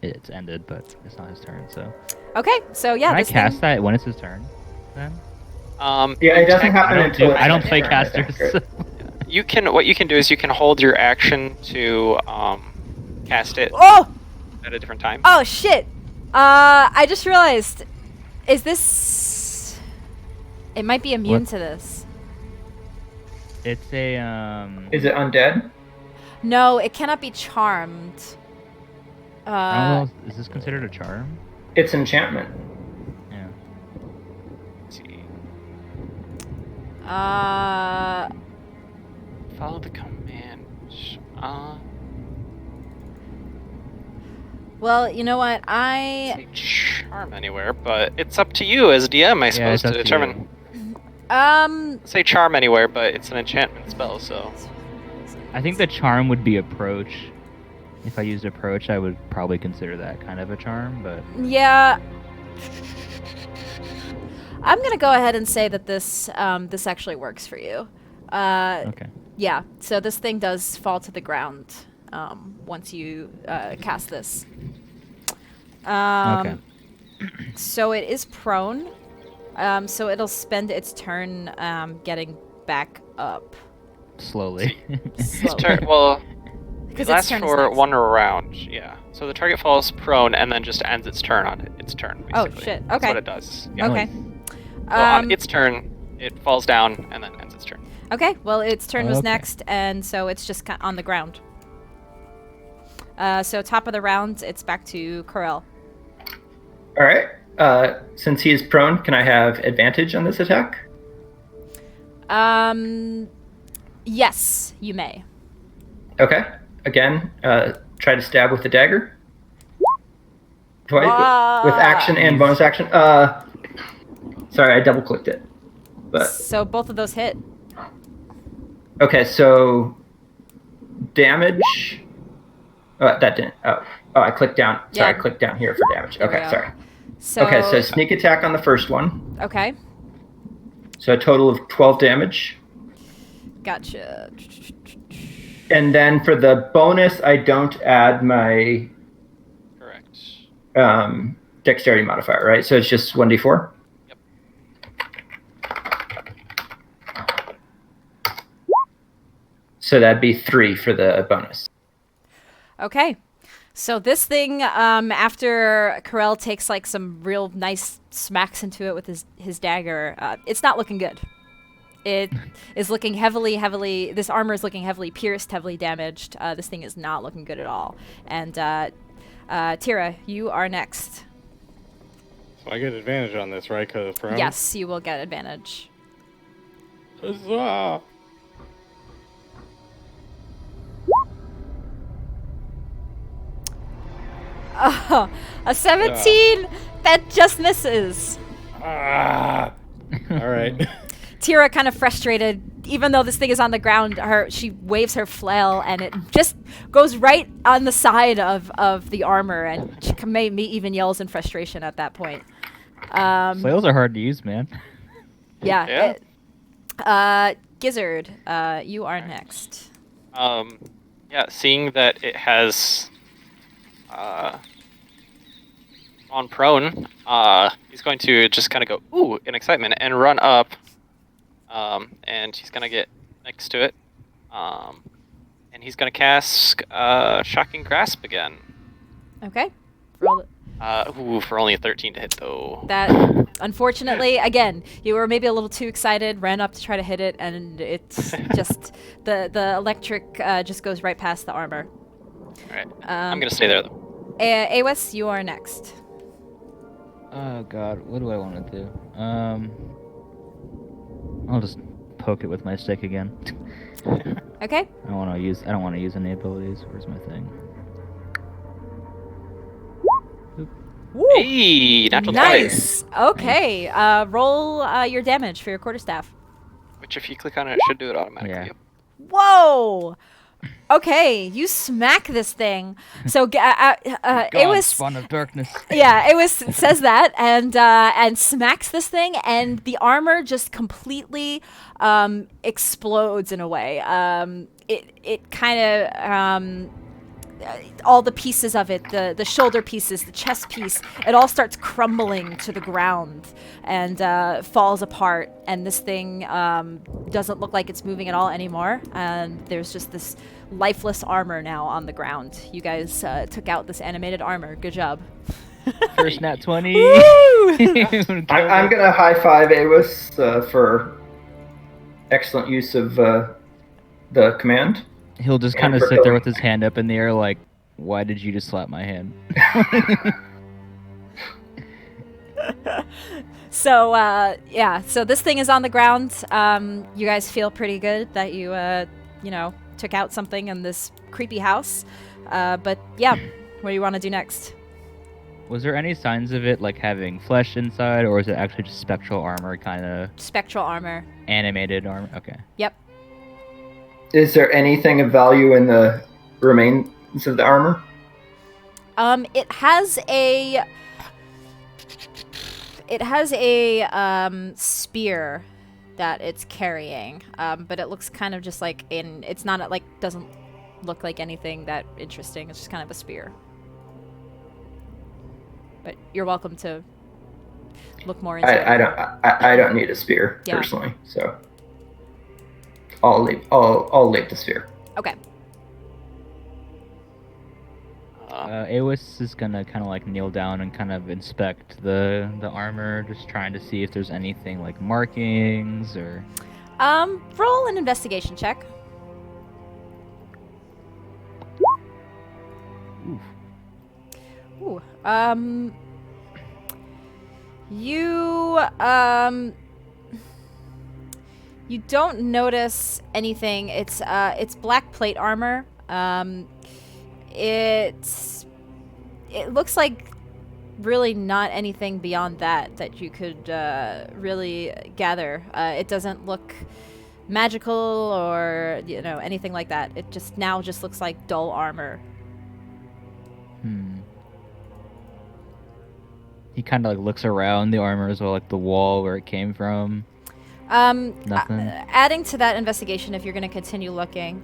it's ended, but it's not his turn. So Okay, so yeah, can I this cast thing. that when it's his turn? Then Yeah, it doesn't happen I don't until do. it's I don't my play turn, casters. I think, right? What you can do is you can hold your action to cast it Oh! at a different time. Oh shit! I just realized. Is this? It might be immune What? to this. It's a Is it undead? No, it cannot be charmed. I don't know. Is this considered a charm? It's enchantment. Yeah. Let's see. Follow the command. Well, you know what? I Say charm anywhere, but it's up to you as DM, I suppose, it's up to to determine. you. Say charm anywhere, but it's an enchantment spell, so. I think the charm would be approach. If I used approach, I would probably consider that kind of a charm, but Yeah. I'm gonna go ahead and say that this actually works for you. okay. Yeah. So this thing does fall to the ground once you cast this. Okay. So it is prone. So it'll spend its turn getting back up. Slowly. Slowly. Well, Because it its lasts turn is for next. one round, yeah. So the target falls prone and then just ends its turn on its turn, Oh, basically. shit. That's Okay. what it does. Yeah. Okay. So on its turn, it falls down and then ends its turn. Okay, well, its turn was Okay. next, and so it's just on the ground. So top of the round, it's back to Corel. All right. Since he is prone, can I have advantage on this attack? Yes, you may. Okay. Again, try to stab with the dagger. Twice with action and bonus action. Sorry, I double clicked it. But So both of those hit. okay, so damage. That didn't. Oh, I clicked down. Sorry, Yeah. I clicked down here for damage. There we Okay, go. sorry. So, Okay, so sneak attack on the first one. Okay, So a total of 12 damage. gotcha. And then for the bonus, I don't add my Correct. dexterity modifier, right? So it's just 1d4? Yep. So that'd be 3 for the bonus. Okay. So this thing, after Corel takes like some real nice smacks into it with his dagger, it's not looking good. It is looking heavily, this armor is looking heavily pierced, heavily damaged. This thing is not looking good at all. And Tira, you are next. So I get advantage on this, right? Because prone. Yes, you will get advantage. Huzzah! Oh, a 17 that just misses. Ah! All right. Tira, kind of frustrated, even though this thing is on the ground, she waves her flail and it just goes right on the side of the armor, and she maybe even yells in frustration at that point. Flails are hard to use, man. Yeah. Gizzard, you are next. Yeah, seeing that it has gone prone, he's going to just kind of go, ooh, in excitement, and run up. And he's going to get next to it. And he's going to cast Shocking Grasp again. Okay. Roll it. For only a 13 to hit, though. That, unfortunately, again, you were maybe a little too excited, ran up to try to hit it, and it's just the electric just goes right past the armor. All right. I'm going to stay there, though. Awes, you are next. Oh god, what do I want to do? I'll just poke it with my stick again. Okay. I don't want to use any abilities. Where's my thing? Woo. Hey, natural 20. Nice. Okay. Roll your damage for your quarterstaff. Which, if you click on it, it should do it automatically. Yeah. Yep. Whoa. Okay, you smack this thing. So it was spawn of darkness. Yeah, it says that and smacks this thing, and the armor just completely explodes in a way. It kind of all the pieces of it, the shoulder pieces, the chest piece, it all starts crumbling to the ground and falls apart, and this thing doesn't look like it's moving at all anymore, and there's just this lifeless armor now on the ground. You guys took out this animated armor. Good job. First nat 20. I'm gonna high five Awis for excellent use of the command. He'll just kind of sit there with his hand up in the air like, why did you just slap my hand? So, so this thing is on the ground. You guys feel pretty good that you took out something in this creepy house. But yeah, what do you want to do next? Was there any signs of it like having flesh inside, or is it actually just spectral armor, kind of Spectral armor. animated armor? Okay. Yep. Is there anything of value in the remains of the armor? It has a spear that it's carrying, but it looks kind of just like it's not like, doesn't look like anything that interesting. It's just kind of a spear. But you're welcome to look more into it. I don't need a spear personally, so I'll leave the spear. Okay. Awis is gonna kind of like kneel down and kind of inspect the armor, just trying to see if there's anything like markings or. Roll an investigation check. Oof. Ooh. You don't notice anything. It's black plate armor. It looks like really not anything beyond that you could really gather. It doesn't look magical or anything like that. It just looks like dull armor. He kind of like looks around the armor as well, like the wall where it came from. Nothing. Adding to that investigation, if you're going to continue looking.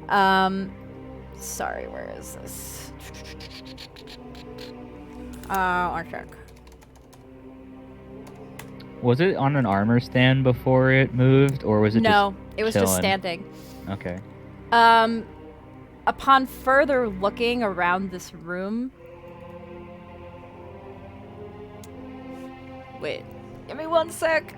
Sorry, where is this? I'll check. Was it on an armor stand before it moved, or was it No, just it was just chilling? standing. Okay. Upon further looking around this room... Wait, give me one sec.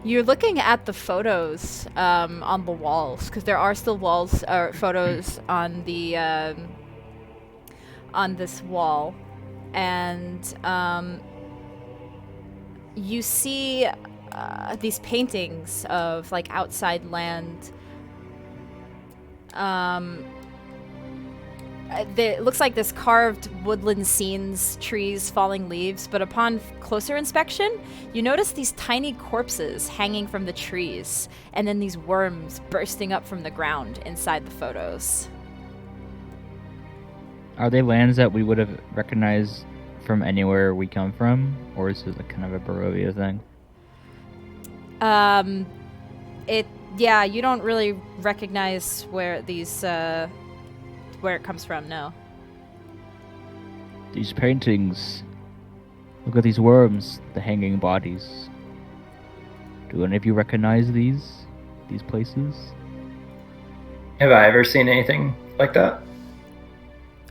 You're looking at the photos on the walls, because there are still walls or photos on the on this wall, and you see these paintings of like outside land. It looks like this carved woodland scenes, trees, falling leaves, but upon closer inspection, you notice these tiny corpses hanging from the trees, and then these worms bursting up from the ground inside the photos. Are they lands that we would have recognized from anywhere we come from, or is it like kind of a Barovia thing? Yeah, you don't really recognize where these, where it comes from, no. These paintings. Look at these worms, the hanging bodies. Do any of you recognize these places? Have I ever seen anything like that?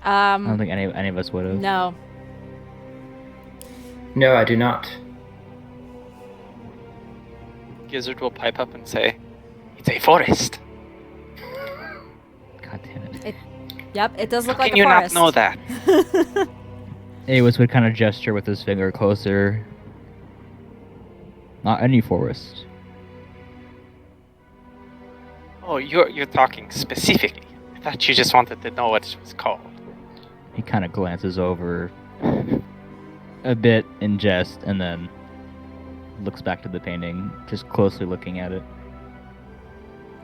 I don't think any of us would have. No. No, I do not. Gizzard will pipe up and say, "It's a forest." God damn it. Yep, it does look How like can a you forest. not know that? Awas would kind of gesture with his finger closer. Not any forest. Oh, you're talking specifically. I thought you just wanted to know what it was called. He kind of glances over a bit in jest and then looks back to the painting, just closely looking at it,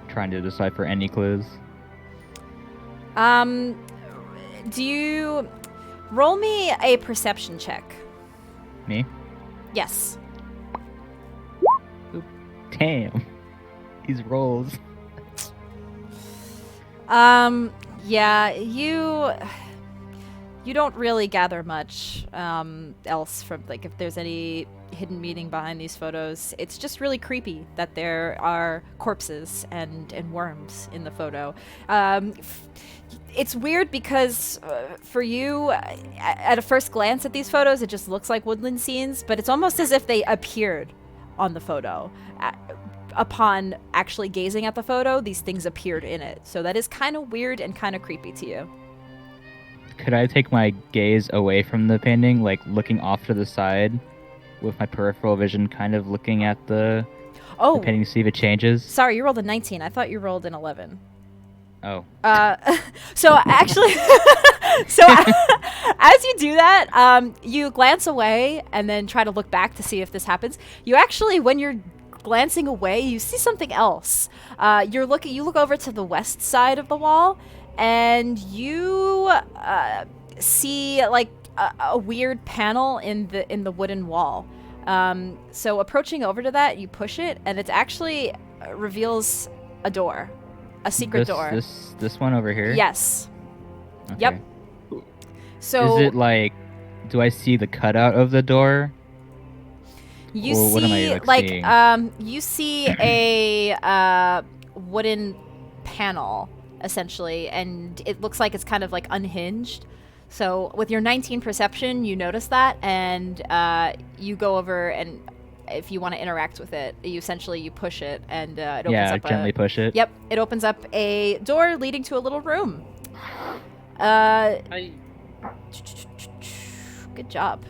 trying to decipher any clues. Do you roll me a perception check? Me? Yes. Damn. These rolls. Yeah, you don't really gather much else from, like, if there's any hidden meaning behind these photos. It's just really creepy that there are corpses and worms in the photo. It's weird because for you, at a first glance at these photos, it just looks like woodland scenes, but it's almost as if they appeared on the photo. Upon actually gazing at the photo, these things appeared in it. So that is kind of weird and kind of creepy to you. Could I take my gaze away from the painting, like looking off to the side with my peripheral vision, kind of looking at the painting to see if it changes? Sorry, you rolled a 19. I thought you rolled an 11. Oh. So actually, as you do that, you glance away and then try to look back to see if this happens. You actually, when you're glancing away, you see something else. You look over to the west side of the wall, and you see like a weird panel in the wooden wall. So approaching over to that, you push it, and it actually reveals a door. A secret door. This one over here? Yes. Okay. Yep. So is it like, do I see the cutout of the door? you Or what am see I, like, seeing? you see a wooden panel essentially, and it looks like it's kind of like unhinged. So with your 19 perception, you notice that, and you go over, and if you want to interact with it, you push it, and it opens up. Gently push it. Yep, it opens up a door leading to a little room. Good job.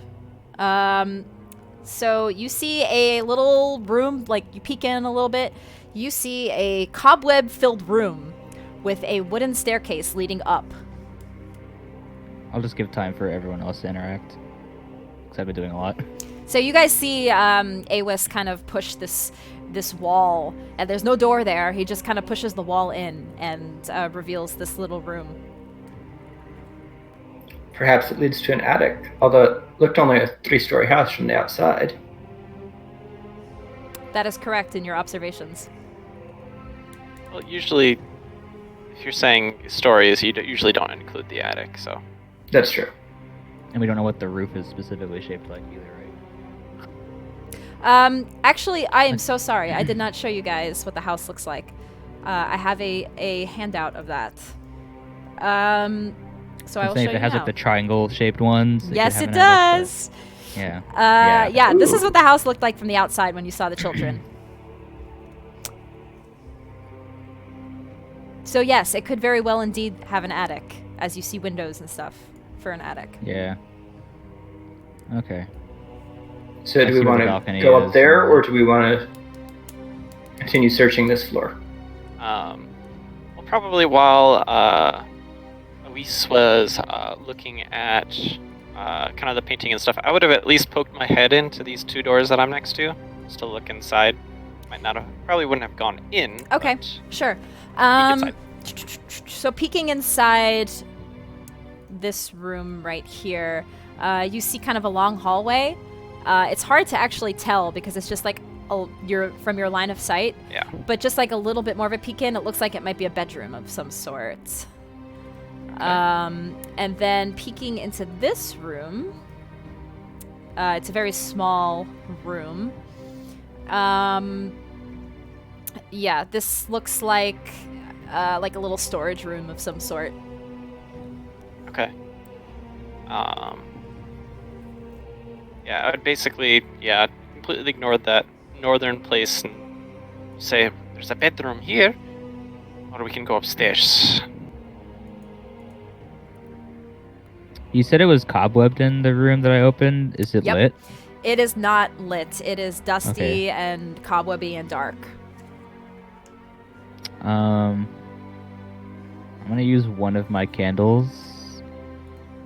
So you see a little room, like you peek in a little bit. You see a cobweb-filled room with a wooden staircase leading up. I'll just give time for everyone else to interact, because I've been doing a lot. So you guys see Awis kind of push this wall, and there's no door there. He just kind of pushes the wall in and reveals this little room. Perhaps it leads to an attic, although it looked only a 3-story house from the outside. That is correct in your observations. Well, usually, if you're saying stories, you usually don't include the attic, so. That's true. And we don't know what the roof is specifically shaped like either, right? Actually, I am so sorry. I did not show you guys what the house looks like. I have a handout of that. So I will show you if it has now. like the triangle-shaped ones. Yes, it does. Yeah. Yeah, this is what the house looked like from the outside when you saw the children. So yes, it could very well indeed have an attic, as you see windows and stuff for an attic. Yeah. Okay. So I do see we where the want to balcony go up is, there, and or do we want to continue searching this floor? Well, probably while Luis was looking at kind of the painting and stuff, I would have at least poked my head into these two doors that I'm next to, just to look inside. Might not have, probably wouldn't have gone in. Okay, but sure. inside. So peeking inside this room right here, you see kind of a long hallway. It's hard to actually tell because it's just like from your line of sight. Yeah. But just like a little bit more of a peek in, it looks like it might be a bedroom of some sort. Okay. And then peeking into this room, it's a very small room. Yeah, this looks like a little storage room of some sort. Okay. Yeah, I would basically, completely ignore that northern place and say, there's a bedroom here, or we can go upstairs. You said it was cobwebbed in the room that I opened. Is it Yep. lit? It is not lit. It is dusty Okay. and cobwebby and dark. I'm gonna use one of my candles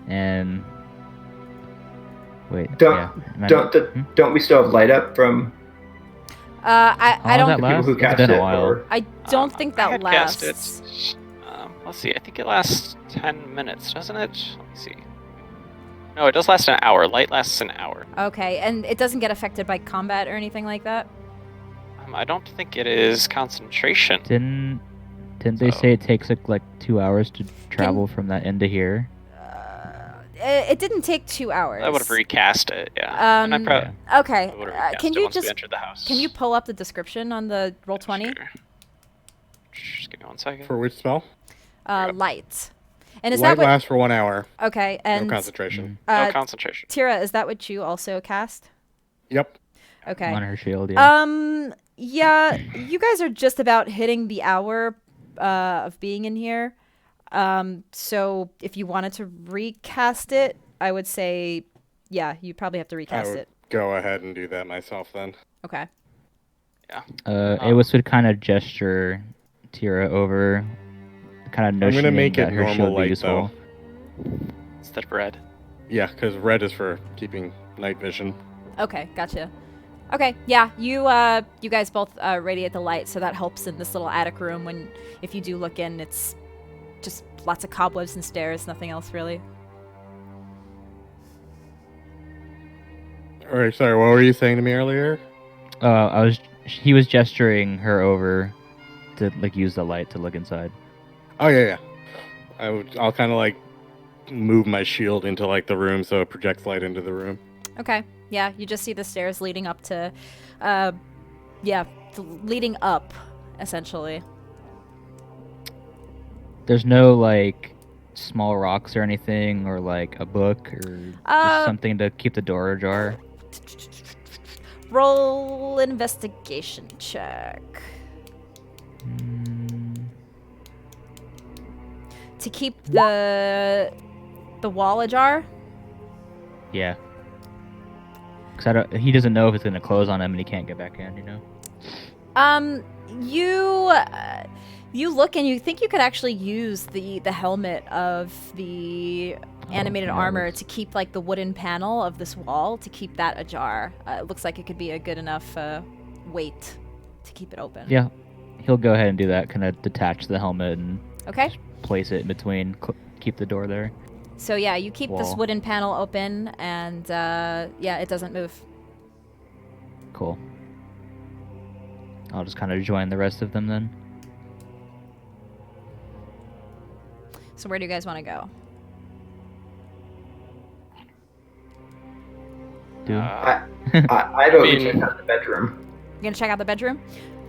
and wait. Don't- yeah. Am I- Don't we still have light up from I How long don't does the that people last? who It's cast been a it? while. Or I don't think I that had cast lasts. it. Let's see, I think it lasts 10 minutes, doesn't it? Let me see. No, it does last an hour. Light lasts an hour. Okay, and it doesn't get affected by combat or anything like that? I don't think it is concentration. Didn't they So- say it takes like 2 hours to travel from that end to here? It didn't take 2 hours. I would have recast it, yeah. And I probably Okay, would have recast can it you once we just entered the house. can you pull up the description on the Roll20? Sure. Just give me 1 second. For which spell? Light. And is Light that what? lasts for 1 hour. Okay, and No concentration. No concentration. Tira, is that what you also cast? Yep. Okay. On her shield, yeah. Yeah, you guys are just about hitting the hour of being in here. So if you wanted to recast it, I would say, yeah, you probably have to I recast would it. go ahead and do that myself then. Okay. Awis would kind of gesture Tira over, kind of I'm notioning gonna make that it her normal shield be light useful. though. Instead of red. Yeah, because red is for keeping night vision. Okay, gotcha. Okay, yeah, you guys both radiate the light, so that helps in this little attic room. When if you do look in, it's just lots of cobwebs and stairs, nothing else really. All right, sorry, what were you saying to me earlier? He was gesturing her over to like use the light to look inside. Oh yeah. I'll kind of like move my shield into like the room so it projects light into the room. Okay, yeah, you just see the stairs leading up to, leading up, essentially. There's no like small rocks or anything, or like a book, or just something to keep the door ajar. Roll investigation check. To keep the wall ajar? Yeah. Cause he doesn't know if it's gonna close on him, and he can't get back in. You know. You look and you think you could actually use the helmet of the animated yeah, armor let's- to keep like the wooden panel of this wall to keep that ajar. It looks like it could be a good enough weight to keep it open. Yeah. He'll go ahead and do that. Kind of detach the helmet and Okay. place it in between. Keep the door there. So yeah, you keep this Wall. wooden panel open, and it doesn't move. Cool. I'll just kind of join the rest of them then. So where do you guys want to go? Do I vote we mean- check out the bedroom. You gonna check out the bedroom?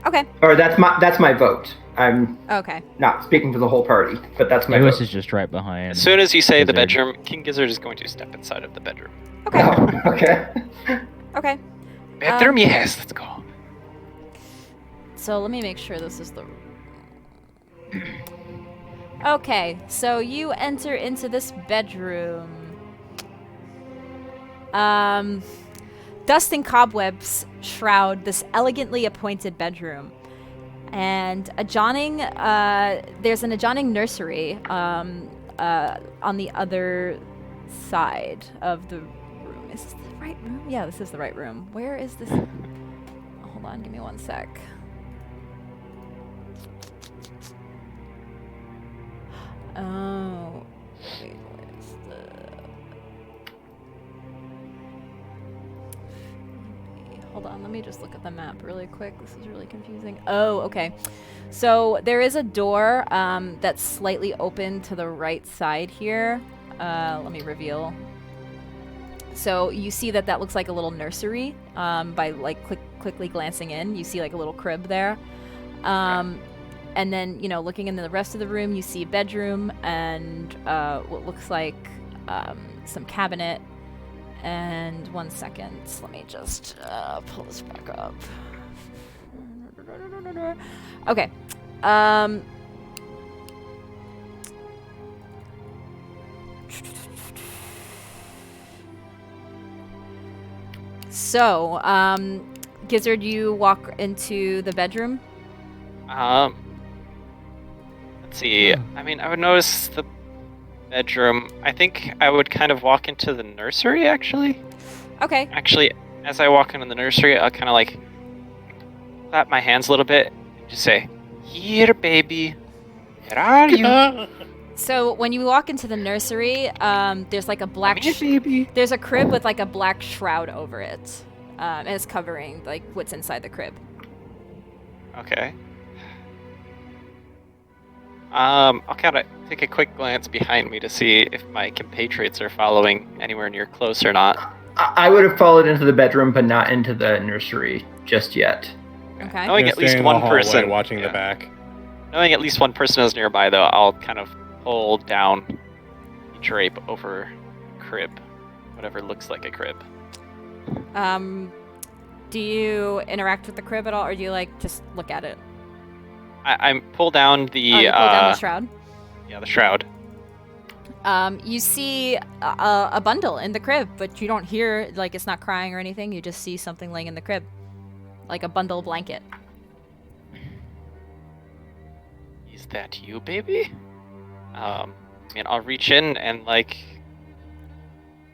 Okay. Or that's my vote. I'm Okay. not speaking for the whole party, but that's my Awis vote. is just right behind. As soon as you say the Gizzard. bedroom, King Gizzard is going to step inside of the bedroom. Okay. Oh, okay. Okay. Bedroom, yes, let's go. So let me make sure this is the. Okay, so you enter into this bedroom. Dust and cobwebs shroud this elegantly appointed bedroom. And there's an adjoining nursery on the other side of the room. Is this the right room? Yeah, this is the right room. Where is this? Hold on, give me one sec. Oh. Wait, where's the... Hold on, let me just look at the map really quick. This is really confusing. Oh, okay. So there is a door that's slightly open to the right side here. Let me reveal. So you see that looks like a little nursery by like quickly glancing in. You see like a little crib there. And then, looking in the rest of the room, you see a bedroom and what looks like some cabinet. And 1 second, let me just pull this back up. Okay. So, Gizzard, you walk into the bedroom? Let's see. I mean, I would notice the bedroom. I think I would kind of walk into the nursery, actually. Okay. Actually, as I walk into the nursery, I'll kind of like clap my hands a little bit and just say, "Here, baby. Where are you?" So when you walk into the nursery, there's like a black... baby. There's a crib with like a black shroud over it. And it's covering like what's inside the crib. Okay. I'll kind of take a quick glance behind me to see if my compatriots are following anywhere near close or not. I would have followed into the bedroom, but not into the nursery just yet. Okay. Knowing at least one person watching the back. Knowing at least one person is nearby, though, I'll kind of pull down the drape over crib, whatever looks like a crib. Do you interact with the crib at all, or do you like just look at it? I pull down the. You pull down the shroud. Yeah, the shroud. You see a bundle in the crib, but you don't hear, like, it's not crying or anything. You just see something laying in the crib, like a bundle blanket. Is that you, baby? And I'll reach in and like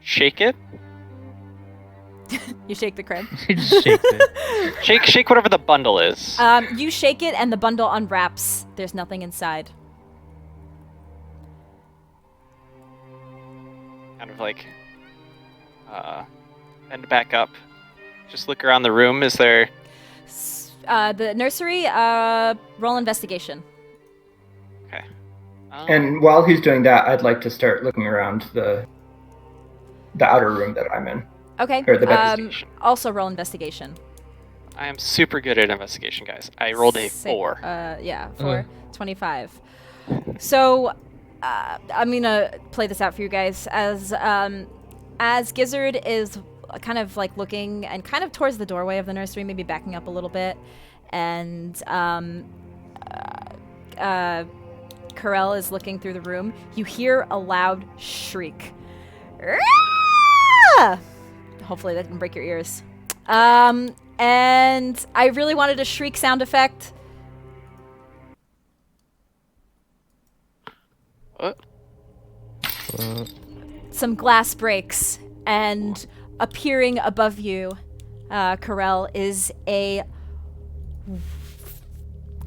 shake it. You shake the crib. She just shakes it. Shake whatever the bundle is. You shake it, and the bundle unwraps. There's nothing inside. Kind of like bend back up. Just look around the room. Is there? The nursery. Roll investigation. Okay. And while he's doing that, I'd like to start looking around the outer room that I'm in. Okay. Or the investigation. Also roll investigation. I am super good at investigation, guys. I rolled a 4. Yeah, 4. 25. So, I'm gonna play this out for you guys. As Gizzard is kind of like looking and kind of towards the doorway of the nursery, maybe backing up a little bit, and Carell is looking through the room, you hear a loud shriek. Ah! Hopefully that didn't break your ears. And I really wanted a shriek sound effect. What? Some glass breaks, and appearing above you, Carell, is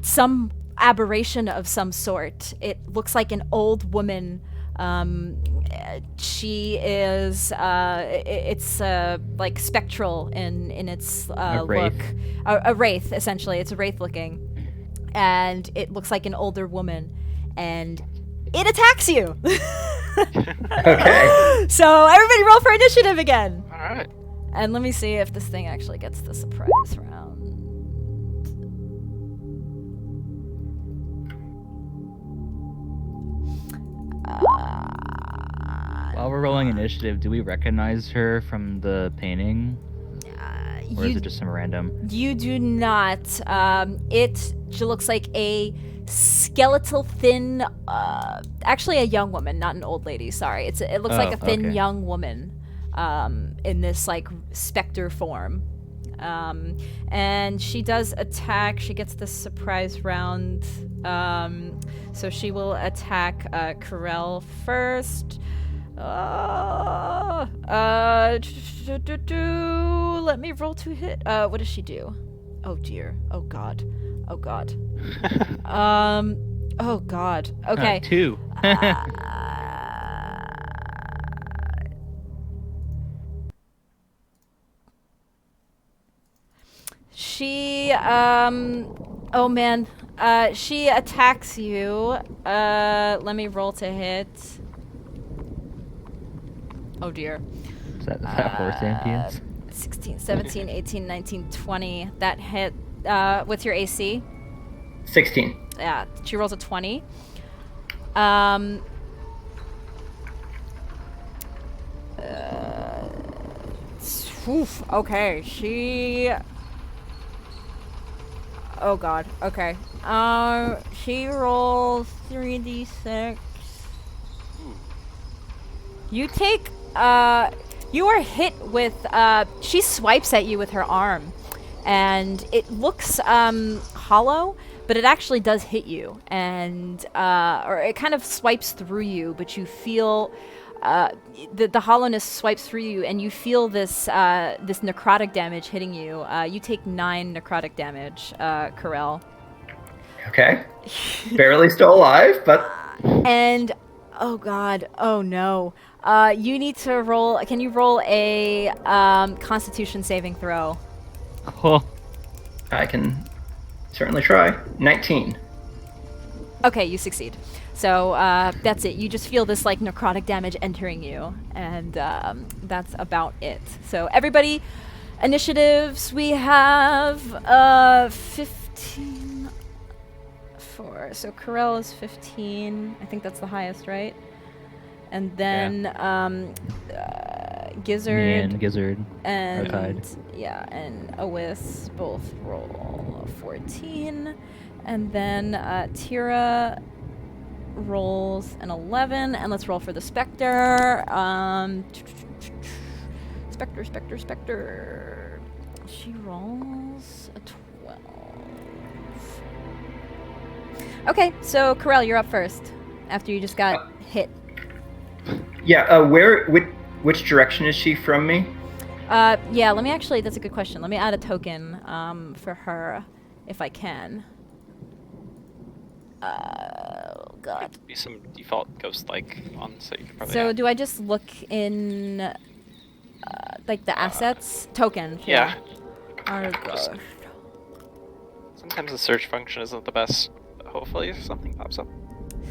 some aberration of some sort. It looks like an old woman. She is it's like spectral in its A look. wraith. A wraith, essentially. It's a wraith looking, and it looks like an older woman, and it attacks you. Okay. So everybody roll for initiative again. All right. And let me see if this thing actually gets the surprise round. While we're rolling initiative, do we recognize her from the painting? Or is it just some random? You do not. It looks like a skeletal, thin, actually a young woman, not an old lady. Sorry, it looks like a thin okay. young woman, in this like specter form. And she does attack. She gets the surprise round. So she will attack Corel first. Let me roll to hit. What does she do? Oh dear. Oh god. Oh god. Oh god. Okay. 2. She, oh man. She attacks you. Let me roll to hit. Oh dear. Is that 4 Sapiens? 16, 17, 18, 19, 20. That hit. What's your AC? 16. Yeah, she rolls a 20. Oof, okay, she... Oh god, okay. She rolls 3d6. You take, you are hit with, she swipes at you with her arm. And it looks, hollow, but it actually does hit you. And, or it kind of swipes through you, but you feel, the hollowness swipes through you, and you feel this this necrotic damage hitting you. You take 9 necrotic damage, Corel. Okay. Barely still alive, but... And oh god, oh no. You need to roll. Can you roll a Constitution saving throw? Oh. I can certainly try. 19. Okay, you succeed. So that's it. You just feel this like necrotic damage entering you, and that's about it. So everybody, initiatives. We have 15. 4. So Corel is 15. I think that's the highest, right? And then Gizzard Me and Gizzard and are tied. yeah, and Awis both roll 14, and then Tira rolls an 11, and let's roll for the Spectre. Spectre. She rolls a 12. Okay, so Corel, you're up first. After you just got hit. Yeah, which direction is she from me? Yeah, let me actually, that's a good question. Let me add a token for her, if I can. Oh, God. Be some default ghost-like one, so you can probably. So add. do I just look in, like, the assets? Token. Yeah. Oh, gosh. Sometimes the search function isn't the best, but hopefully something pops up.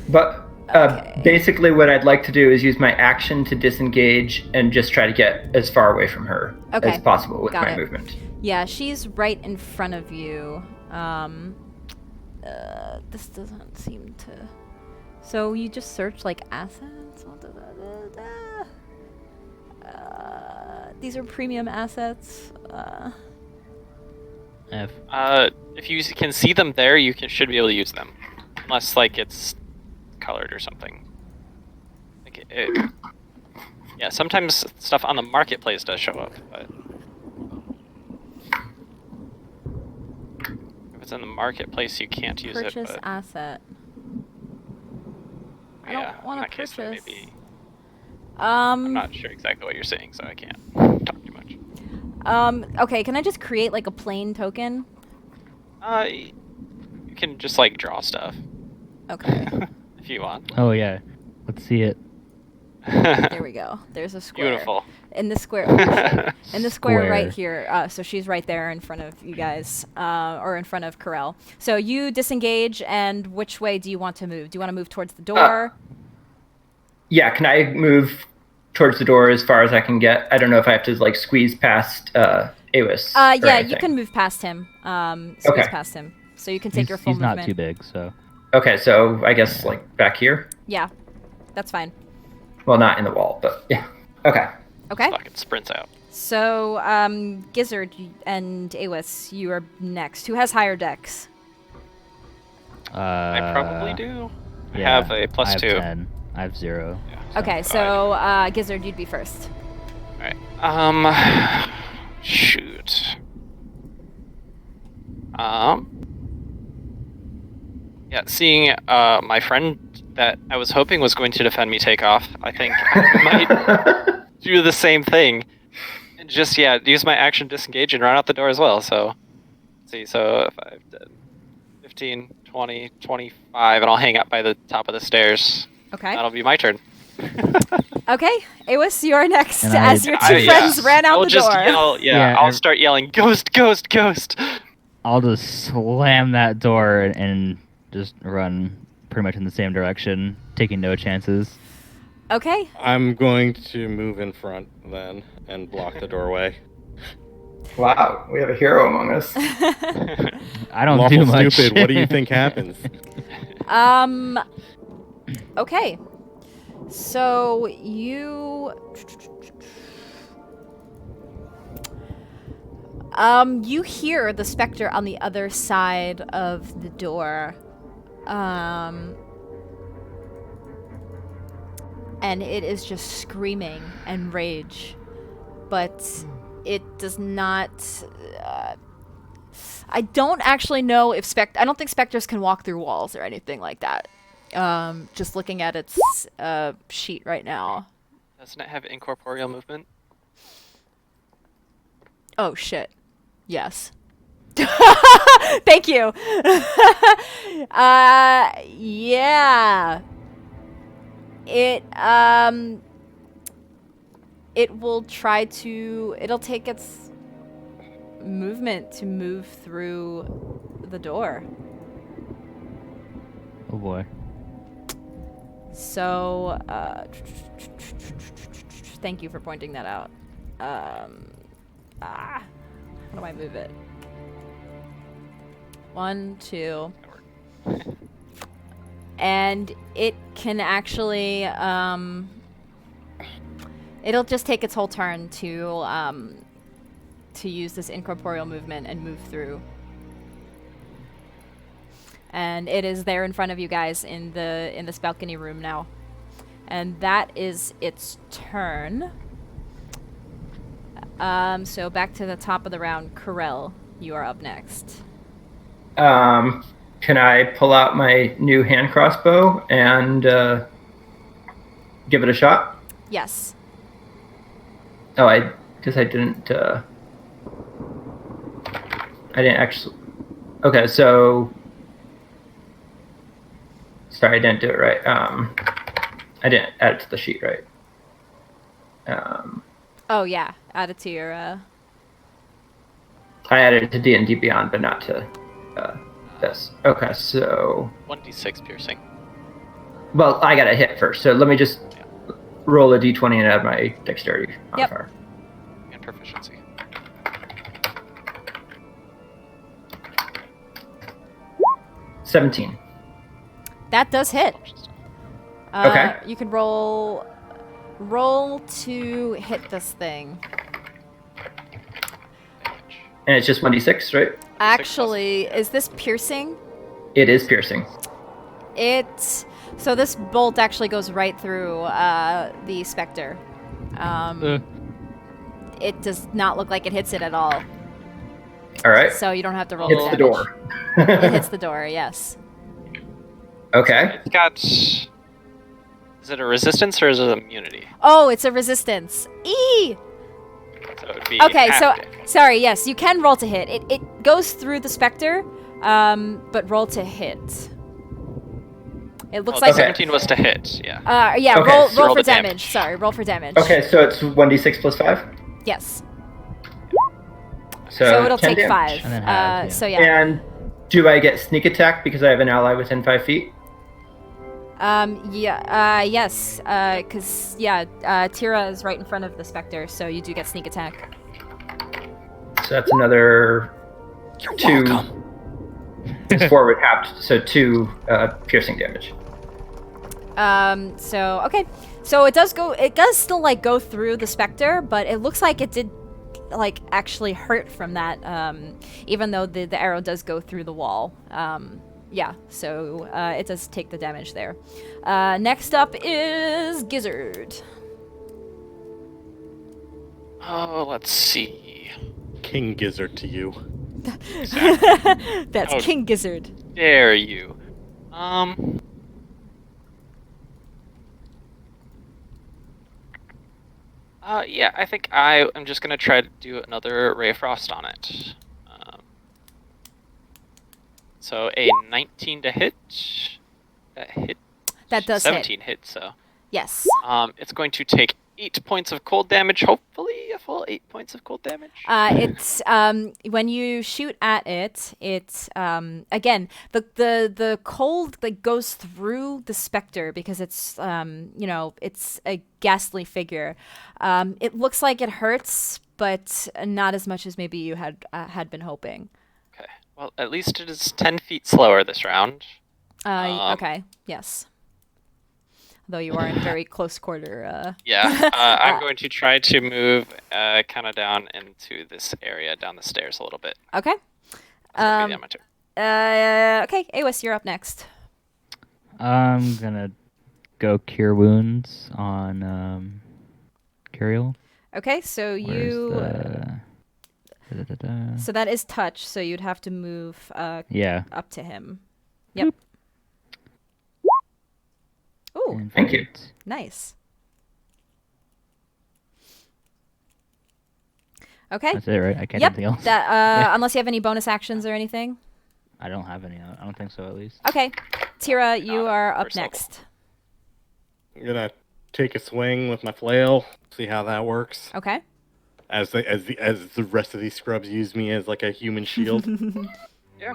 But Okay. basically what I'd like to do is use my action to disengage and just try to get as far away from her Okay. as possible with Got my it. movement. Yeah, she's right in front of you. This doesn't seem to... So you just search, like, assets? These are premium assets. F. If you can see them there, you should be able to use them, unless like it's colored or something. Like yeah, sometimes stuff on the marketplace does show up, but if it's in the marketplace, you can't use Purchase it. But asset. I yeah, don't want in to that case, then purchase. maybe I'm not sure exactly what you're saying, so I can't talk too much. Okay, can I just create like a plain token? You can just like draw stuff Okay. if you want. Oh yeah, let's see it. There we go. There's a square. Beautiful. In the square. Oh, shit. In the square right Square. here. So she's right there in front of you guys, or in front of Corel. So you disengage, and which way do you want to move? Do you want to move towards the door? Yeah, can I move towards the door as far as I can get? I don't know if I have to like squeeze past Awis. or Yeah, you anything. can move past him. Squeeze Okay. past him. So you can take your full He's movement. not too big, so. Okay, so I guess like back here. Yeah, that's fine. Well, not in the wall, but yeah. Okay. Okay. Fucking sprints out. So, Gizzard and Awis, you are next. Who has higher decks? I probably do. I Yeah, have a plus I have 2. 10. I have 0. Yeah, Okay, 5. so Gizzard, you'd be first. Alright. Shoot. Yeah, seeing my friend that I was hoping was going to defend me take off, I think I might do the same thing. And just, use my action disengage and run out the door as well. So, let's see, so 5, 10, 15, 20, 25, and I'll hang out by the top of the stairs. Okay. That'll be my turn. Okay, Awis, you're next And I- as your two friends ran out I'll the just door. yell, Yeah, I'll start yelling, ghost, ghost, ghost. I'll just slam that door and just run pretty much in the same direction, taking no chances. Okay. I'm going to move in front then and block the doorway. Wow, we have a hero among us. I don't Lawful do much. stupid. What do you think happens? Okay. So you you hear the specter on the other side of the door. And it is just screaming and rage. But it does not I don't actually know if I don't think specters can walk through walls or anything like that. Just looking at its sheet right now. Doesn't it have incorporeal movement? Oh shit. Yes. Thank you. Yeah. It will try to, it'll take its movement to move through the door. Oh boy. So, thank you for pointing that out. How do I move it? 1, 2. And it can actually, it'll just take its whole turn to use this incorporeal movement and move through. And it is there in front of you guys in this balcony room now. And that is its turn. So back to the top of the round, Corel, you are up next. Can I pull out my new hand crossbow and give it a shot? Yes. Oh, I guess I didn't. I didn't actually. Okay, so. Sorry, I didn't do it right. I didn't add it to the sheet right. Oh yeah, add it to your. I added it to D&D Beyond, but not to this. Okay, so. 1d6 piercing. Well, I got to hit first, so let me just roll a d20 and add my dexterity modifier. And proficiency. Yep. 17. That does hit. Okay. You can roll to hit this thing. And it's just 1d6, right? Actually, is this piercing? It is piercing. So this bolt actually goes right through the specter. It does not look like it hits it at all. All right. So you don't have to roll Hits the damage. door. It hits the door, yes. Okay. It's got... Is it a resistance or is it immunity? Oh, it's a resistance. E! So it would be Okay, so haptic. sorry, yes, you can roll to hit. It goes through the specter, but roll to hit. It looks Oh, like 17 was to hit, yeah. yeah, Okay, roll so roll roll for the damage. damage. Sorry, roll for damage. Okay, so it's 1d6 plus 5? Yes. So, So it'll 10 take damage. 5. And then half, yeah. So yeah. And do I get sneak attack because I have an ally within 5 feet? Yes. Because Tira is right in front of the specter, so you do get sneak attack. So that's another 2. It's forward halved, so 2 piercing damage. So okay. So it does still like go through the specter, but it looks like it did like actually hurt from that, even though the arrow does go through the wall. Yeah, so it does take the damage there. Next up is Gizzard. Oh, let's see. King Gizzard to you. That's Oh. King Gizzard. Dare you? Yeah, I think I am just gonna try to do another Ray of Frost on it. So a 19 to hit. That hit. That does 17 hit. So. Yes. It's going to take 8 points of cold damage. Hopefully, a full 8 points of cold damage. It's when you shoot at it, it's again the cold like goes through the specter because it's it's a ghastly figure. It looks like it hurts, but not as much as maybe you had been hoping. Okay. Well, at least it is 10 feet slower this round. Okay. Yes. Though you are in very close quarter. Yeah, I'm going to try to move kind of down into this area, down the stairs a little bit. Okay. Yeah, my turn. Okay, Awis, you're up next. I'm gonna go Cure Wounds on Curiel. Okay, so you. So that is touch, so you'd have to move Yeah. up to him. Yep. Ooh, Thank you. nice. Okay. That's it, right? I can't Yep. do anything else. That Yeah. unless you have any bonus actions or anything. I don't have any. I don't think so, at least. Okay, Tira, you are up first level. next. I'm gonna take a swing with my flail, see how that works. Okay. As the rest of these scrubs use me as like a human shield. Yeah.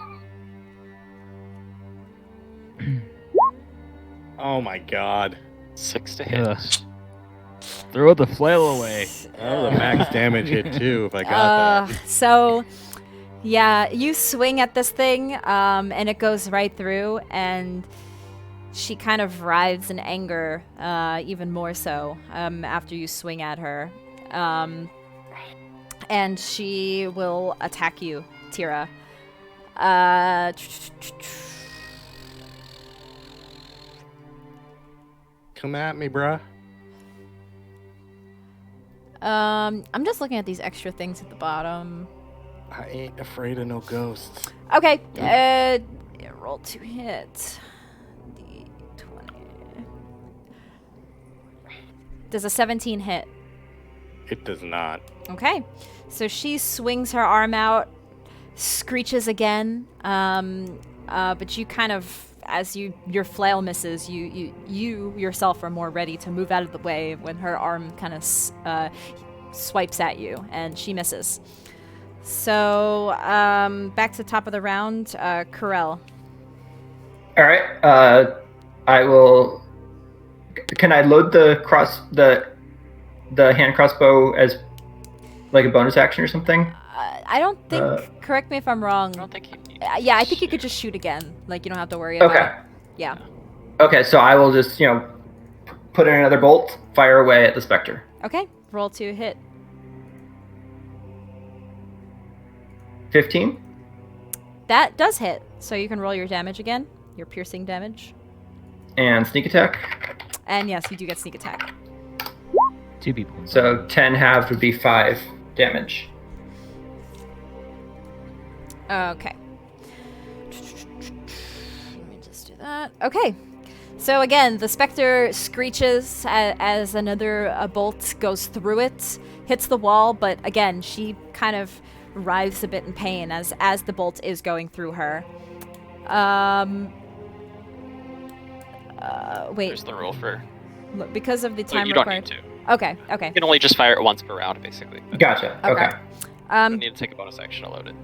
Oh my god. 6 to hit. Ugh. Throw the flail away. Oh, the max damage hit too. If I got that. So, yeah, you swing at this thing, and it goes right through, and she kind of writhes in anger, even more so, after you swing at her. And she will attack you, Tira. Come at me, bruh. I'm just looking at these extra things at the bottom. I ain't afraid of no ghosts. Okay, roll to hit. D20. Does a 17 hit? It does not. Okay, so she swings her arm out, screeches again, but you kind of, as your flail misses, you yourself are more ready to move out of the way when her arm kind of swipes at you, and she misses. So back to the top of the round, Corel. All right. I will. Can I load the hand crossbow as like a bonus action or something? I don't think. Correct me if I'm wrong. I don't think you need Yeah, I think you could just shoot again. Like you don't have to worry about. Okay. Yeah. Okay, so I will just put in another bolt, fire away at the specter. Okay. Roll to hit. 15. That does hit. So you can roll your damage again. Your piercing damage. And sneak attack. And yes, you do get sneak attack. 2 people. So 10 halved would be 5 damage. Okay. Let me just do that. Okay. So again, the specter screeches as another bolt goes through it, hits the wall, but again, she kind of writhes a bit in pain as the bolt is going through her. Wait. There's the rule for. Look, because of the Well, time you don't required. need to. Okay. You can only just fire it once per round, basically. But Gotcha. Okay. Okay. you don't need to take a bonus action to load it.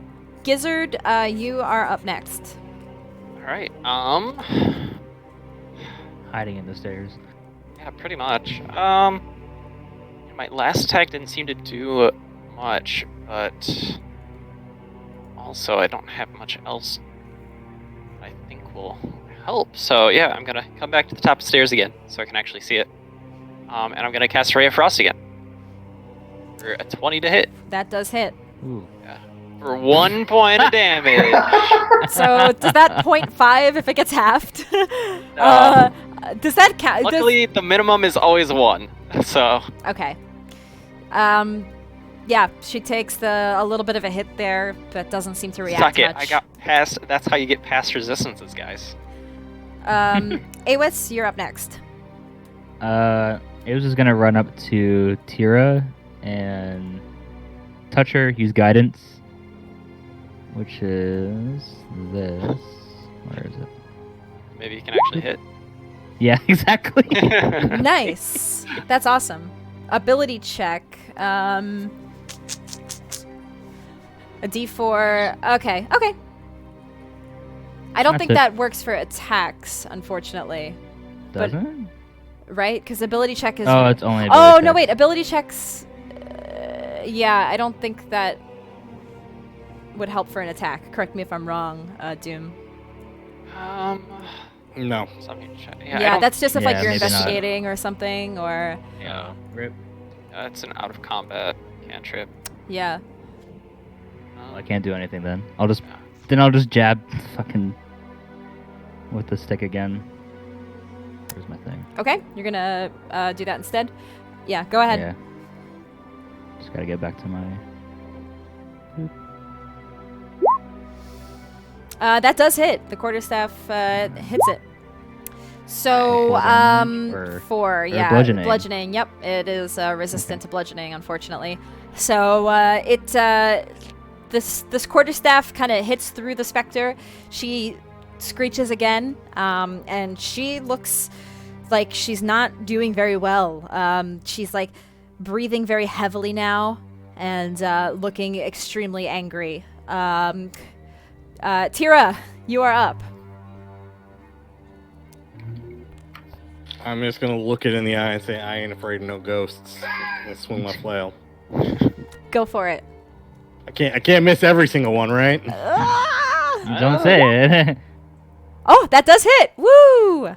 Gizzard, you are up next. All right. Hiding in the stairs. Yeah, pretty much. My last attack didn't seem to do much, but also I don't have much else I think will help. So yeah, I'm gonna come back to the top of the stairs again, so I can actually see it. And I'm gonna cast Ray of Frost again. For a 20 to hit. That does hit. Ooh. Yeah. for 1 point of damage. So does that 0.5 if it gets halved? Does that count? Luckily, the minimum is always 1. So Okay. Yeah, she takes a little bit of a hit there, but doesn't seem to react suck it. much. I got past. That's how you get past resistances, guys. Awis, you're up next. Awas is gonna run up to Tira and touch her, use guidance, which is this. Where is it? Maybe you can actually hit. Yeah, exactly. Nice. That's awesome. Ability check. A D4. Okay. I don't That's think it. that works for attacks, unfortunately. Doesn't it? Right? Because ability check is. Oh, it's only. Oh ability no! check. Wait. Ability checks. Yeah, I don't think that would help for an attack. Correct me if I'm wrong, Doom. No. Something to check. Yeah, that's just if like Yeah, you're maybe not. investigating or something, or Yeah. Rip. It's an out of combat cantrip. yeah. I can't do anything then. I'll just jab fucking with the stick again. Where's my thing? Okay, you're gonna do that instead. Yeah, go ahead. Yeah. Just gotta get back to my. That does hit. The quarterstaff hits it. So, Full damage or- 4, yeah. bludgeoning? Bludgeoning, yep. It is resistant to bludgeoning, unfortunately. So, this quarterstaff kind of hits through the specter. She screeches again, and she looks like she's not doing very well. She's like breathing very heavily now and looking extremely angry. Tira, you are up. I'm just gonna look it in the eye and say, I ain't afraid of no ghosts. And swing my flail. Go for it. I can't miss every single one, right? Ah! Don't say it. Oh, that does hit! Woo!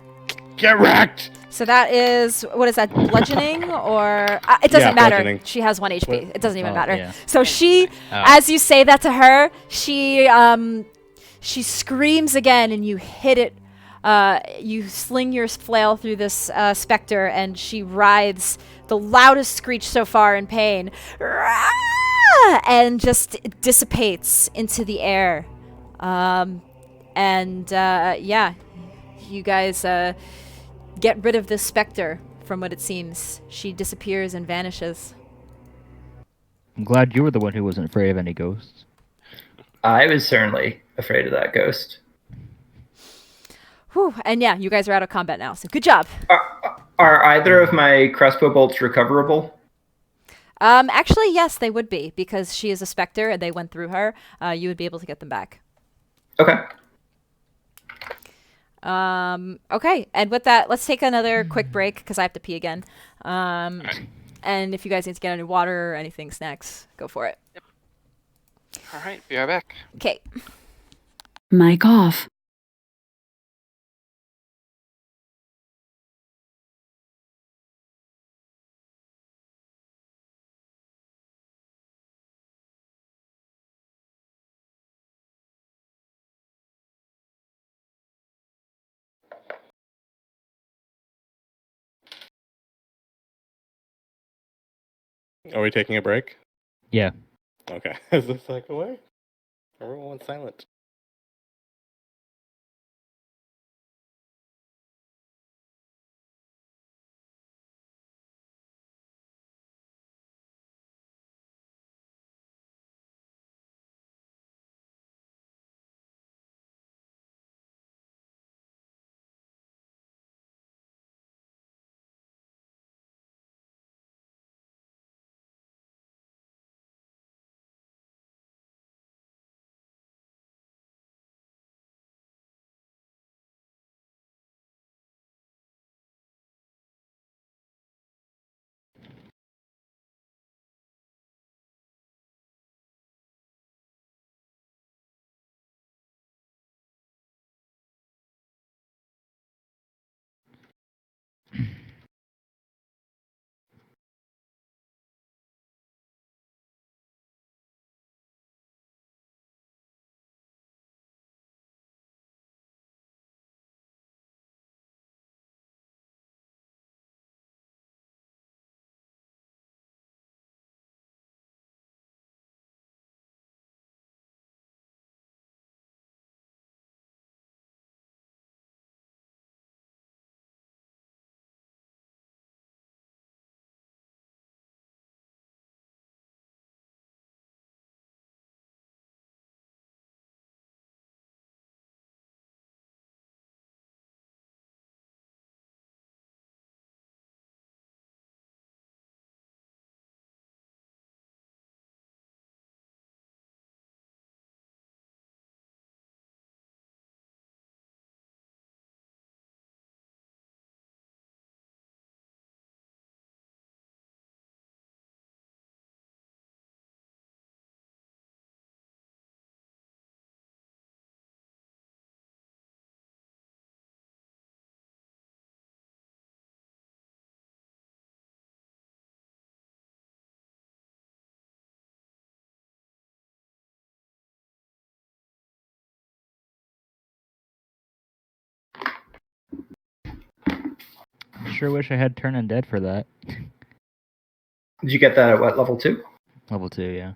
Get wrecked! So that is, what is that, bludgeoning or... it doesn't Yeah, matter. bludgeoning. She has 1 HP. It doesn't even Oh, matter. yeah. So she, as you say that to her, she screams again and you hit it. You sling your flail through this specter and she writhes the loudest screech so far in pain. And just dissipates into the air. Yeah, you guys get rid of this specter from what it seems. She disappears and vanishes. I'm glad you were the one who wasn't afraid of any ghosts. I was certainly afraid of that ghost. Whew. And yeah, you guys are out of combat now, so good job. Are either of my crossbow bolts recoverable? Actually, yes, they would be, because she is a specter and they went through her. You would be able to get them back. Okay. Okay, and with that, let's take another quick break, because I have to pee again. And if you guys need to get any water or anything, snacks, go for it. All right, be right back. Okay. Mic off. Are we taking a break? Yeah. Okay. Is this like away? Everyone went silent. sure wish I had turn undead for that. Did you get that at what, level 2? Level 2, yeah.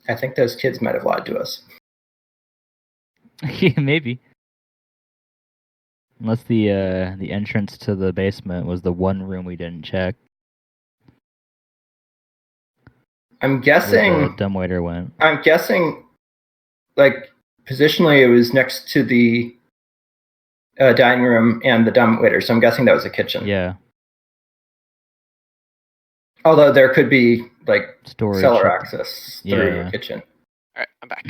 I think those kids might have lied to us. Yeah, maybe. Unless the entrance to the basement was the one room we didn't check. I'm Where the guessing, dumbwaiter went. like, positionally it was next to the dining room and the dumbwaiter, so I'm guessing that was a kitchen. Yeah. Although there could be, like, Storage. cellar access through Yeah. a kitchen. Alright, I'm back.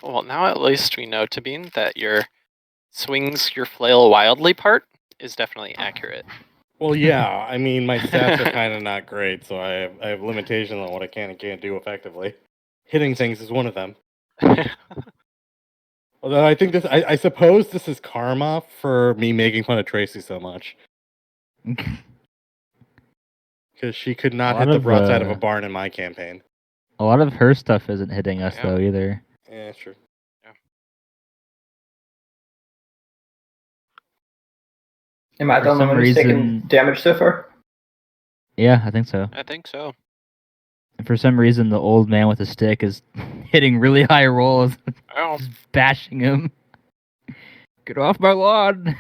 Well, now at least we know, Tabine, that your swings your flail wildly part is definitely accurate. Well, yeah. I mean, my stats are kind of not great, so I have limitations on what I can and can't do effectively. Hitting things is one of them. Although I think this, I suppose this is karma for me making fun of Tracy so much. Because she could not A hit lot the of, broadside of a barn in my campaign. A lot of her stuff isn't hitting us, Yeah. though, either. Yeah, that's true. Am I For the only some one who's taken reason- damage so far? Yeah, I think so. I think so. And for some reason, the old man with the stick is hitting really high rolls, Oh. just bashing him. Get off my lawn!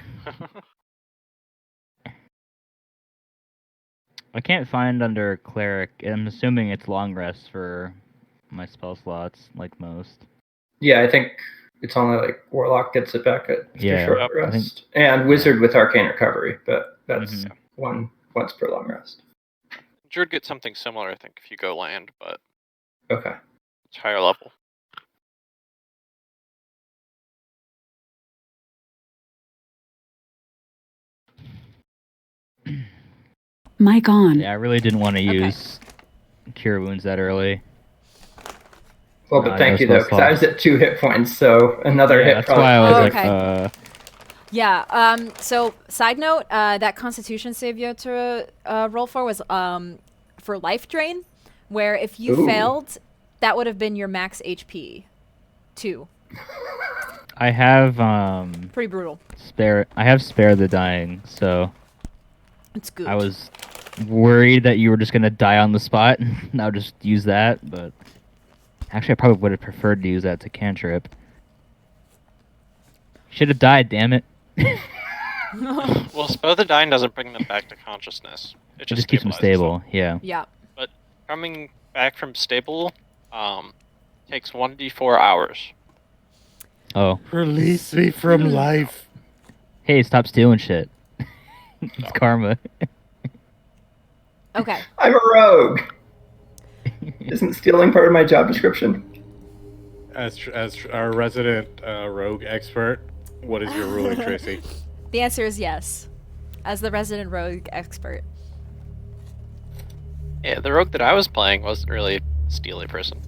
I can't find under cleric. I'm assuming it's long rest for my spell slots, like most. Yeah, I think it's only like Warlock gets it back at Yeah, short Yep. I think- rest. And Wizard with Arcane Recovery, but that's Mhm. once per long rest. Druid gets something similar, I think, if you go land, but Okay. it's higher level. Mic on. Yeah, I really didn't want to Okay. use Cure Wounds that early. Well, No, but thank no you, though, spell because I was at 2 hit points, so another Yeah, hit that's probably. why I was Oh, like, okay. Yeah. So, side note, that Constitution save you had to roll for was for life drain, where if you Ooh. failed, that would have been your max HP. 2. I have Pretty brutal. spare the dying, so It's good. I was worried that you were just gonna die on the spot, and I'll just use that. But actually, I probably would have preferred to use that to cantrip. Should have died, damn it! Well, Spell the Dying doesn't bring them back to consciousness. It It just keeps them stabilizes stable. Yeah. Yeah. Coming back from stable takes 1d4 hours. Oh, Release me from life. hey, stop stealing shit. It's karma. Okay. I'm a rogue. Isn't stealing part of my job description? As our resident rogue expert, what is your ruling, Tracy? The answer is yes. As the resident rogue expert. Yeah, the rogue that I was playing wasn't really a steely person.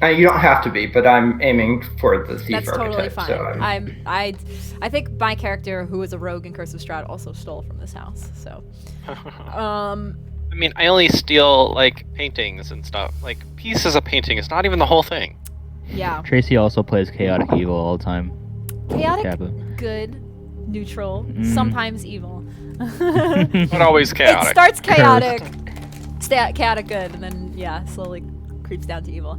You don't have to be, but I'm aiming for the thief That's totally archetype. fine. So I think my character, who is a rogue in Curse of Strahd, also stole from this house. So, I mean, I only steal, like, paintings and stuff. Like, pieces of painting is not even the whole thing. yeah. Tracy also plays chaotic evil all the time. Chaotic, Kappa. good, neutral, Mm. sometimes evil. But always chaotic. It starts chaotic, chaotic good, and then yeah, slowly creeps down to evil.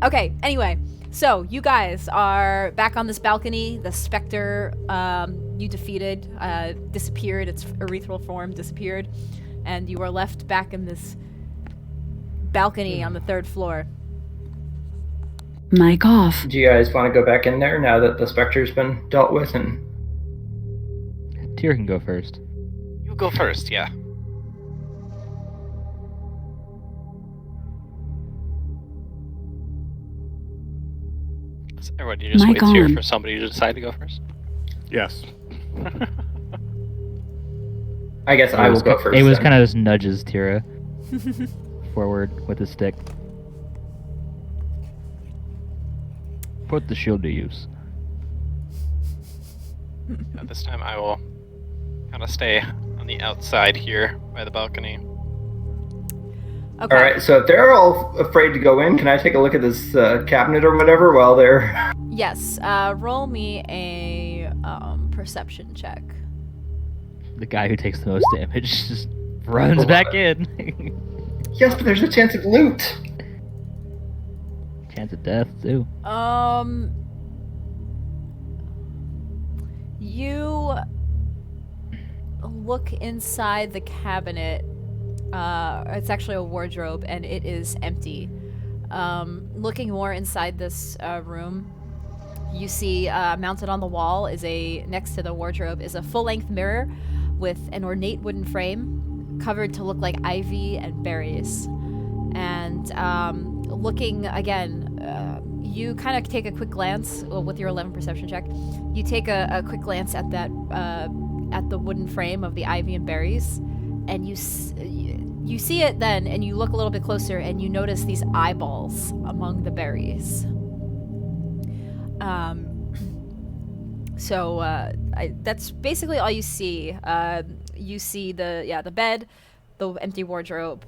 Okay. Anyway, so you guys are back on this balcony. The specter, you defeated disappeared. Its ethereal form disappeared, and you are left back in this balcony on the 3rd floor. Mic off. Do you guys want to go back in there now that the specter's been dealt with? And Tyr can go first. You go first, yeah. So everybody just Mic waits here on. for somebody to decide to go first. Yes. I guess I will go first. Awas then. kind of just nudges Tira forward with his stick. Put the shield to use. Yeah, this time I will kind of stay on the outside here by the balcony. Okay. All right, so if they're all afraid to go in, can I take a look at this cabinet or whatever while they're... Yes. Roll me a perception check. The guy who takes the most damage just runs back in. Yes, but there's a chance of loot. Chance of death, too. You look inside the cabinet. It's actually a wardrobe, and it is empty. Looking more inside this room, you see mounted on the wall next to the wardrobe is a full-length mirror with an ornate wooden frame covered to look like ivy and berries. And looking again, you kind of take a quick glance with your 11 perception check. You take a quick glance at that at the wooden frame of the ivy and berries, and you see it then, and you look a little bit closer, and you notice these eyeballs among the berries. That's basically all you see. You see the bed, the empty wardrobe.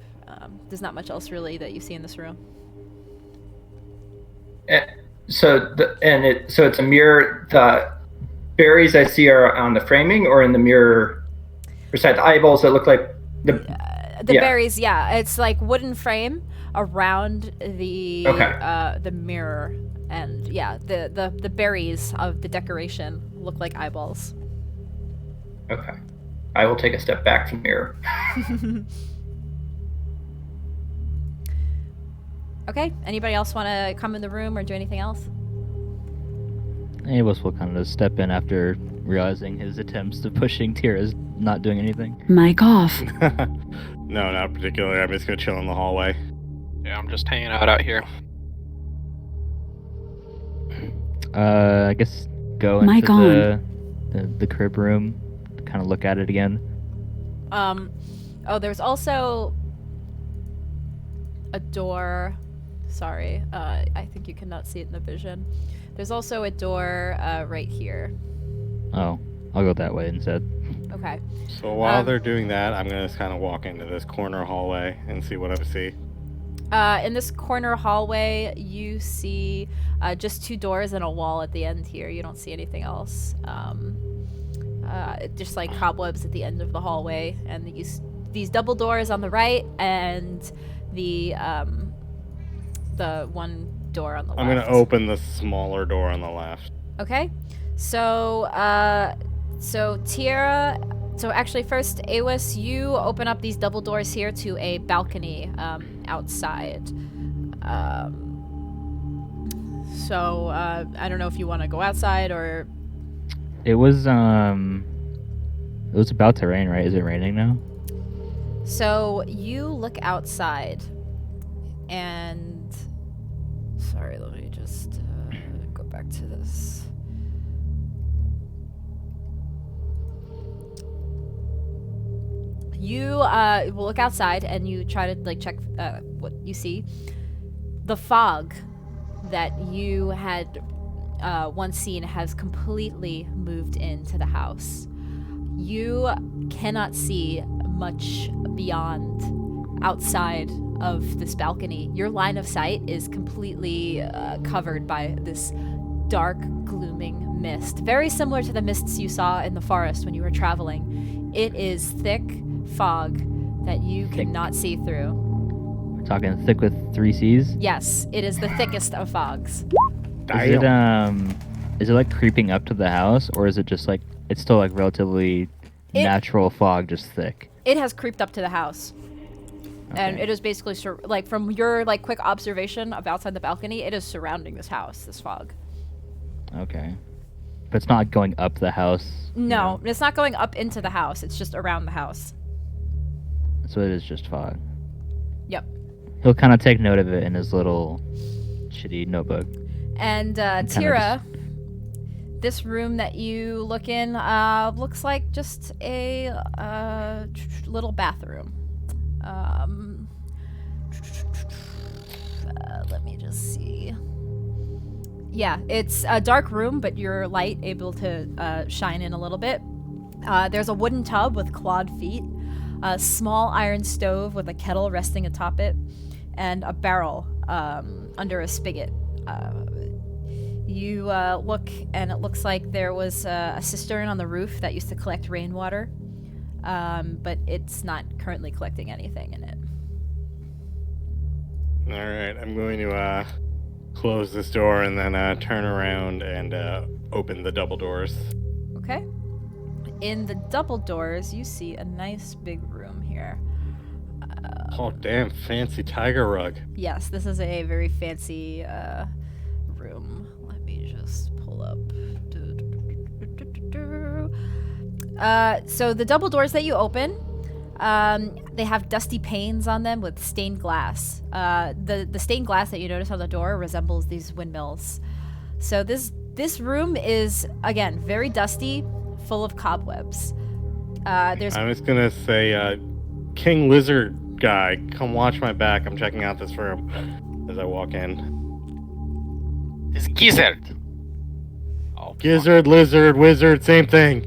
There's not much else really that you see in this room. So it's a mirror. The berries I see are on the framing or in the mirror beside the eyeballs that look like the berries. Yeah, it's like wooden frame around the Okay. The mirror, and yeah, the berries of the decoration look like eyeballs. Okay. I will take a step back from the mirror. Okay. Anybody else want to come in the room or do anything else? Awas will kind of step in after realizing his attempts of pushing Tyr is not doing anything. Mic off. No, not particularly. I'm just gonna chill in the hallway. Yeah, I'm just hanging out here. I guess go Mic into the crib room, kind of look at it again. There's also a door. Sorry, I think you cannot see it in the vision. There's also a door right here. Oh, I'll go that way instead. Okay. So while they're doing that, I'm gonna just kind of walk into this corner hallway and see what I see. In this corner hallway, you see just 2 doors and a wall at the end here. You don't see anything else. Just like cobwebs at the end of the hallway, and these double doors on the right, and the one door on the left. I'm gonna open the smaller door on the left. Okay. So Tiara. So actually, first, Awas, you open up these double doors here to a balcony outside. I don't know if you want to go outside or. It was about to rain, right? Is it raining now? So you look outside, and sorry, let me just go back to this. You will look outside and you try to check what you see. The fog that you had once seen has completely moved into the house. You cannot see much beyond outside of this balcony. Your line of sight is completely covered by this dark, glooming mist. Very similar to the mists you saw in the forest when you were traveling. It is thick fog that you cannot see through. We're talking thick with 3 C's? Yes, it is the thickest of fogs. Is it is it like creeping up to the house, or is it just like it's still like relatively natural fog, just thick? It has creeped up to the house. And it is basically, like, from your, like, quick observation of outside the balcony, it is surrounding this house, this fog. Okay. But it's not going up the house? No, it's not going up into the house. It's just around the house. So it is just fog. Yep. He'll kind of take note of it in his little shitty notebook. And, Tira, this room that you look in looks like just a little bathroom. Let me just see. Yeah, it's a dark room, but your light able to shine in a little bit. There's a wooden tub with clawed feet, a small iron stove with a kettle resting atop it, and a barrel under a spigot. You look, and it looks like there was a cistern on the roof that used to collect rainwater, but it's not currently collecting anything in it. All right, I'm going to close this door and then turn around and open the double doors. Okay. In the double doors, you see a nice big room here. Oh, damn, fancy tiger rug. Yes, this is a very fancy room. Let me just pull up. So the double doors that you open, they have dusty panes on them with stained glass. The stained glass that you notice on the door resembles these windmills. So this room is, again, very dusty, full of cobwebs. I was gonna say, King Lizard guy, come watch my back. I'm checking out this room as I walk in. This gizzard. Oh, Gizzard, lizard, wizard, same thing.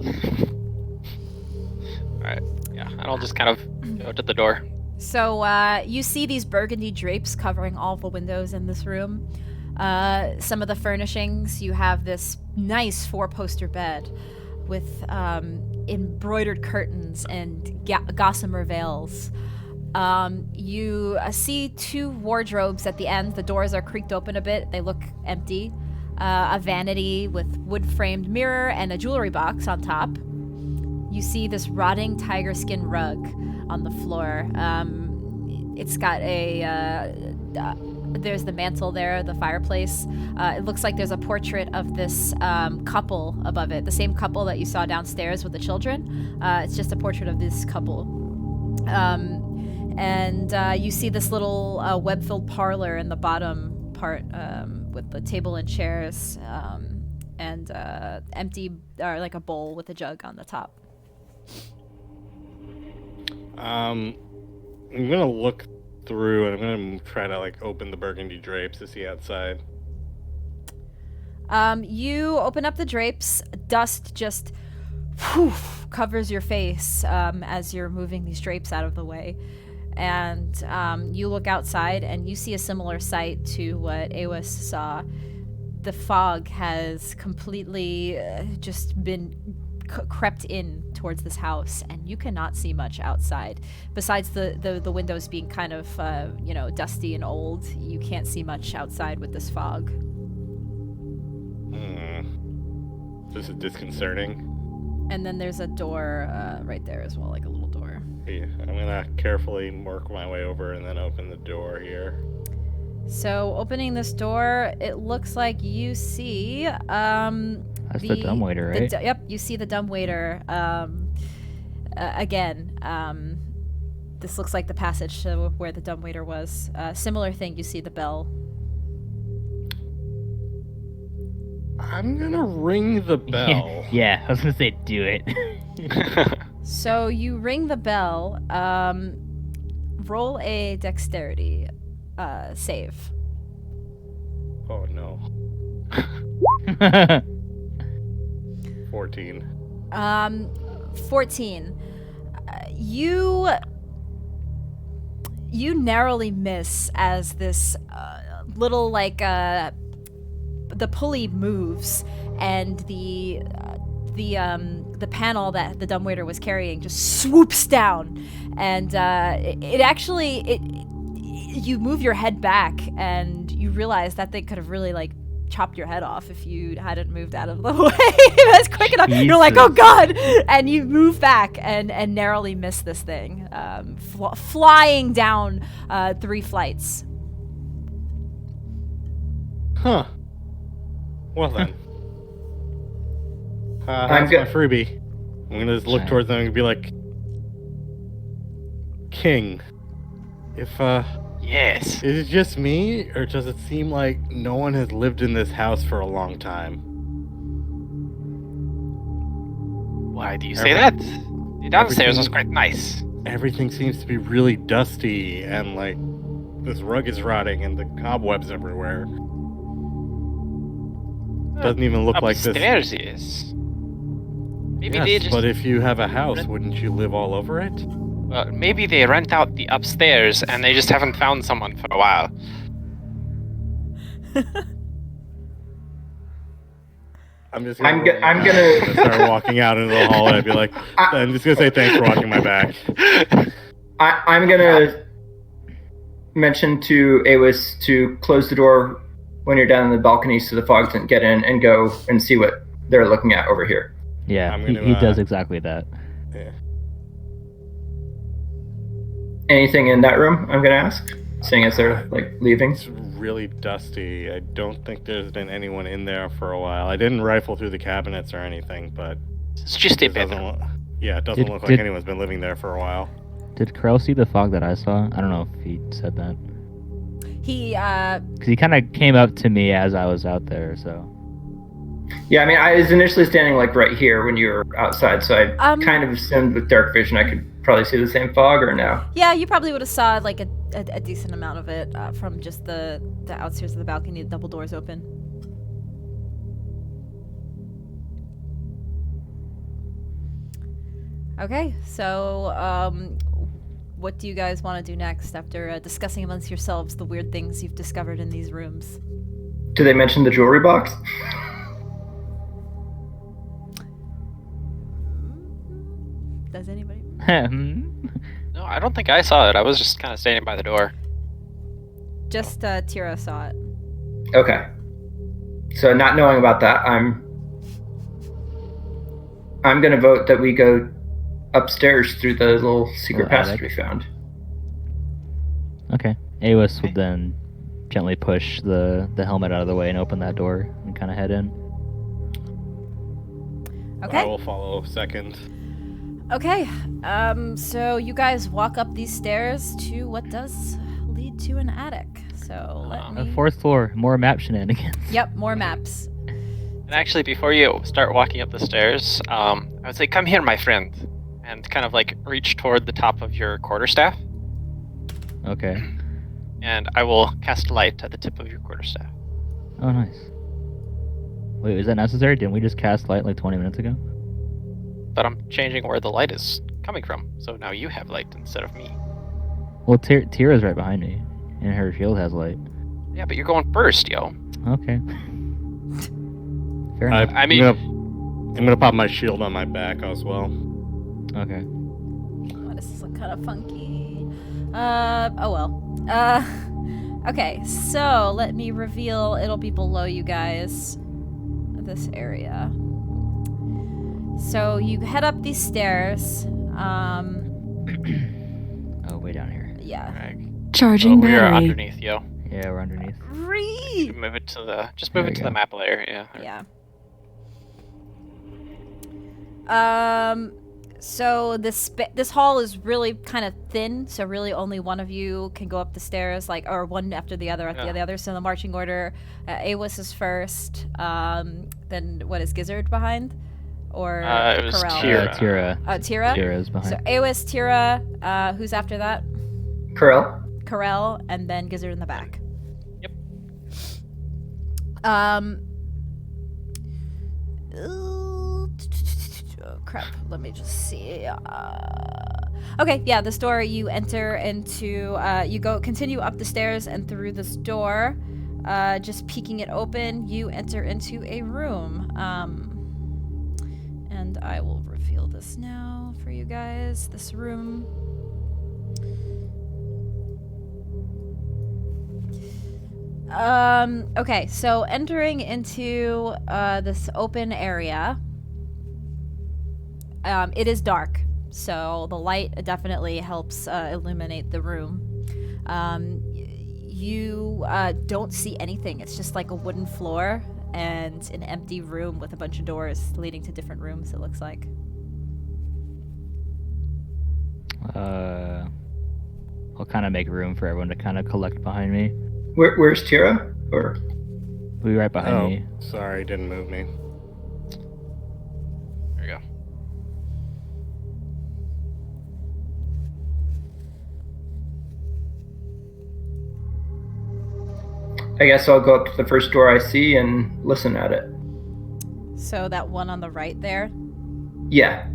Alright, yeah, and I'll just kind of go to the door. So you see these burgundy drapes covering all the windows in this room. Some of the furnishings, you have this nice 4-poster bed with embroidered curtains and gossamer veils. You see 2 wardrobes at the end. The doors are creaked open a bit. They look empty. A vanity with wood-framed mirror and a jewelry box on top. You see this rotting tiger skin rug on the floor. It's got there's the mantle there, the fireplace. It looks like there's a portrait of this couple above it, the same couple that you saw downstairs with the children. It's just a portrait of this couple. And you see this little web-filled parlor in the bottom part with the table and chairs and empty, or like a bowl with a jug on the top. I'm gonna look through and I'm gonna try to like open the burgundy drapes to see outside. You open up the drapes. Dust just covers your face as you're moving these drapes out of the way. And you look outside and you see a similar sight to what Awis saw. The fog has completely just been crept in towards this house, and you cannot see much outside. Besides the windows being kind of, dusty and old, you can't see much outside with this fog. This is disconcerting. And then there's a door right there as well, like a little door. Yeah, I'm gonna carefully work my way over and then open the door here. So opening this door, it looks like you see That's the dumbwaiter, right? Yep, you see the dumbwaiter. Again, this looks like the passage to where the dumbwaiter was. Similar thing, you see the bell. I'm gonna ring the bell. Yeah, I was gonna say do it. So you ring the bell. Roll a dexterity save. Oh no. 14. 14. You narrowly miss as this little the pulley moves and the panel that the dumbwaiter was carrying just swoops down, and you move your head back and you realize that thing could have really chopped your head off if you hadn't moved out of the way. That's quick enough. You're like, oh god, and you move back and narrowly miss this thing, flying down 3 flights. Huh. Well then. That's my freebie. I'm gonna just look towards them and be like, King, if Yes. is it just me, or does it seem like no one has lived in this house for a long time? Why do you say that? The downstairs was quite nice. Everything seems to be really dusty, and like this rug is rotting, and the cobwebs everywhere. Doesn't even look like this. Upstairs is. Maybe they Yes, just. but if you have a house, wouldn't you live all over it? Well, maybe they rent out the upstairs and they just haven't found someone for a while. I'm gonna start walking out into the hallway. I'd be like, I'm just gonna say thanks for watching my back. I'm gonna mention to Awis to close the door when you're down in the balcony so the fog doesn't get in, and go and see what they're looking at over here. Yeah, I'm gonna, he does exactly that. Yeah. Anything in that room, I'm gonna ask, seeing as they're like leaving. It's really dusty. I don't think there's been anyone in there for a while. I didn't rifle through the cabinets or anything, but It's just a it doesn't bedroom. look like anyone's been living there for a while. Did Krell see the fog that I saw? I don't know if he said that. He Because he kind of came up to me as I was out there, so. Yeah, I mean, I was initially standing like right here when you were outside, so I kind of assumed with dark vision I could probably see the same fog, or no? Yeah, you probably would have saw like a decent amount of it from just the outstairs of the balcony, the double doors open. Okay, so what do you guys want to do next after discussing amongst yourselves the weird things you've discovered in these rooms? Do they mention the jewelry box? Does anybody? No, I don't think I saw it. I was just kind of standing by the door. Just Tira saw it. Okay. So not knowing about that, I'm gonna vote that we go upstairs through the little secret passage we found. Okay. Awis would then gently push the helmet out of the way and open that door and kind of head in. Okay. I will follow second. Okay. So you guys walk up these stairs to what does lead to an attic. So let me. 4th floor, more map shenanigans. Yep, more maps. And actually, before you start walking up the stairs, I would say, "Come here, my friend," and kind of like reach toward the top of your quarterstaff. Okay. And I will cast light at the tip of your quarterstaff. Oh, nice. Wait, is that necessary? Didn't we just cast light like 20 minutes ago? But I'm changing where the light is coming from, so now you have light instead of me. Well, Tira's right behind me, and her shield has light. Yeah, but you're going first, yo. Okay. Fair enough. I'm gonna pop my shield on my back as well. Okay. Oh, this is kind of funky. Oh well. Okay, so let me reveal. It'll be below you guys. This area. So you head up these stairs. Oh, way down here. Yeah. Right. Charging We are battery. underneath, yo. Yeah, we're underneath. Re. Move it to the. Just There move we it to go. the map layer. Yeah. Yeah. So this hall is really kind of thin, so really only one of you can go up the stairs, like, or one after the other after the other. So the marching order, Awis is first. Then what is Gizzard behind? Or It was Corel? Tira. Tira. Oh, Tira. Tira's behind. So Awis, Tira. Who's after that? Corel? Corel, and then Gizzard in the back. Yep. Oh, crap. Let me just see. Okay, yeah, this door you enter into. You continue up the stairs and through this door. Just peeking it open, you enter into a room. And I will reveal this now for you guys. This room. Okay, so entering into this open area, it is dark, so the light definitely helps illuminate the room. You don't see anything. It's just like a wooden floor and an empty room with a bunch of doors leading to different rooms, it looks like. I'll kind of make room for everyone to kind of collect behind me. Where's Tira? Or We'll be right behind me. Sorry, didn't move me. There you go. I guess I'll go up to the first door I see and listen at it. So that one on the right there. Yeah.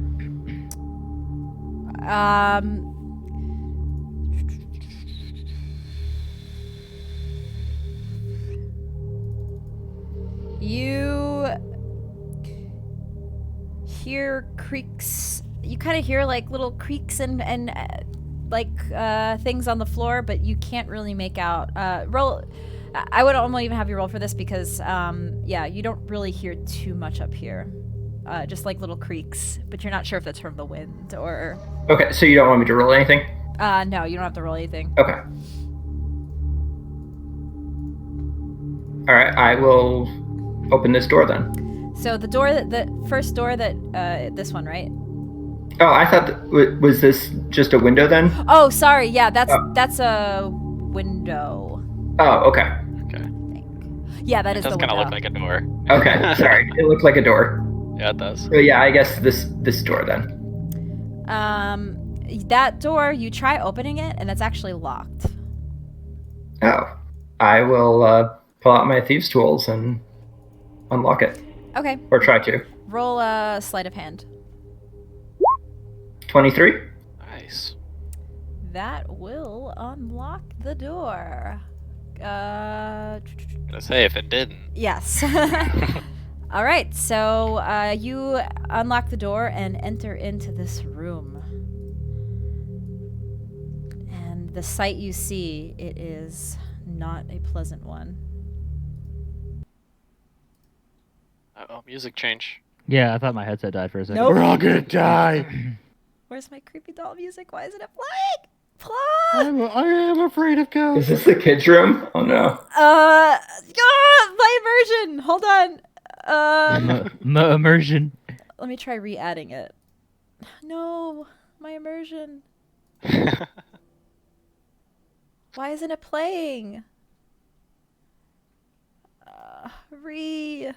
You hear creaks. You kind of hear like little creaks and things on the floor, but you can't really make out. Roll. I would almost even have you roll for this because, yeah, you don't really hear too much up here. Just like little creaks, but you're not sure if that's from the wind or. Okay, so you don't want me to roll anything? No, you don't have to roll anything. Okay. All right, I will open this door then. So the first door that, this one, right? Oh, I thought was this just a window then? Oh, sorry. Yeah, that's a window. Oh, okay. Okay. Yeah, that It is does the kind window. of look like a door. Okay, sorry. It looked like a door. Yeah, it does. So yeah, I guess this door then. That door, you try opening it, and it's actually locked. Oh, I will pull out my thieves' tools and unlock it, Okay. or try to. Roll a sleight of hand. 23. Nice. That will unlock the door. Gonna say if it didn't. Yes. All right, so you unlock the door and enter into this room. And the sight you see, it is not a pleasant one. Uh-oh, music change. Yeah, I thought my headset died for a second. Nope. We're all gonna die. Where's my creepy doll music? Why isn't it playing? Plug! I am afraid of Is ghosts. this the kids' room? Oh no. My immersion! Hold on. Immersion. Let me try re-adding it. No, my immersion. Why isn't it playing? Rip.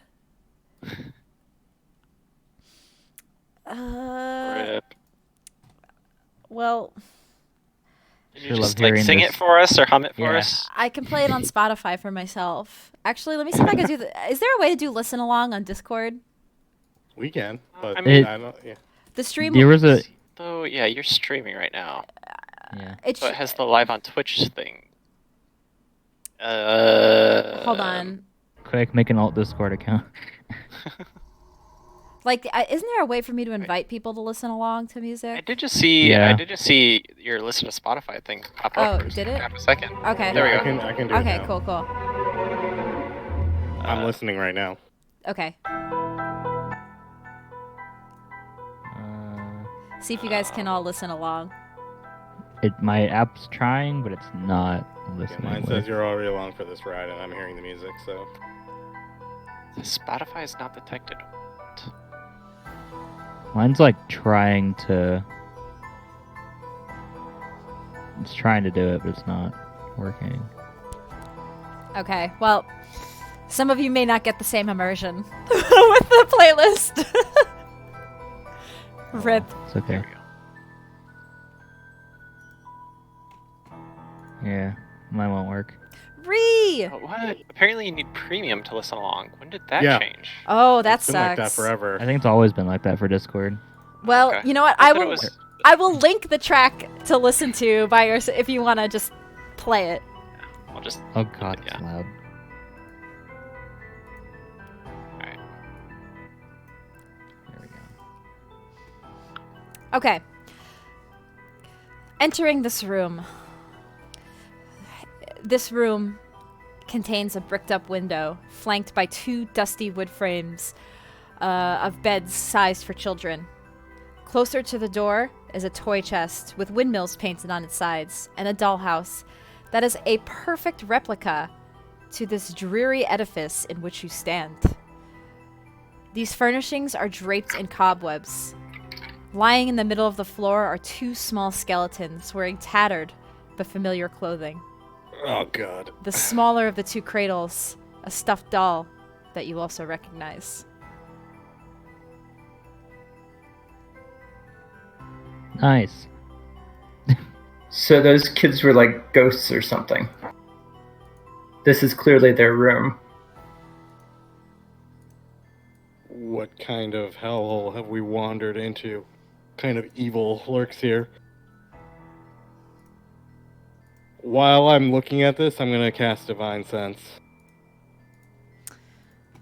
Well, Did Sure you love just like hearing sing this. it for us or hum it for Yeah. us? I can play it on Spotify for myself. Actually, let me see if I can do Is there a way to do listen along on Discord? We can, but I mean- I don't. Yeah. The stream. There was a Oh yeah, you're streaming right now. yeah. It So sh- it has the live on Twitch thing. Hold on. Quick, make an alt Discord account. Like, isn't there a way for me to invite people to listen along to I music? did just see. Yeah. I did just see your listen to Spotify thing pop Oh, up. for did it? half a second. Okay. There we I go. can do it Okay, now. cool. I'm listening right now. Okay. See if you guys can all listen along. My app's trying, but it's not Yeah, listening. mine with- says you're already along for this ride, and I'm hearing the music. So Spotify is not detected. Mine's like trying to. It's trying to do it, but it's not working. Okay, well, some of you may not get the same immersion with the playlist. Rip. It's okay. There we go. Yeah, mine won't work. Ree! Oh, what? Apparently you need premium to listen along. When did that Yeah. change? Oh, that it's been sucks. like that forever. I think it's always been like that for Discord. Well, Okay. you know what? I I thought it will. was- I will link the track to listen to by your if you want to just play it. I'll just. Oh god, Yeah. it's loud. Alright. There we go. Okay. Entering this room. This room contains a bricked-up window, flanked by 2 dusty wood frames of beds sized for children. Closer to the door is a toy chest with windmills painted on its sides, and a dollhouse that is a perfect replica to this dreary edifice in which you stand. These furnishings are draped in cobwebs. Lying in the middle of the floor are 2 small skeletons wearing tattered but familiar clothing. Oh, God. The smaller of the 2 cradles, a stuffed doll that you also recognize. Nice. So those kids were like ghosts or something. This is clearly their room. What kind of hellhole have we wandered into? What kind of evil lurks here? While I'm looking at this, I'm going to cast Divine Sense.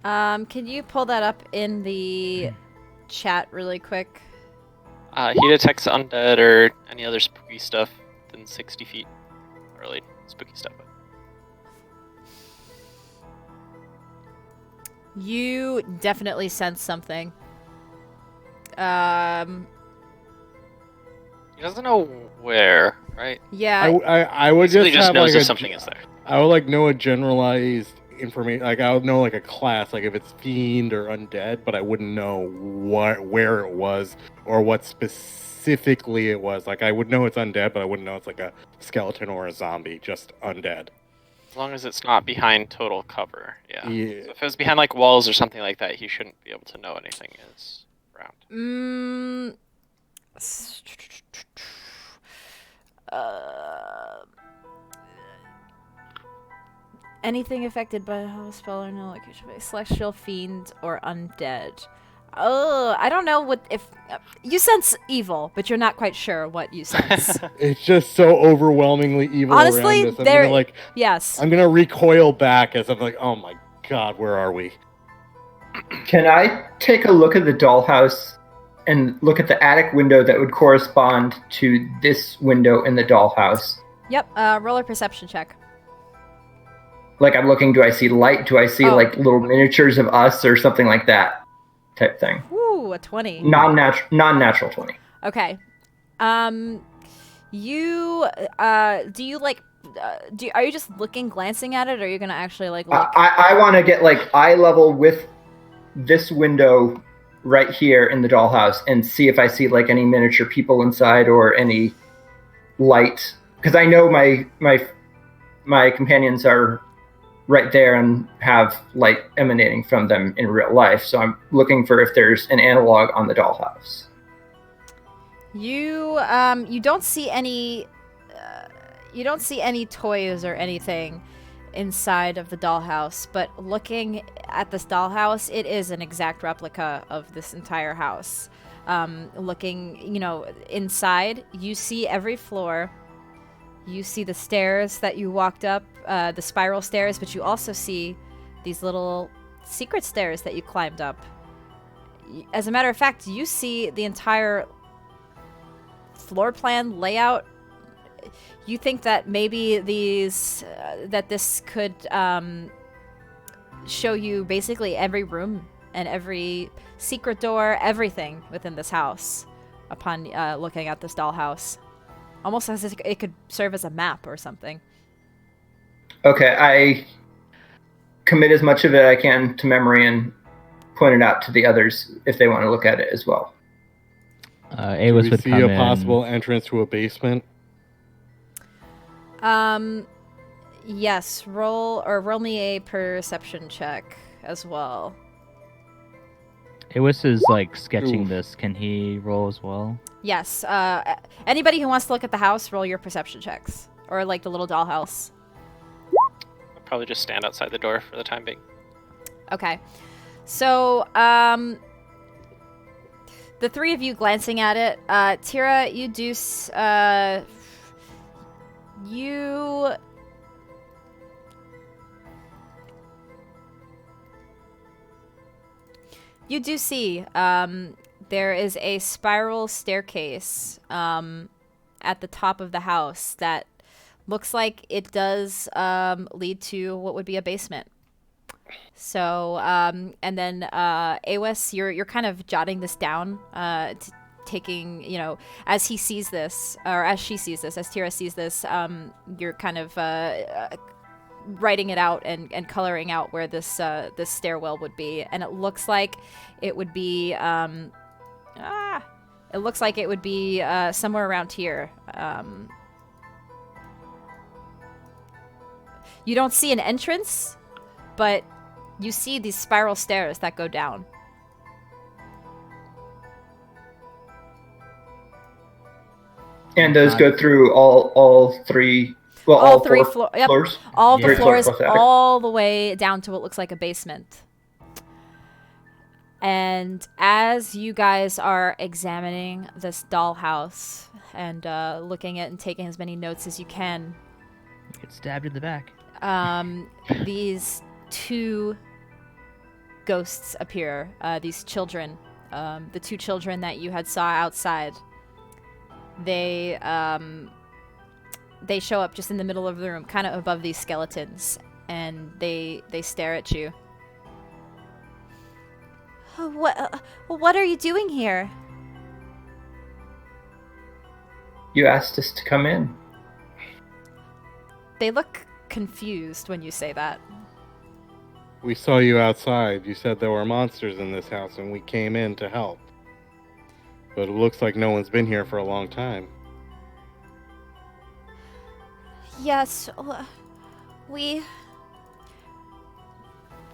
Can you pull that up in the chat really quick? He detects undead or any other spooky stuff within 60 feet. Not really spooky stuff. But... You definitely sense something. He doesn't know where, right? Yeah. I would Basically just just have knows like if a, something is there. I would like know a generalized information. Like I would know like a class, like if it's fiend or undead, but I wouldn't know where it was or what specifically it was. Like I would know it's undead, but I wouldn't know it's like a skeleton or a zombie, just undead. As long as it's not behind total cover, yeah. So Yeah. if it was behind like walls or something like that, he shouldn't be able to know anything is around. Anything affected by a spell or no location by celestial, fiend, or undead. Oh, I don't know what if you sense evil, but you're not quite sure what you sense. It's just so overwhelmingly evil Honestly, around us. there. Yes. I'm gonna recoil back as I'm like, oh my God, where are we? Can I take a look at the dollhouse and look at the attic window that would correspond to this window in the dollhouse? Yep. Roll a perception check. Like I'm looking, do I see light? Do I see Oh. like little miniatures of us or something like that type thing? Ooh, a 20. Non-natural 20. Okay. You do you like are you just glancing at it, or are you gonna actually like look? I want to get like eye level with this window right here in the dollhouse and see if I see like any miniature people inside or any light, because I know my companions are right there and have light emanating from them in real life. So I'm looking for if there's an analog on the dollhouse. You don't see any toys or anything inside of the dollhouse, but looking at this dollhouse, it is an exact replica of this entire house. Looking, inside, you see every floor. You see the stairs that you walked up, the spiral stairs, but you also see these little secret stairs that you climbed up. As a matter of fact, you see the entire floor plan layout. You think that maybe that this could show you basically every room and every secret door, everything within this house upon looking at this dollhouse. Almost as if it could serve as a map or something. Okay, I commit as much of it I can to memory and point it out to the others if they want to look at it as well. Awas Do we would see come a in. possible entrance to a basement? Yes. Roll me a perception check as well. Awas is like sketching Oof. this. Can he roll as well? Yes. Anybody who wants to look at the house, roll your perception checks, or like the little dollhouse. I'll probably just stand outside the door for the time being. Okay. So, the three of you glancing at it, Tira, you do, you do see, there is a spiral staircase, at the top of the house that looks like it does lead to what would be a basement. So, and then Awes, you're kind of jotting this down, taking, as he sees this, or as she sees this, as Tira sees this, you're kind of writing it out and coloring out where this stairwell would be, and it looks like it would be somewhere around here. You don't see an entrance, but you see these spiral stairs that go down. And those go through all three. Well, all three four yep. floors. All the Three floors, plus attic. all the way down to what looks like a basement. And as you guys are examining this dollhouse and looking at and taking as many notes as you can, You get stabbed in the back. these two ghosts appear. These children, the two children that you had saw outside. They show up just in the middle of the room, kind of above these skeletons, and they stare at you. What are you doing here? You asked us to come in. They look confused when you say that. We saw you outside. You said there were monsters in this house, and we came in to help. But it looks like no one's been here for a long time. Yes, we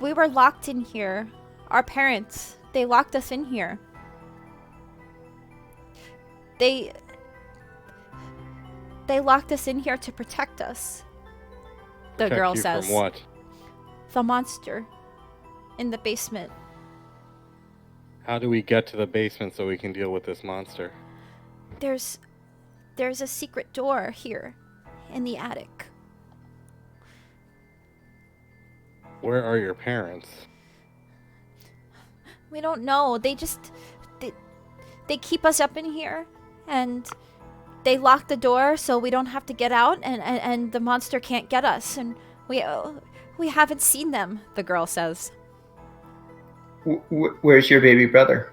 were locked in here. Our parents, they locked us in here. They locked us in here to protect us. The Protect girl you says. From what? The monster in the basement. How do we get to the basement so we can deal with this monster? There's a secret door here in the attic. Where are your parents? We don't know. They keep us up in here, and they lock the door so we don't have to get out, and the monster can't get us, and we haven't seen them, the girl says. Where's your baby brother?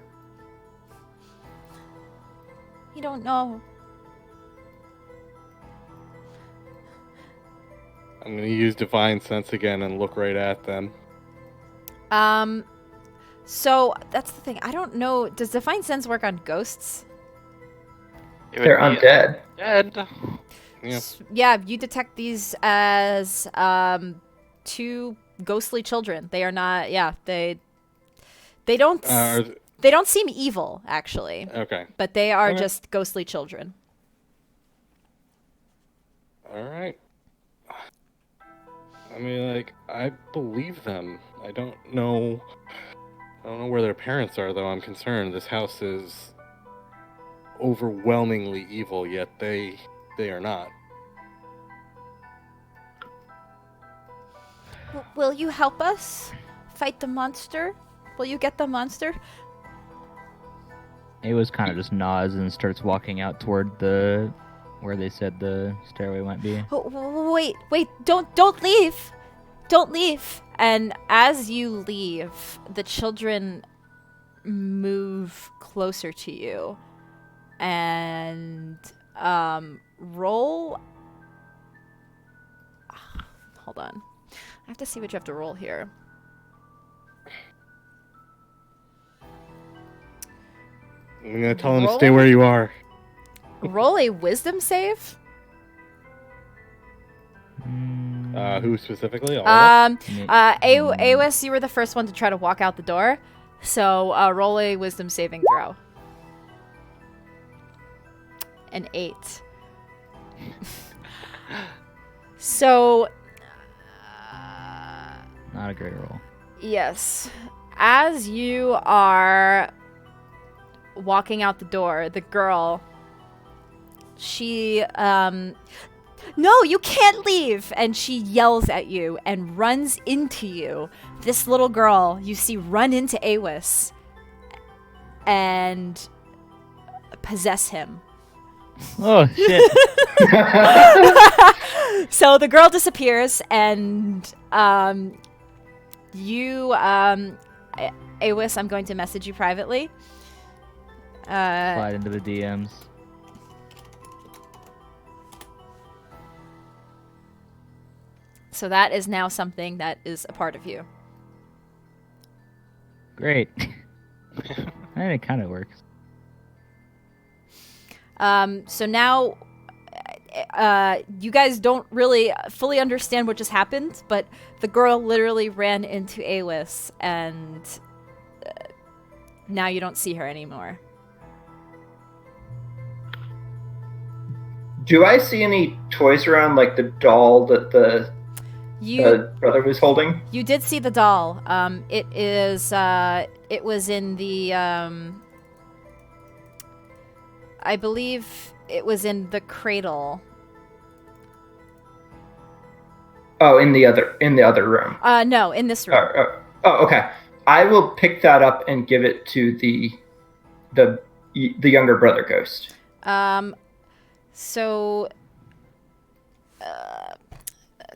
We don't know. I'm going to use Divine Sense again and look right at them. So that's the thing. I don't know. Does Divine Sense work on ghosts? They're undead. Dead. Yeah. Yeah, you detect these as two ghostly children. They are not. Yeah, they don't. They don't seem evil, actually. Okay. But they are Okay. just ghostly children. All right. I mean, I believe them. I don't know where their parents are, though. I'm concerned. This house is overwhelmingly evil, yet they are not. Will you help us fight the monster? Will you get the monster? Awes kind of just nods and starts walking out toward where they said the stairway might be. Wait, don't leave. Don't leave. And as you leave, the children move closer to you. And roll. Hold on. I have to see what you have to roll here. I'm going to tell them to stay where you are. Roll a wisdom save. Who specifically? All of us? Awes, you were the first one to try to walk out the door. So roll a wisdom saving throw. An 8. So... Not a great roll. Yes. As you are walking out the door, the girl, she, no, you can't leave! And she yells at you and runs into you. This little girl, you see run into Awes and possess him. Oh, shit. So the girl disappears, and you, Awis, I'm going to message you privately. Slide into the DMs. So that is now something that is a part of you. Great. And it kind of works. So now, you guys don't really fully understand what just happened, but the girl literally ran into Awis, and now you don't see her anymore. Do I see any toys around, like the doll that the brother was holding? You did see the doll. It was in the, I believe it was in the cradle. Oh, in the other room. No, in this room. Oh, okay. I will pick that up and give it to the younger brother ghost. So,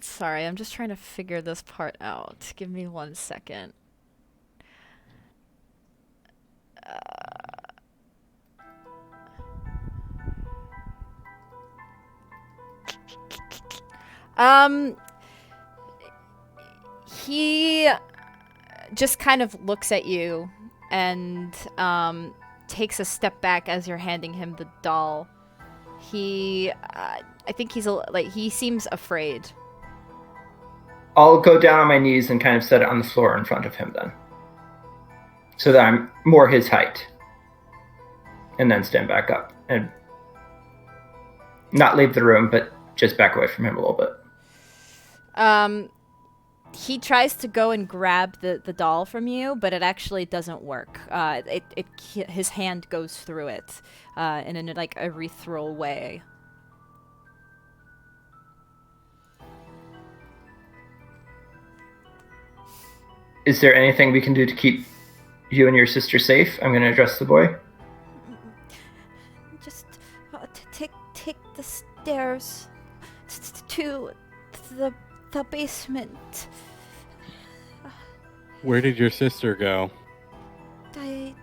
sorry, I'm just trying to figure this part out. Give me 1 second. He just kind of looks at you and takes a step back as you're handing him the doll. I think he seems afraid. I'll go down on my knees and kind of set it on the floor in front of him then, so that I'm more his height, and then stand back up and not leave the room, but just back away from him a little bit. He tries to go and grab the doll from you, but it actually doesn't work. His hand goes through it in a urethral way. Is there anything we can do to keep you and your sister safe? I'm going to address the boy. Just take the stairs to the basement. Where did your sister go? I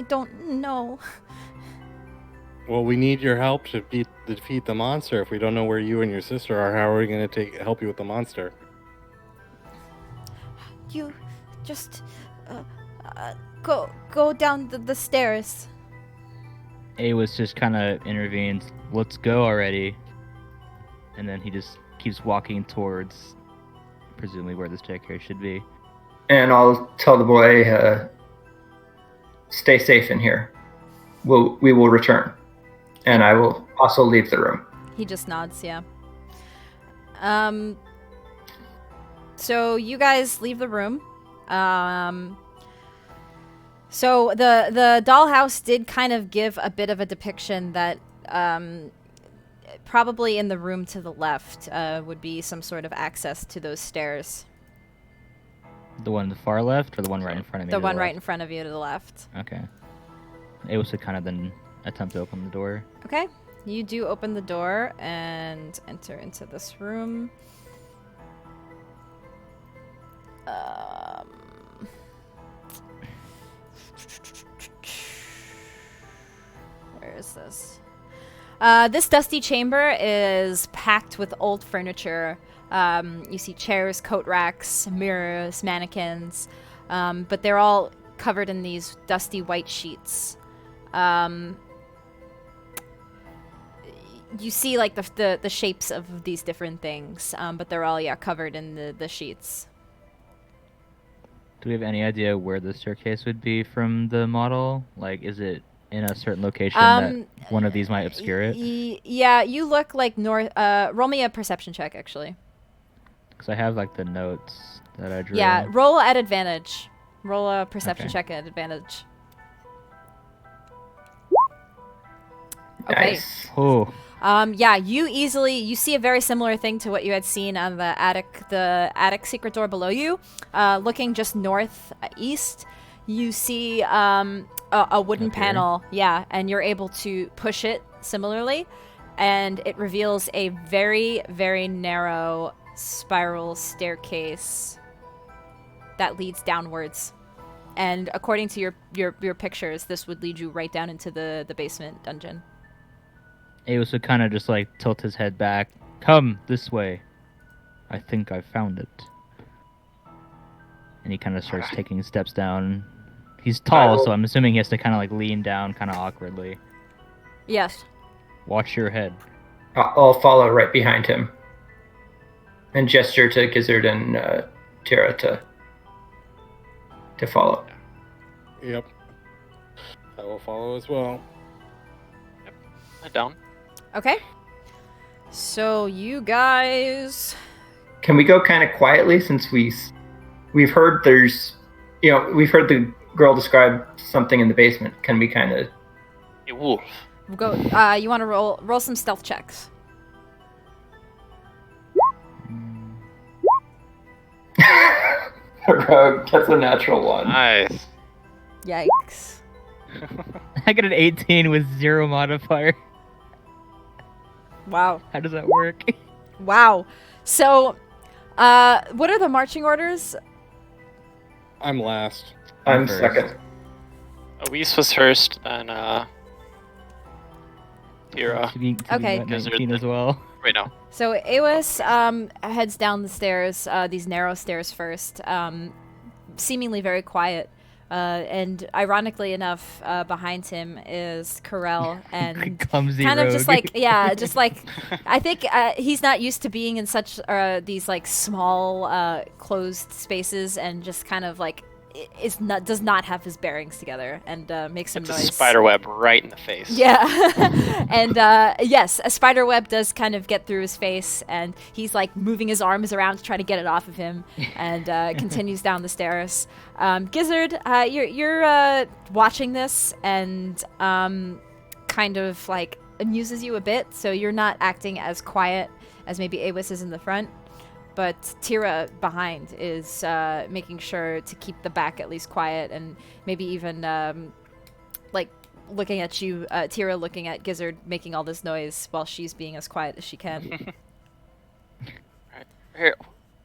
don't know. Well, we need your help to defeat the monster. If we don't know where you and your sister are, how are we going to help you with the monster? You just go down the stairs. Awis just kind of intervenes. Let's go already. And then he just keeps walking towards, presumably where the staircase should be. And I'll tell the boy, stay safe in here. We will return. And I will also leave the room. He just nods, yeah. So you guys leave the room. So the dollhouse did kind of give a bit of a depiction that probably in the room to the left would be some sort of access to those stairs. The one to the far left, or the one right in front of me? The one right in front of you to the left. Okay. Awis would kind of then attempt to open the door. Okay. You do open the door and enter into this room. Where is this? This dusty chamber is packed with old furniture. You see chairs, coat racks, mirrors, mannequins, but they're all covered in these dusty white sheets. You see like the shapes of these different things, but they're all covered in the sheets. Do we have any idea where the staircase would be from the model? Like, is it in a certain location that one of these might obscure it? Yeah, you look like north. Roll me a perception check, actually. Because I have like the notes that I drew. Yeah, roll at advantage. Roll a perception check at advantage. Okay. Nice. Oh. Yeah, you see a very similar thing to what you had seen on the attic secret door below you. Looking just northeast, you see a wooden Up here? panel. Yeah, and you're able to push it similarly, and it reveals a very, very narrow spiral staircase that leads downwards. And according to your pictures, this would lead you right down into the basement dungeon. Aos would kind of just like tilt his head back. Come this way. I think I found it. And he kind of starts taking steps down. He's tall, so I'm assuming he has to kind of like lean down kind of awkwardly. Yes. Watch your head. I'll follow right behind him. And gesture to Gizzard and Tira to follow. Yep. I will follow as well. Yep. Down. Okay. So you guys... Can we go kind of quietly since we've heard we've heard the girl describe something in the basement. Can we kind of... A wolf. Go. You want to roll some stealth checks. Rogue gets a natural one. Nice. Yikes. I got an 18 with 0 modifier. Wow. How does that work? Wow. So, what are the marching orders? I'm last. I'm first. second. Luis was first, then Tira. To be Okay. about 19 as well. Wait, no. So Awas heads down the stairs, these narrow stairs first, seemingly very quiet. And ironically enough, behind him is Corel, and Clumsy kind of rogue. just like I think he's not used to being in such these like small closed spaces, and just kind of like does not have his bearings together, and makes some It's noise. a spider web right in the face. Yeah. And yes, a spider web does kind of get through his face, and he's like moving his arms around to try to get it off of him, and continues down the stairs. Gizzard, you're watching this, and kind of like amuses you a bit, so you're not acting as quiet as maybe Awis is in the front. But Tira behind is making sure to keep the back at least quiet, and maybe even like looking at you, Tira looking at Gizzard making all this noise while she's being as quiet as she can. Right. Here,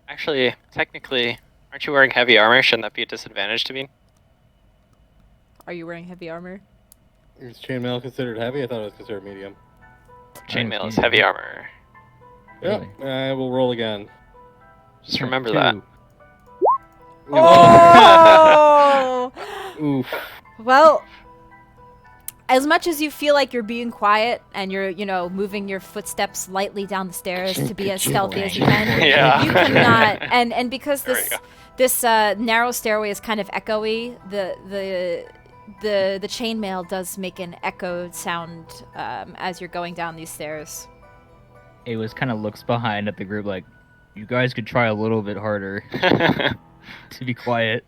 actually, technically, aren't you wearing heavy armor? Shouldn't that be a disadvantage to me? Are you wearing heavy armor? Is chainmail considered heavy? I thought it was considered medium. Chainmail is heavy armor. Yep. Really? I will roll again. Just remember 2. that. Oh! Oof. Well, as much as you feel like you're being quiet and you're, moving your footsteps lightly down the stairs to be as stealthy as you can, Yeah. you cannot. And because There we this narrow stairway is kind of echoey, the chainmail does make an echoed sound as you're going down these stairs. Awas kind of looks behind at the group like, you guys could try a little bit harder to be quiet.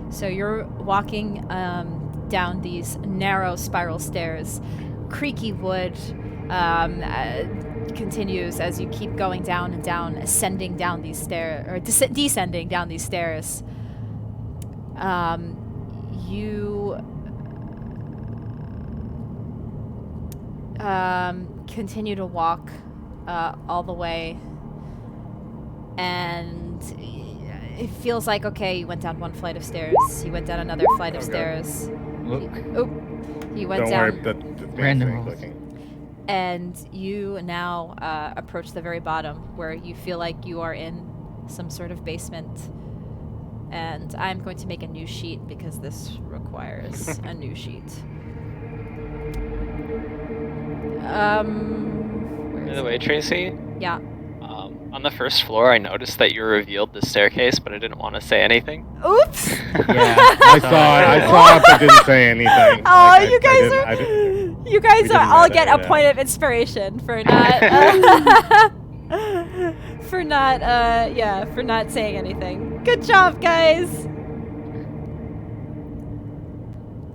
So you're walking down these narrow spiral stairs. Creaky wood continues as you keep going down and down, ascending down these stairs, or descending down these stairs. You continue to walk all the way, and it feels like, okay, you went down one flight of stairs, you went down another flight of stairs. You went Don't down, worry, that's Random me rolls. clicking. and you now approach the very bottom, where you feel like you are in some sort of basement. And I'm going to make a new sheet because this requires a new sheet. Where By is the it? way, Tracy, Yeah. on the first floor, I noticed that you revealed the staircase, but I didn't want to say anything. Oops. Yeah, I saw it, but didn't say anything. Oh, Like, you guys I didn't- you guys we didn't all know get that, a yeah. point of inspiration for not for not saying anything. Good job, guys.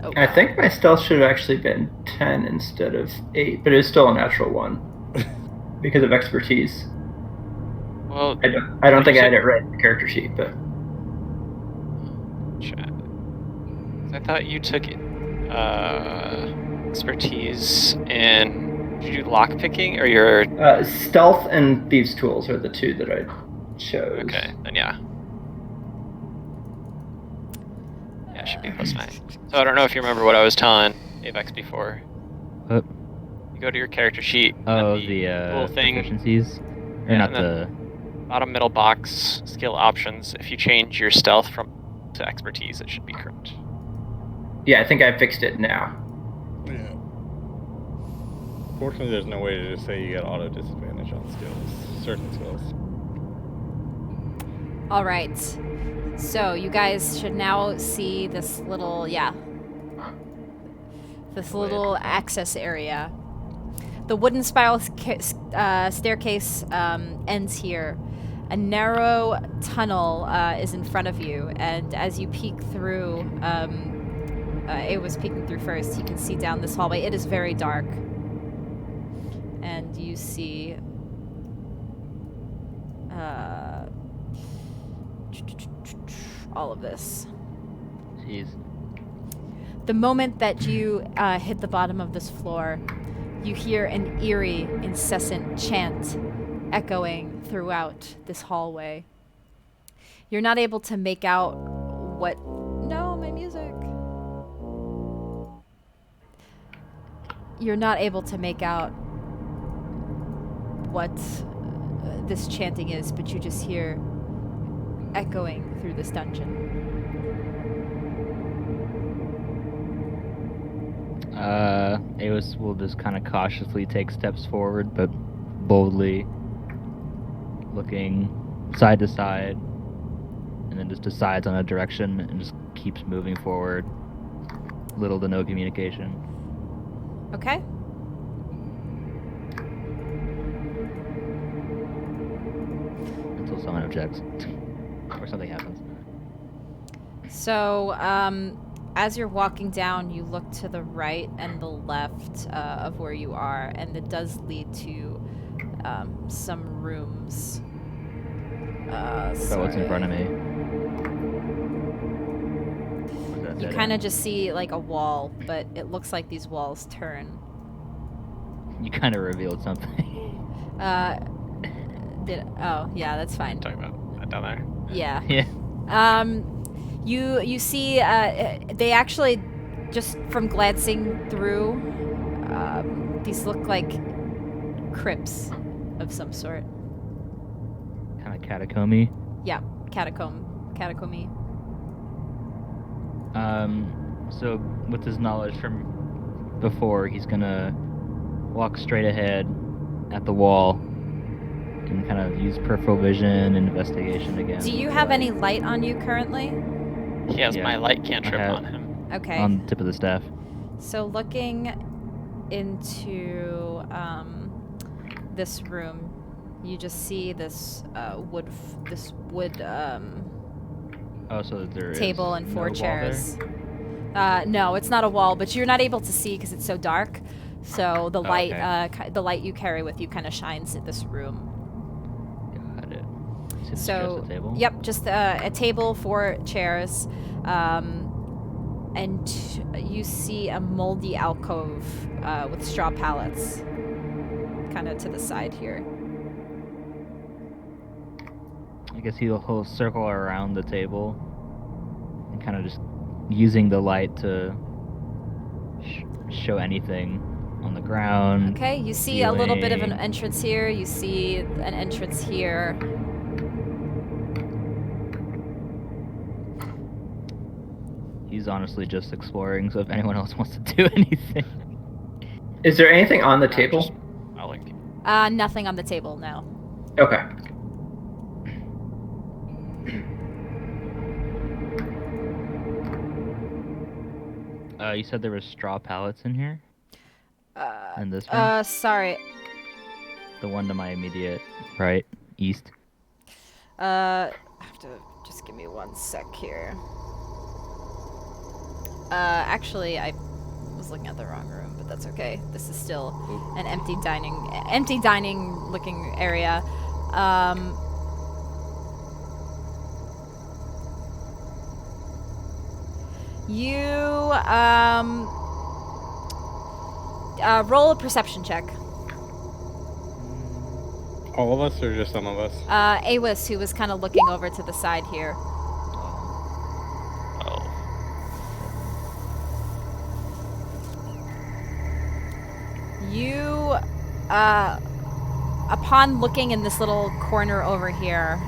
Oh. I think my stealth should have actually been 10 instead of 8, but it is still a natural 1 because of expertise. Well, I don't think I had it right in the character sheet, but chat. I thought you took it. expertise in. Did you do lockpicking or your? Stealth and thieves' tools are the two that I chose. Okay, then yeah. Yeah, it should be +9. So I don't know if you remember what I was telling Avex before. What? You go to your character sheet. Oh, and the little thing, proficiencies? Or Yeah, not and then the... bottom middle box, skill options. If you change your stealth from to expertise, it should be correct. Yeah, I think I fixed it now. Yeah. Fortunately, there's no way to just say you get auto disadvantage on skills, certain skills. All right. So you guys should now see this little, this little access area. The wooden spiral staircase ends here. A narrow tunnel is in front of you, and as you peek through, it was peeking through first, you can see down this hallway. It is very dark. And you see all of this. Jeez. The moment that you hit the bottom of this floor, you hear an eerie, incessant chant echoing throughout this hallway. You're not able to make out what... No, my music. You're not able to make out what this chanting is, but you just hear echoing through this dungeon. Aos will just kind of cautiously take steps forward, but boldly looking side to side, and then just decides on a direction and just keeps moving forward. Little to no communication. Okay. Until someone objects. Or something happens. So, as you're walking down, you look to the right and the left of where you are, and it does lead to some rooms. So what's in front of me? You kind of just see like a wall, but it looks like these walls turn. You kind of revealed something. Oh, yeah, that's fine. Talking about that down there. Yeah. Yeah. You see, they actually, just from glancing through, these look like crypts of some sort. Kind of catacomby. Yeah, catacomby. So with his knowledge from before, he's gonna walk straight ahead at the wall and kind of use peripheral vision and investigation again. Do you have any light on you currently? He has Yeah, my light cantrip have- on him. Okay. On the tip of the staff. So looking into this room, you just see this wood Oh, so there is table and no 4 wall chairs. No, it's not a wall, but you're not able to see because it's so dark. So the light, okay. the light you carry with you, kind of shines in this room. Got it. So it's So, just a table? yep, just a table, 4 chairs, and you see a moldy alcove with straw pallets, kind of to the side here. I guess he'll circle around the table and kind of just using the light to show anything on the ground. Okay, you see a little bit of an ceiling. entrance here. You see an entrance here. He's honestly just exploring, so if anyone else wants to do anything. Is there anything on the table? I'll link. Nothing on the table now. Okay. You said there was straw pallets in here? In this one? Sorry. The one to my immediate right, east. I have to just give me 1 sec here. Actually, I was looking at the wrong room, but that's okay. This is still an empty dining looking area. roll a perception check. All of us, or just some of us? Awis, who was kind of looking over to the side here. Oh. You, upon looking in this little corner over here,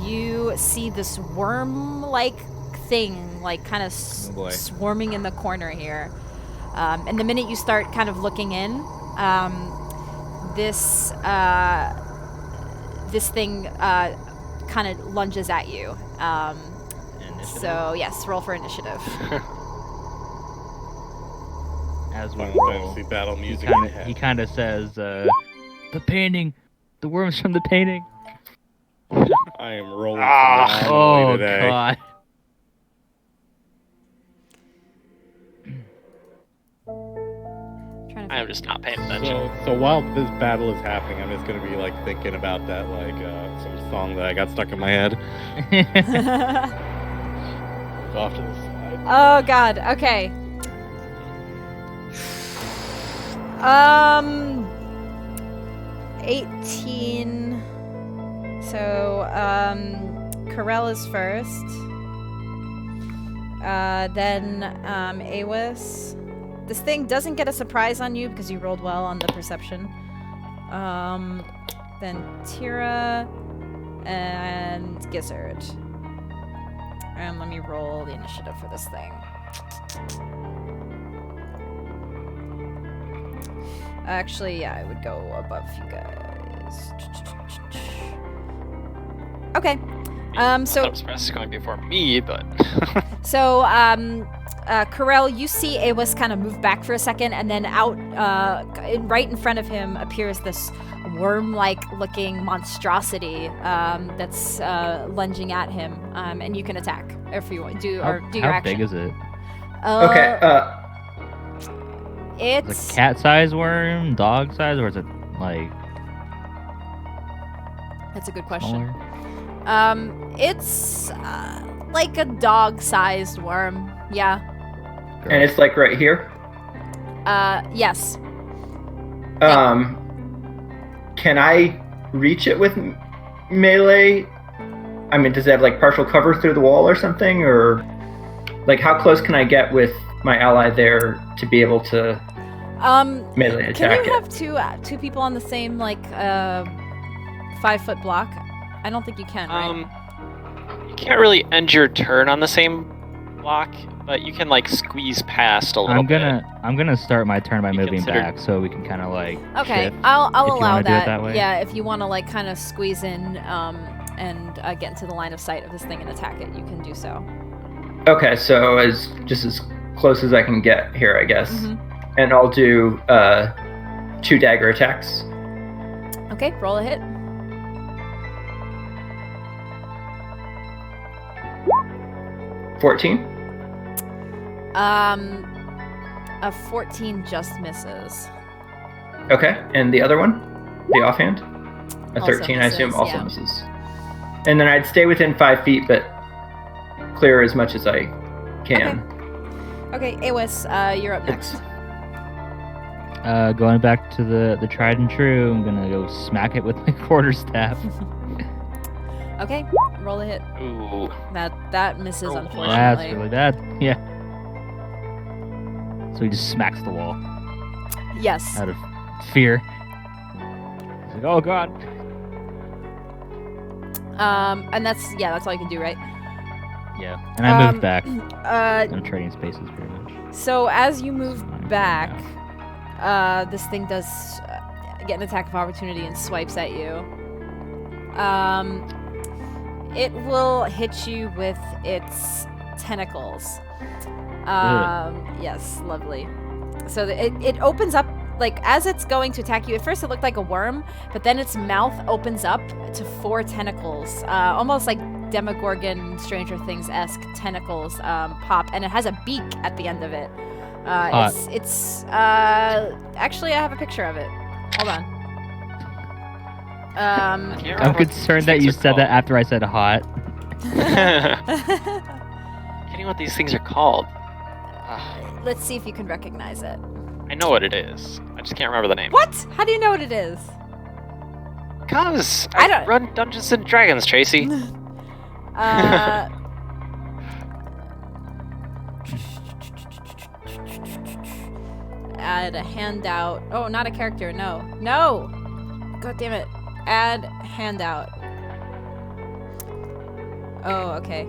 you see this worm-like thing, like kind of swarming in the corner here. And the minute you start kind of looking in, this thing kind of lunges at you. So yes, roll for initiative. As we Final roll, Fantasy battle music in my head. he kind of says, "The painting, the worms from the painting." I am rolling phenomenally Oh today. God! I am just not paying attention. So while this battle is happening, I'm just gonna be like thinking about that, like some song that I got stuck in my head. Off to the side. Oh God. Okay. 18. So, Karel is first. Then, Awis. This thing doesn't get a surprise on you because you rolled well on the perception. Then Tira and Gizzard. And let me roll the initiative for this thing. Actually, yeah, I would go above you guys. Okay. So Express is going before me, but So, Karel, you see Awis kind of move back for a second, and then out, right in front of him appears this worm-like looking monstrosity that's lunging at him, and you can attack if you want. Do your action. How big is it? Okay. Is It's it a cat-sized worm, dog-sized, or is it like That's a good question. smaller? It's like a dog-sized worm. Yeah. And it's like right here. Yes. Can I reach it with melee? I mean, does it have like partial cover through the wall or something, or like how close can I get with my ally there to be able to melee attack Can you it? have two people on the same like 5-foot block? I don't think you can, right? you can't really end your turn on the same block, but you can like squeeze past a little bit. I'm gonna start my turn by You moving consider- back so we can kind of like Okay, shift, I'll if you allow wanna do it that way. Yeah, if you want to like kind of squeeze in and get into the line of sight of this thing and attack it, you can do so. Okay, so as close as I can get here, I guess. Mhm. And I'll do 2 dagger attacks. Okay, roll a hit. 14. A 14 just misses. Okay, and the other one, the offhand, a Also 13, I assume, misses, also yeah. misses. And then I'd stay within 5 feet, but clear as much as I can. Okay, Awis, you're up next. Going back to the tried and true, I'm gonna go smack it with my quarterstaff. Okay, roll a hit. Ooh. That misses, Oh, That's unfortunately. really bad. Yeah. So he just smacks the wall Yes. out of fear. He's like, oh God. And that's all you can do, right? Yeah. And I moved back. Uh, I'm trading spaces pretty much. so as you move Fine, back, this thing does get an attack of opportunity and swipes at you. It will hit you with its tentacles. Yes, lovely. So it opens up, like, as it's going to attack you. At first it looked like a worm, but then its mouth opens up to 4 tentacles, almost like Demogorgon, Stranger Things-esque tentacles pop, and it has a beak at the end of it. It's actually, I have a picture of it. Hold on. I can't remember I'm what concerned these that things you are said that after I said hot. Forgetting what these things are called. Let's see if you can recognize it. I know what it is. I just can't remember the name. What? How do you know what it is? Cause I I don't- run Dungeons and Dragons, Tracy. Add a handout. Oh, not a character. No. No! God damn it. Add handout. Oh, okay.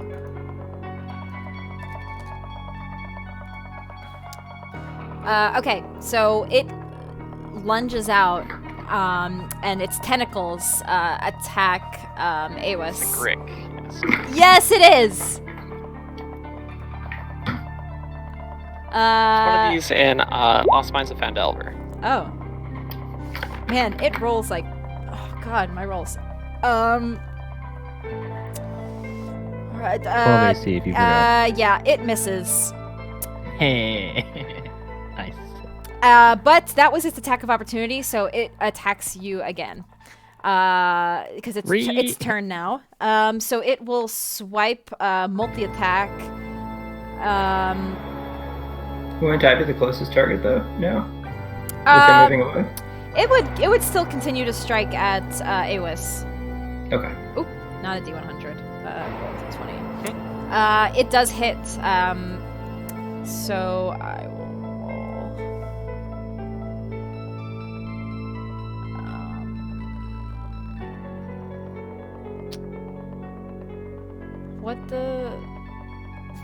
Okay, so it lunges out, and its tentacles attack Awis. It's a Grick. Yes. Yes, it is! One of these in Lost Mines of Phandelver. Oh. Man, it rolls like... Oh, God, my rolls. Right, 12 AC if you forgot. yeah, it misses. Hey. Nice. But that was its attack of opportunity, so it attacks you again. Because it's its turn now. So it will swipe multi-attack. Won't die to the closest target though? No. With Uh, him moving away. it would still continue to strike at Awis. Okay. Oop, not a D100. Roll 20. It does hit. So I will roll.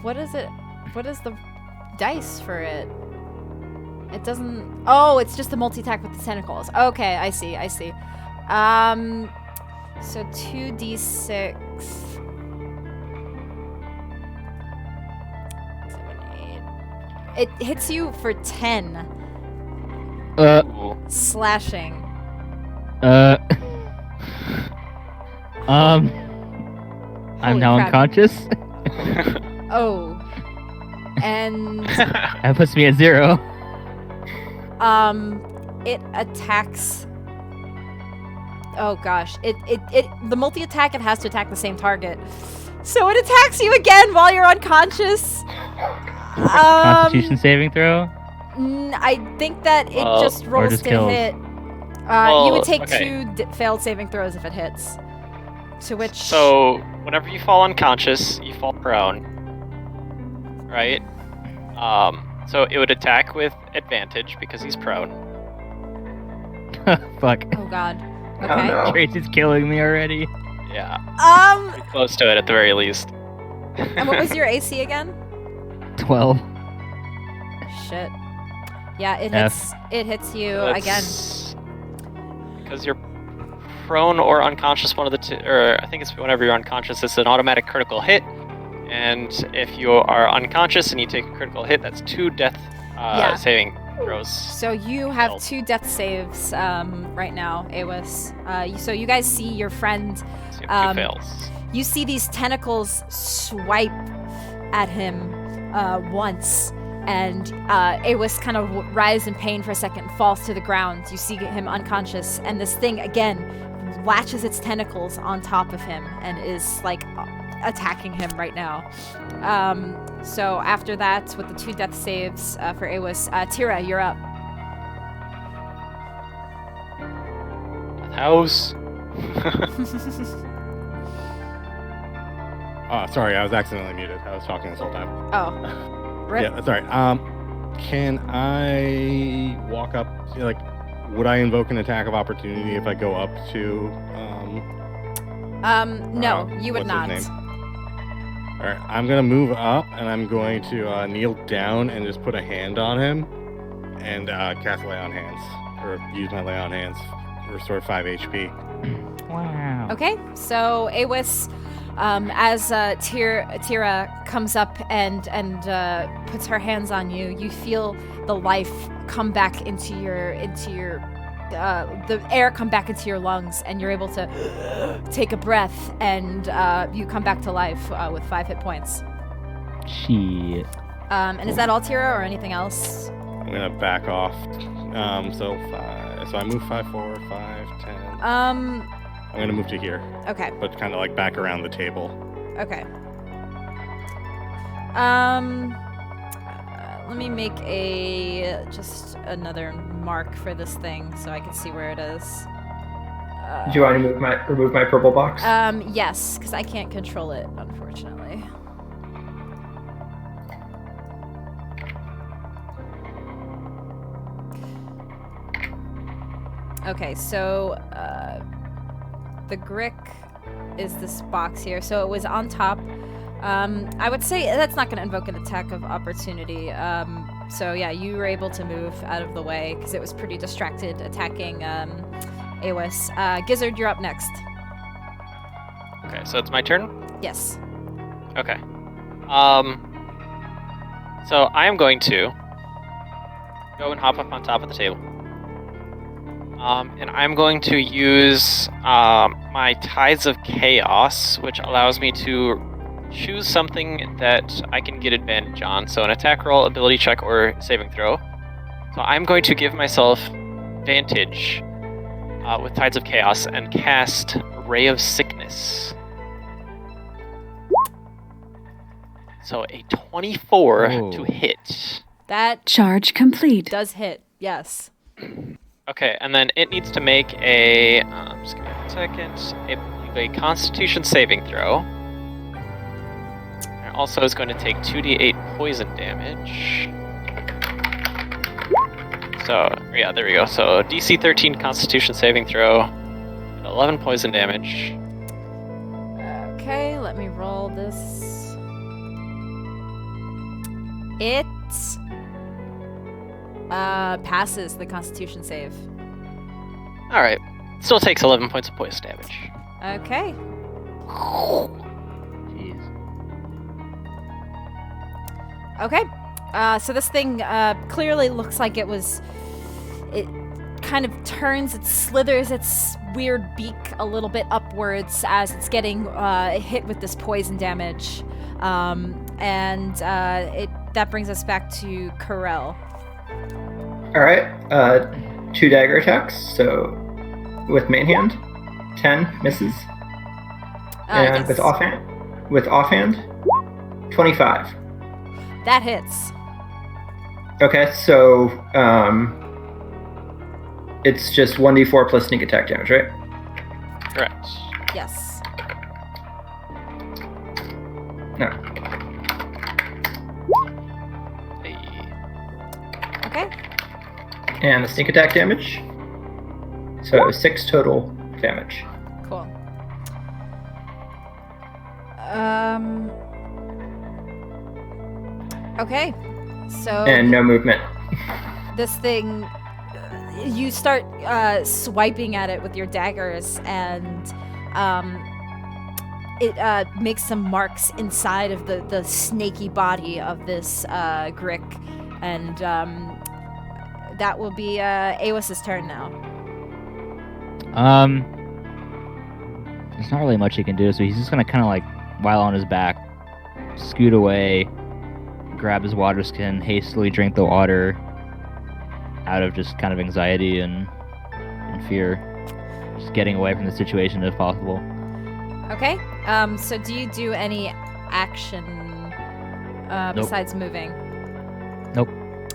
What is it? What is the dice for it? It doesn't. Oh, it's just a multi-attack with the tentacles. Okay, I see. So 2d6. 7, 8. It hits you for 10 Ooh. slashing. I'm Holy now crap. unconscious. Oh. And That puts me at 0. it attacks. Oh gosh. It the multi-attack, it has to attack the same target. So it attacks you again while you're unconscious. Constitution saving throw. I think that it Well, just rolls just to kills. hit. You Well, would take okay. 2 failed saving throws if it hits. To which. So, whenever you fall unconscious, you fall prone. Right? So it would attack with advantage because he's prone. Fuck. Oh god. Oh, Okay. no. Tracy's killing me already. Yeah, pretty close to it at the very least. And what was your AC again? 12. Shit. Yeah, it F. hits. It hits you again. Because you're prone or unconscious, one of the two, or I think it's whenever you're unconscious, it's an automatic critical hit. And if you are unconscious and you take a critical hit, that's 2 death Yeah. saving throws. So you have Failed. 2 death saves right now, Awis. So you guys see your friend. So you have 2 Um, fails. You see these tentacles swipe at him once, and Awis kind of writhes in pain for a second, and falls to the ground. You see him unconscious, and this thing again latches its tentacles on top of him and is like attacking him right now. So after that, with the 2 death saves for Awis, Tira, you're up. House. Sorry, I was accidentally muted. I was talking this whole time. Oh, rip. Yeah, sorry. Can I walk up? Like, would I invoke an attack of opportunity if I go up to? No, you would what's not. his name? All right, I'm gonna move up and I'm going to kneel down and just put a hand on him and cast Lay on Hands, or use my Lay on Hands, restore 5 HP. Wow. Okay, so Awis, as Tira comes up and puts her hands on you, you feel the life come back into your the air come back into your lungs, and you're able to take a breath, and you come back to life with 5 hit points. Shit. And is that all, Tira, or anything else? I'm gonna back off. So I move 5 forward, 5, 10. I'm gonna move to here, Okay. but kind of like back around the table. Okay. let me make just another mark for this thing so I can see where it is. Do you want to remove my purple box? Yes, because I can't control it, unfortunately. Okay, so the Grick is this box here. So it was on top. I would say that's not going to invoke an attack of opportunity. So yeah, you were able to move out of the way because it was pretty distracted attacking Awis. Gizzard, you're up next. Okay, so it's my turn? Yes. Okay. So I am going to go and hop up on top of the table. And I'm going to use my Tides of Chaos, which allows me to choose something that I can get advantage on. So an attack roll, ability check, or saving throw. So I'm going to give myself advantage with Tides of Chaos and cast Ray of Sickness. So a 24 to hit. That Charge complete. does hit, yes. Okay, and then it needs to make a, just give me a second, a Constitution saving throw. It also is going to take 2d8 poison damage. So, yeah, there we go. So, DC 13 Constitution saving throw, 11 poison damage. Okay, let me roll this. It passes the Constitution save. Alright, still takes 11 points of poison damage. Okay. Jeez. Okay. So this thing clearly looks like it kind of it slithers its weird beak a little bit upwards as it's getting hit with this poison damage. That brings us back to Corel. All right. 2 dagger attacks. So with main hand, 10 misses, and yes. with offhand, 25. That hits. Okay, so it's just 1d4 plus sneak attack damage, right? Correct. Yes. No. Okay. And the sneak attack damage. So 6 total damage. Cool. Okay. So And no movement. this thing, you start swiping at it with your daggers, and it makes some marks inside of the snaky body of this Grick, and that will be Awis' turn now. There's not really much he can do, so he's just gonna kind of like, while on his back, scoot away, grab his water skin, hastily drink the water out of just kind of anxiety and fear, just getting away from the situation if possible. Okay. So do you do any action besides moving? Nope.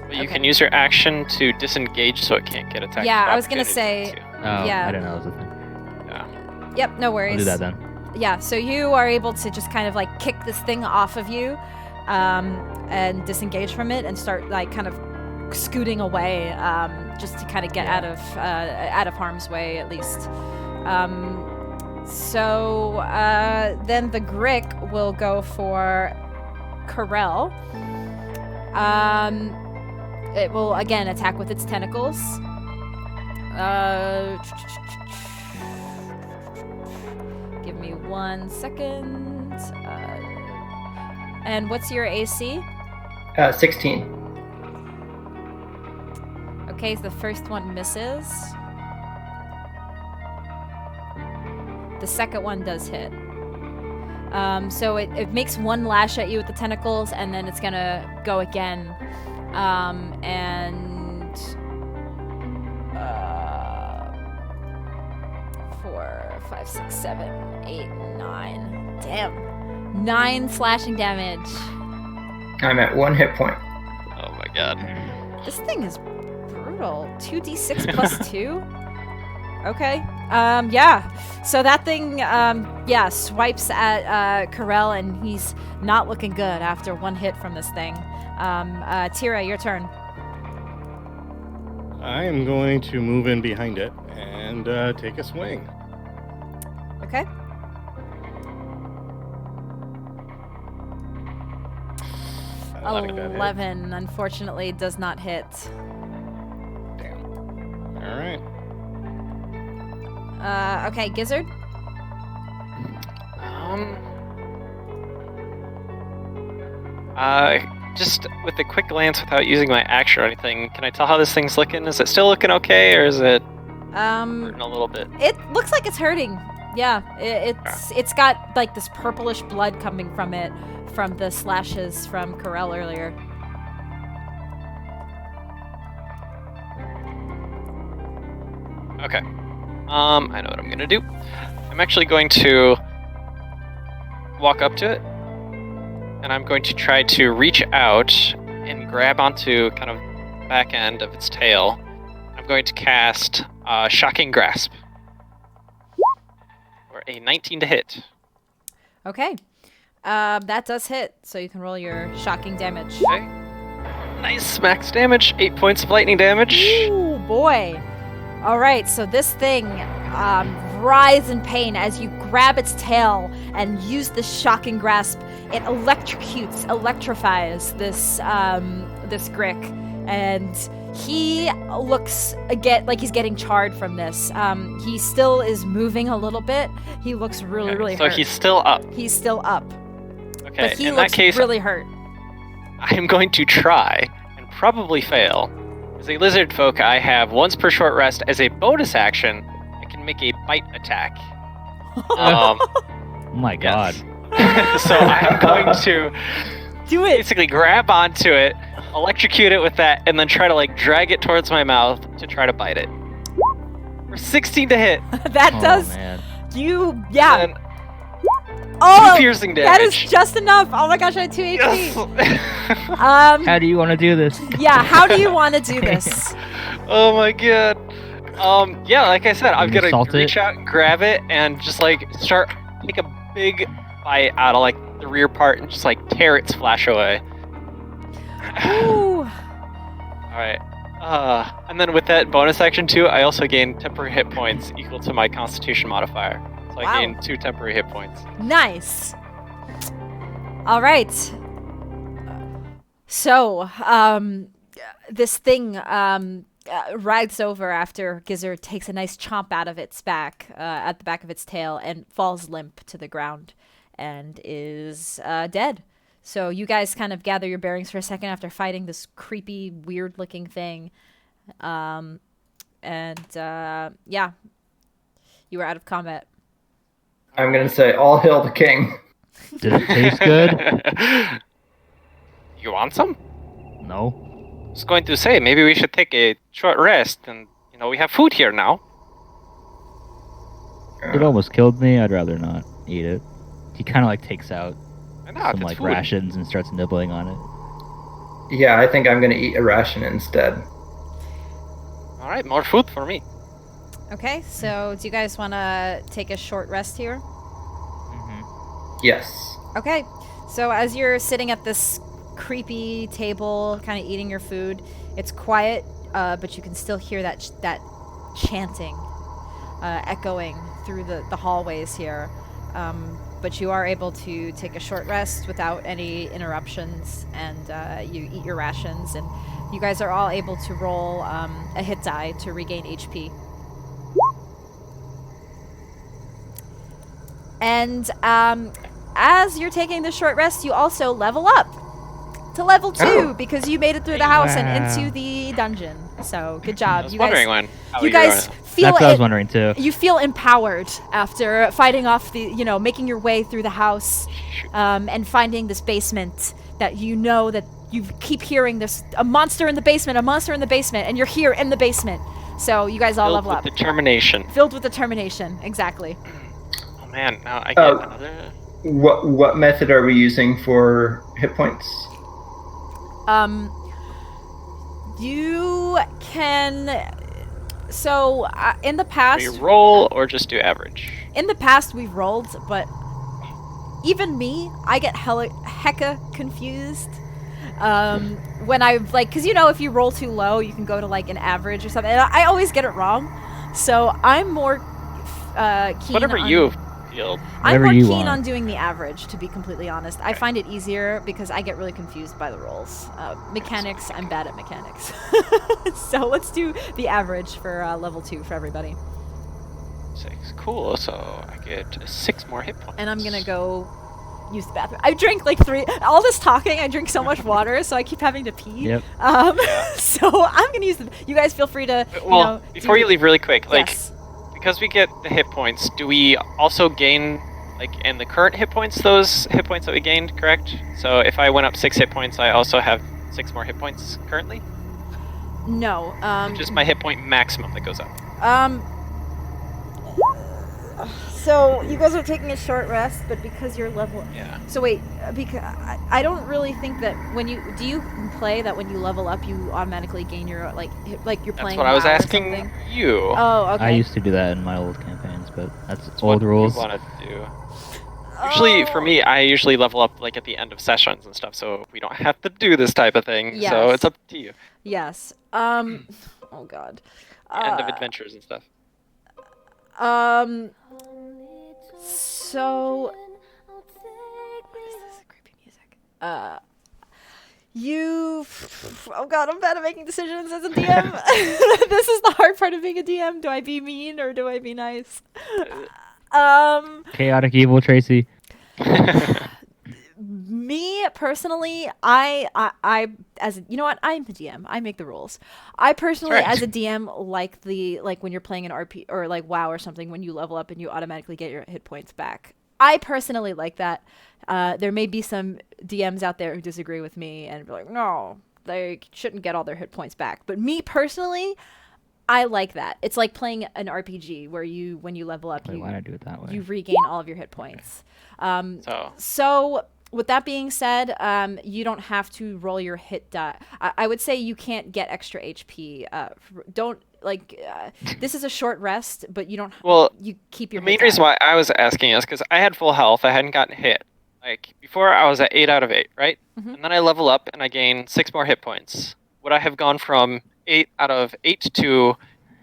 But you can use your action to disengage so it can't get attacked. Yeah, with I was gonna opportunity, say. too. Oh, Yeah. I didn't know that was a thing. Yep. No worries. I'll do that then. Yeah, so you are able to just kind of like kick this thing off of you and disengage from it and start like kind of scooting away just to kind of get out of harm's way at least. So then the Grick will go for Corel. It will again attack with its tentacles. Give me 1 second. And what's your AC? 16. Okay, so the first one misses. The second one does hit. So it makes one lash at you with the tentacles, and then it's gonna go again. And 4, 5, 6, 7, 8, 9. Damn. 9 slashing damage. I'm at 1 hit point. Oh my god. This thing is brutal. 2d6 plus 2? Okay. Yeah. So that thing, swipes at Corel, and he's not looking good after one hit from this thing. Tira, your turn. I am going to move in behind it and take a swing. Okay. I like that hit. 11, unfortunately, does not hit. Damn. All right. Okay, Gizzard? Just with a quick glance without using my action or anything, can I tell how this thing's looking? Is it still looking okay, or is it hurting a little bit? It looks like it's hurting. Yeah, it's got like this purplish blood coming from it from the slashes from Corel earlier. Okay. I know what I'm gonna do. I'm actually going to walk up to it, and I'm going to try to reach out and grab onto kind of back end of its tail. I'm going to cast Shocking Grasp. Or a 19 to hit. Okay. That does hit, so you can roll your shocking damage. Okay. Nice max damage, 8 points of lightning damage. Ooh, boy. All right, so this thing writhes in pain as you grab its tail and use the shocking grasp. It electrifies this Grick, and he looks again like he's getting charred from this. He still is moving a little bit. He looks really so hurt. he's still up. He's still up. Okay, But he in looks that case, really hurt. I'm going to try and probably fail. As a lizard folk, I have once per short rest. As a bonus action, I can make a bite attack. Oh my god. So I'm going to Do it. basically grab onto it, electrocute it with that, and then try to like drag it towards my mouth to try to bite it. For 16 to hit. That does. Man. And Oh, 2 piercing damage. that is just enough. Oh my gosh, I had 2 HP. Yes. How do you want to do this? Yeah, how do you want to do this? Oh my god. Yeah, like I said, I'm You gonna salt reach it? out and grab it and just like take a big bite out of like the rear part and just like tear its flash away. Ooh. Alright. And then with that bonus action too, I also gain temporary hit points equal to my constitution modifier. So Wow. I gain 2 temporary hit points. Nice. All right. So, this thing rides over after Gizzard takes a nice chomp out of its back, at the back of its tail, and falls limp to the ground and is dead. So you guys kind of gather your bearings for a second after fighting this creepy, weird-looking thing. Yeah, you were out of combat. I'm going to say, all hail the king. Did it taste good? You want some? No. I was going to say, maybe we should take a short rest and, we have food here now. It almost killed me. I'd rather not eat it. He kind of like takes out Why not? some It's like food. rations and starts nibbling on it. Yeah, I think I'm going to eat a ration instead. Alright, more food for me. Okay, so do you guys want to take a short rest here? Yes. Okay, so as you're sitting at this creepy table, kind of eating your food, it's quiet, but you can still hear that chanting echoing through the hallways here. But you are able to take a short rest without any interruptions, and you eat your rations, and you guys are all able to roll a hit die to regain HP. And as you're taking the short rest, you also level up to level 2 Oh. because you made it through the house and Wow. into the dungeon. So good I job. was You wondering guys, how you you were guys doing it. feel That's what I was it. wondering too. You feel empowered after fighting off making your way through the house, and finding this basement that that you keep hearing a monster in the basement, and you're here in the basement. So you guys all Filled level with up. determination. Filled with determination, exactly. Oh man, now I get another... What method are we using for hit points? You can. So in the past, Do you roll or just do average? in the past we've rolled, but even me, I get hecka confused. When I because if you roll too low, you can go to like an average or something. And I always get it wrong, so I'm more keen. Whatever on, you feel. I'm Whatever more you keen want. on doing the average, to be completely honest. I find it easier because I get really confused by the rolls. Mechanics, I'm bad at mechanics. So let's do the average for level 2 for everybody. 6. Cool. So I get 6 more hit points. And I'm gonna go use the bathroom. I drink like 3. All this talking, I drink so much water, so I keep having to pee. Yep. So I'm gonna use the. You guys feel free to. Well, before you leave, really quick, yes. because we get the hit points, do we also gain, in the current hit points, those hit points that we gained, correct? So if I went up 6 hit points, I also have 6 more hit points currently? No. Just my hit point maximum that goes up. So you guys are taking a short rest, but because you're level. Yeah. So wait, because I don't really think that when you play that when you level up, you automatically gain your like you're playing. That's what I was WoW or asking something? you. Oh, okay. I used to do that in my old campaigns, but that's What old you rules. want to do. Usually, for me, I usually level up at the end of sessions and stuff, so we don't have to do this type of thing. Yes. So it's up to you. Yes. Oh God. The end of adventures and stuff. So. What is this creepy music? Oh God, I'm bad at making decisions as a DM. This is the hard part of being a DM. Do I be mean or do I be nice? Chaotic evil, Tracy. Me personally, I as you know what, I'm the DM. I make the rules. I personally, Right. as a DM, like when you're playing an RP or like WoW or something, when you level up and you automatically get your hit points back. I personally like that. There may be some DMs out there who disagree with me and be like, no, they shouldn't get all their hit points back. But me personally, I like that. It's like playing an RPG where when you level up, Wait, why not do it that way? you regain all of your hit points. So with that being said, you don't have to roll your hit die. I would say you can't get extra HP. This is a short rest, but you don't. Well, you keep your. The main hit reason die. why I was asking is because I had full health. I hadn't gotten hit. Before, I was at 8 out of 8, right? Mhm. And then I level up and I gain 6 more hit points. Would I have gone from 8 out of 8 to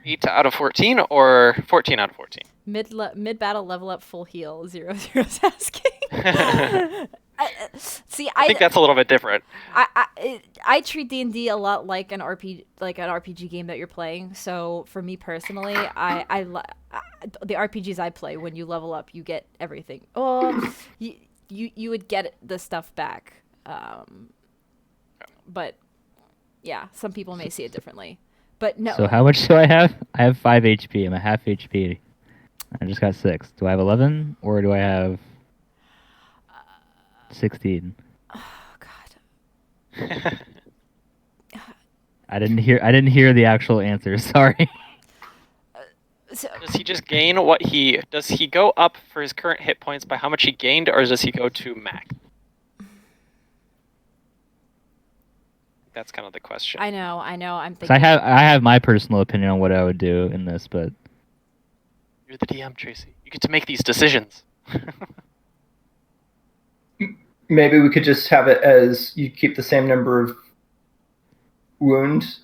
8 out of 14 or 14 out of 14? Mid battle level up full heal 0-0's asking. I think that's a little bit different. I treat D&D a lot like an RPG game that you're playing. So for me personally, the RPGs I play, when you level up, you get everything. Oh, you would get the stuff back. But yeah, some people may see it differently. But no. So how much do I have? I have 5 HP. I'm a half HP. I just got 6. Do I have 11 or do I have 16? Oh God. I didn't hear the actual answer. Sorry. Does he just gain does he go up for his current hit points by how much he gained, or does he go to max? That's kind of the question. I know. I'm 'Cause thinking. I have my personal opinion on what I would do in this, but You're the DM, Tracy. You get to make these decisions. Maybe we could just have it as you keep the same number of wounds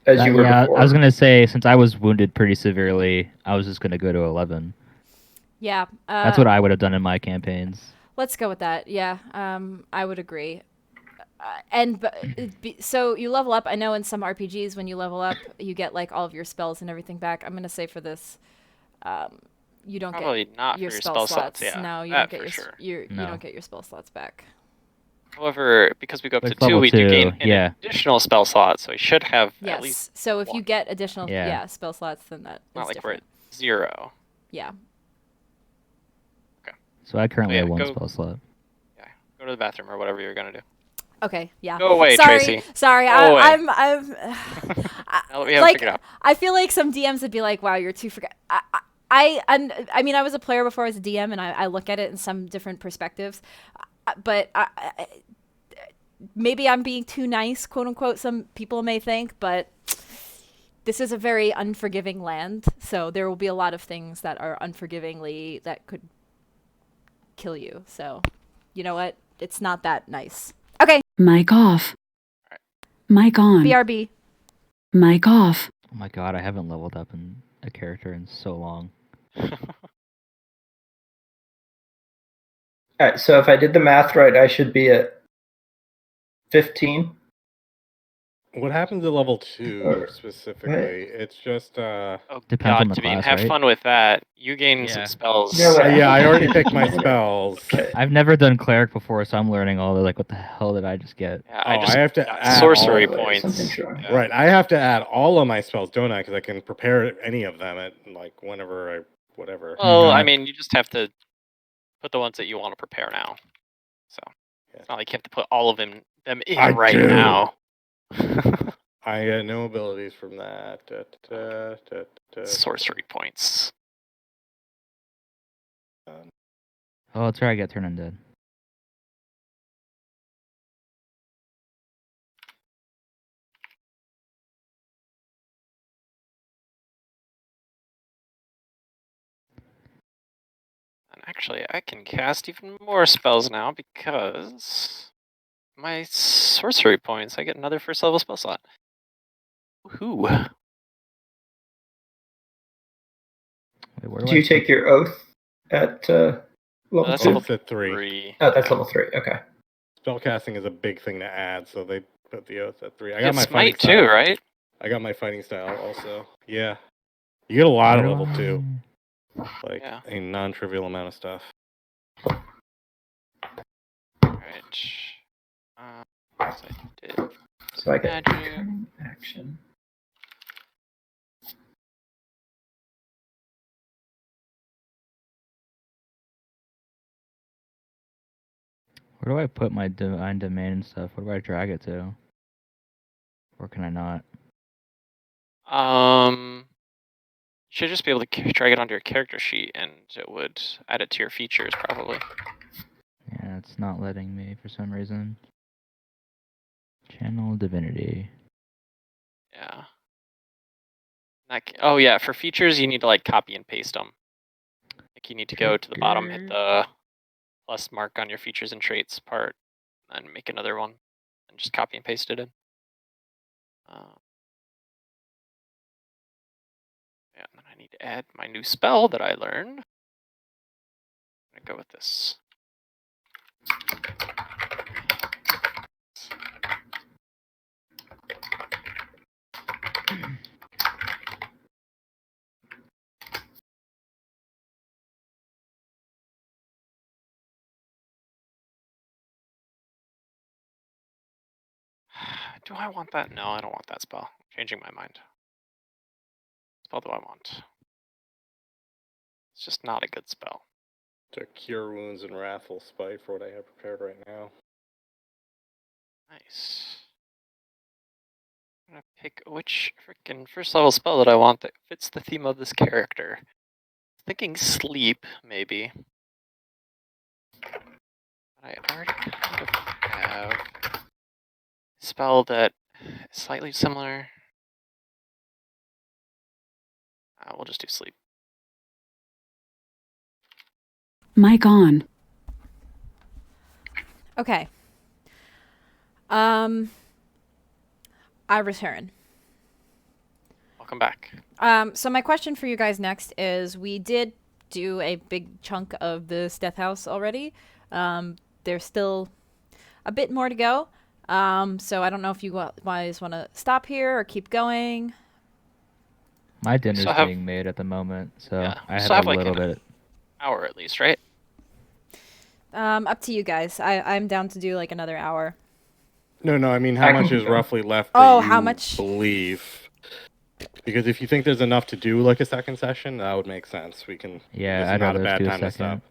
as you were before. I was gonna say, since I was wounded pretty severely, I was just gonna go to 11. Yeah. That's what I would have done in my campaigns. Let's go with that. Yeah. I would agree. So you level up. I know in some RPGs when you level up, you get like all of your spells and everything back. I'm gonna say for this, you don't Probably get not your for your spell slots. Yeah, No, you that don't get for you No. don't get your spell slots back. However, because we go up With to 2, level we do 2, gain an yeah. additional spell slot, so we should have Yes. at least So if you one. get additional Yeah. spell slots, then that Not is like we're different. at 0. Yeah. So I currently Yeah, have one go- spell slot. Yeah, go to the bathroom or whatever you're gonna do. Okay. Yeah. Go away, Sorry. Tracy. Sorry. Go away. I'm. Now that we have it like figured out. I feel like some DMs would be like, "Wow, you're too forget." I mean, I was a player before I was a DM, and I look at it in some different perspectives. But maybe I'm being too nice, quote unquote, some people may think, but this is a very unforgiving land, so there will be a lot of things that are unforgivingly that could kill you. So, you know what? It's not that nice. Okay, Mic off. Mic on. BRB. Mic off. Oh my god, I haven't leveled up in a character in so long. All right, so if I did the math right, I should be at 15. What happens at level 2 Or- specifically? what? It's just Oh Depends god, on the Devine, class, have right? fun with that. You gain Yeah. some spells. No, wait. yeah, I already picked my spells. Okay. I've never done cleric before, so I'm learning all the like. What the hell did I just get? Yeah, Oh, I just I have to got add sorcery all- Something's points. wrong. Yeah. Right, I have to add all of my spells, don't I? Because I can prepare any of them at like whenever I whatever. Well, I Not- mean, you just have to put the ones that you want to prepare now. So it's not like you have to put all of them in I right do. now. I get no abilities from that. Sorcery points. Oh, that's right. I get turned undead. And actually, I can cast even more spells now because my sorcery points. I get another first level spell slot. Woohoo! Wait, where Do I you put- take your oath at level That's 2? level It's at 3. Oh, that's Yeah. level 3. Okay. Spellcasting is a big thing to add, so they put the oath at 3. I You got get my fighting smite too, style. right? I got my fighting style also. Yeah. You get a lot at Why? level 2. Like Yeah. a non-trivial amount of stuff. Alright. Yes, I did. So I get Magic. turn action. Where do I put my divine domain and stuff? Where do I drag it to? Or can I not? You should just be able to drag it onto your character sheet, and it would add it to your features, probably. Yeah, it's not letting me for some reason. Channel divinity. Yeah. Oh yeah, for features you need to like copy and paste them. Like you need to go to the bottom, hit the plus mark on your features and traits part, and make another one, and just copy and paste it in. Yeah, and then I need to add my new spell that I learned. I'm gonna go with this. Do I want that? No, I don't want that spell. I'm changing my mind. What spell do I want? It's just not a good spell. To cure wounds and wrathful spite for what I have prepared right now. Nice. I'm gonna pick which freaking first level spell that I want that fits the theme of this character. Thinking sleep, maybe. But I already kind of have a spell that is slightly similar. We'll just do sleep. Mic on. Okay. I return. Welcome back. So my question for you guys next is, we did do a big chunk of this death house already. There's still a bit more to go. So I don't know if you guys want to stop here or keep going. My dinner's So have- being made at the moment, so Yeah, I so have have, a like, little an bit. Hour at least, right? Up to you guys. I'm down to do like another hour. No, I mean, how I much can is go. roughly left Oh, that how you much? believe? Because if you think there's enough to do like a second session, that would make sense. We can. Yeah, this is I'd not a rather bad do a time to second.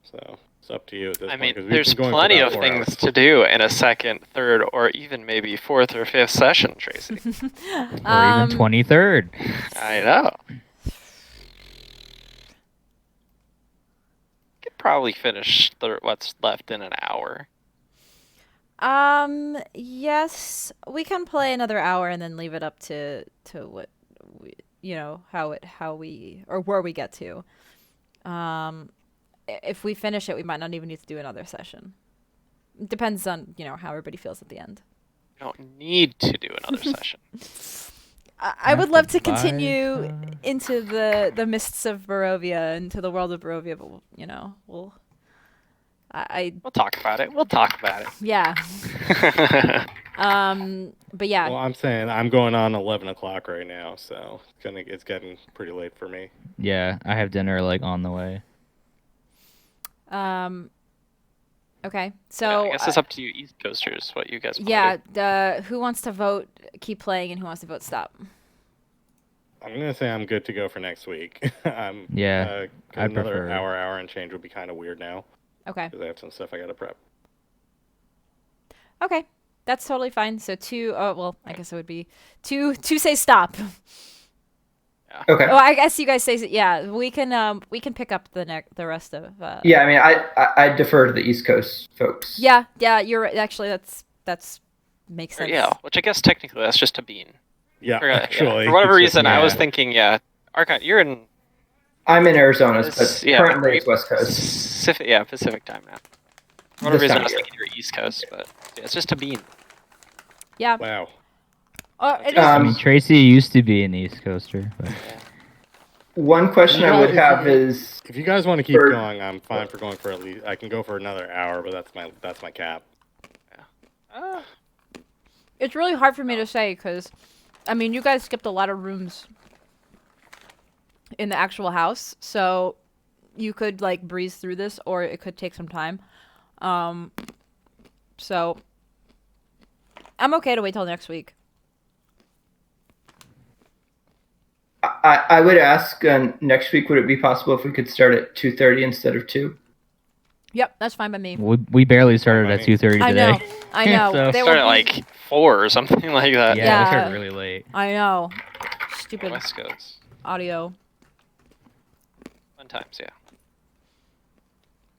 stop. So it's up to you at this I point. mean, 'cause we've there's been going for plenty about of 4 things hours. to do in a second, third, or even maybe fourth or fifth session, Tracy. Or even 23rd. I know. Could probably finish what's left in an hour. Yes, we can play another hour and then leave it up to what we, how we or where we get to. If we finish it, we might not even need to do another session. It depends on, how everybody feels at the end. You don't need to do another session. I would love to Have to buy continue some. into the mists of Barovia, into the world of Barovia, but we'll We'll talk about it. yeah. But yeah. Well, I'm saying I'm going on 11 o'clock right now, so it's getting pretty late for me. Yeah, I have dinner like on the way. Okay. Yeah, So I guess it's up to you East Coasters what you guys want yeah, to do. who wants to vote keep playing and who wants to vote stop? I'm gonna say I'm good to go for next week. Yeah, I another prefer. hour and change would be kind of weird now Okay. because I have some stuff I gotta prep. Okay. That's totally fine. So two, oh, well, I guess it would be two say stop. Okay. Oh, I guess you guys say, yeah, we can pick up the rest of, Yeah, I mean, I defer to the East Coast folks. yeah, you're right. Actually, that's makes Or, sense. yeah, which I guess technically that's just a bean. Yeah, Or, actually. for whatever it's just- reason, I was yeah. thinking, Archon, you're in I'm in Arizona, but yeah, currently it's West Coast. Pacific time now. For whatever This reason, time I was of year. thinking you're East Coast, but yeah, it's just a bean. Yeah. Wow. It is. I mean, Tracy used to be an East Coaster, but One question I would have is, If you guys want to keep For- going, I'm fine for going for at least. I can go for another hour, but that's my cap. It's really hard for me to say because, I mean, you guys skipped a lot of rooms in the actual house, so you could like breeze through this, or it could take some time. So I'm okay to wait till next week. I would ask next week, would it be possible if we could start at 2:30 instead of 2? Yep, that's fine by me. we barely started at 2:30 I today. know, I know. So- They Started will at be- like 4 or something like that. Yeah, Yeah. we started really late. I know. Stupid West Coast. audio. Fun times, yeah.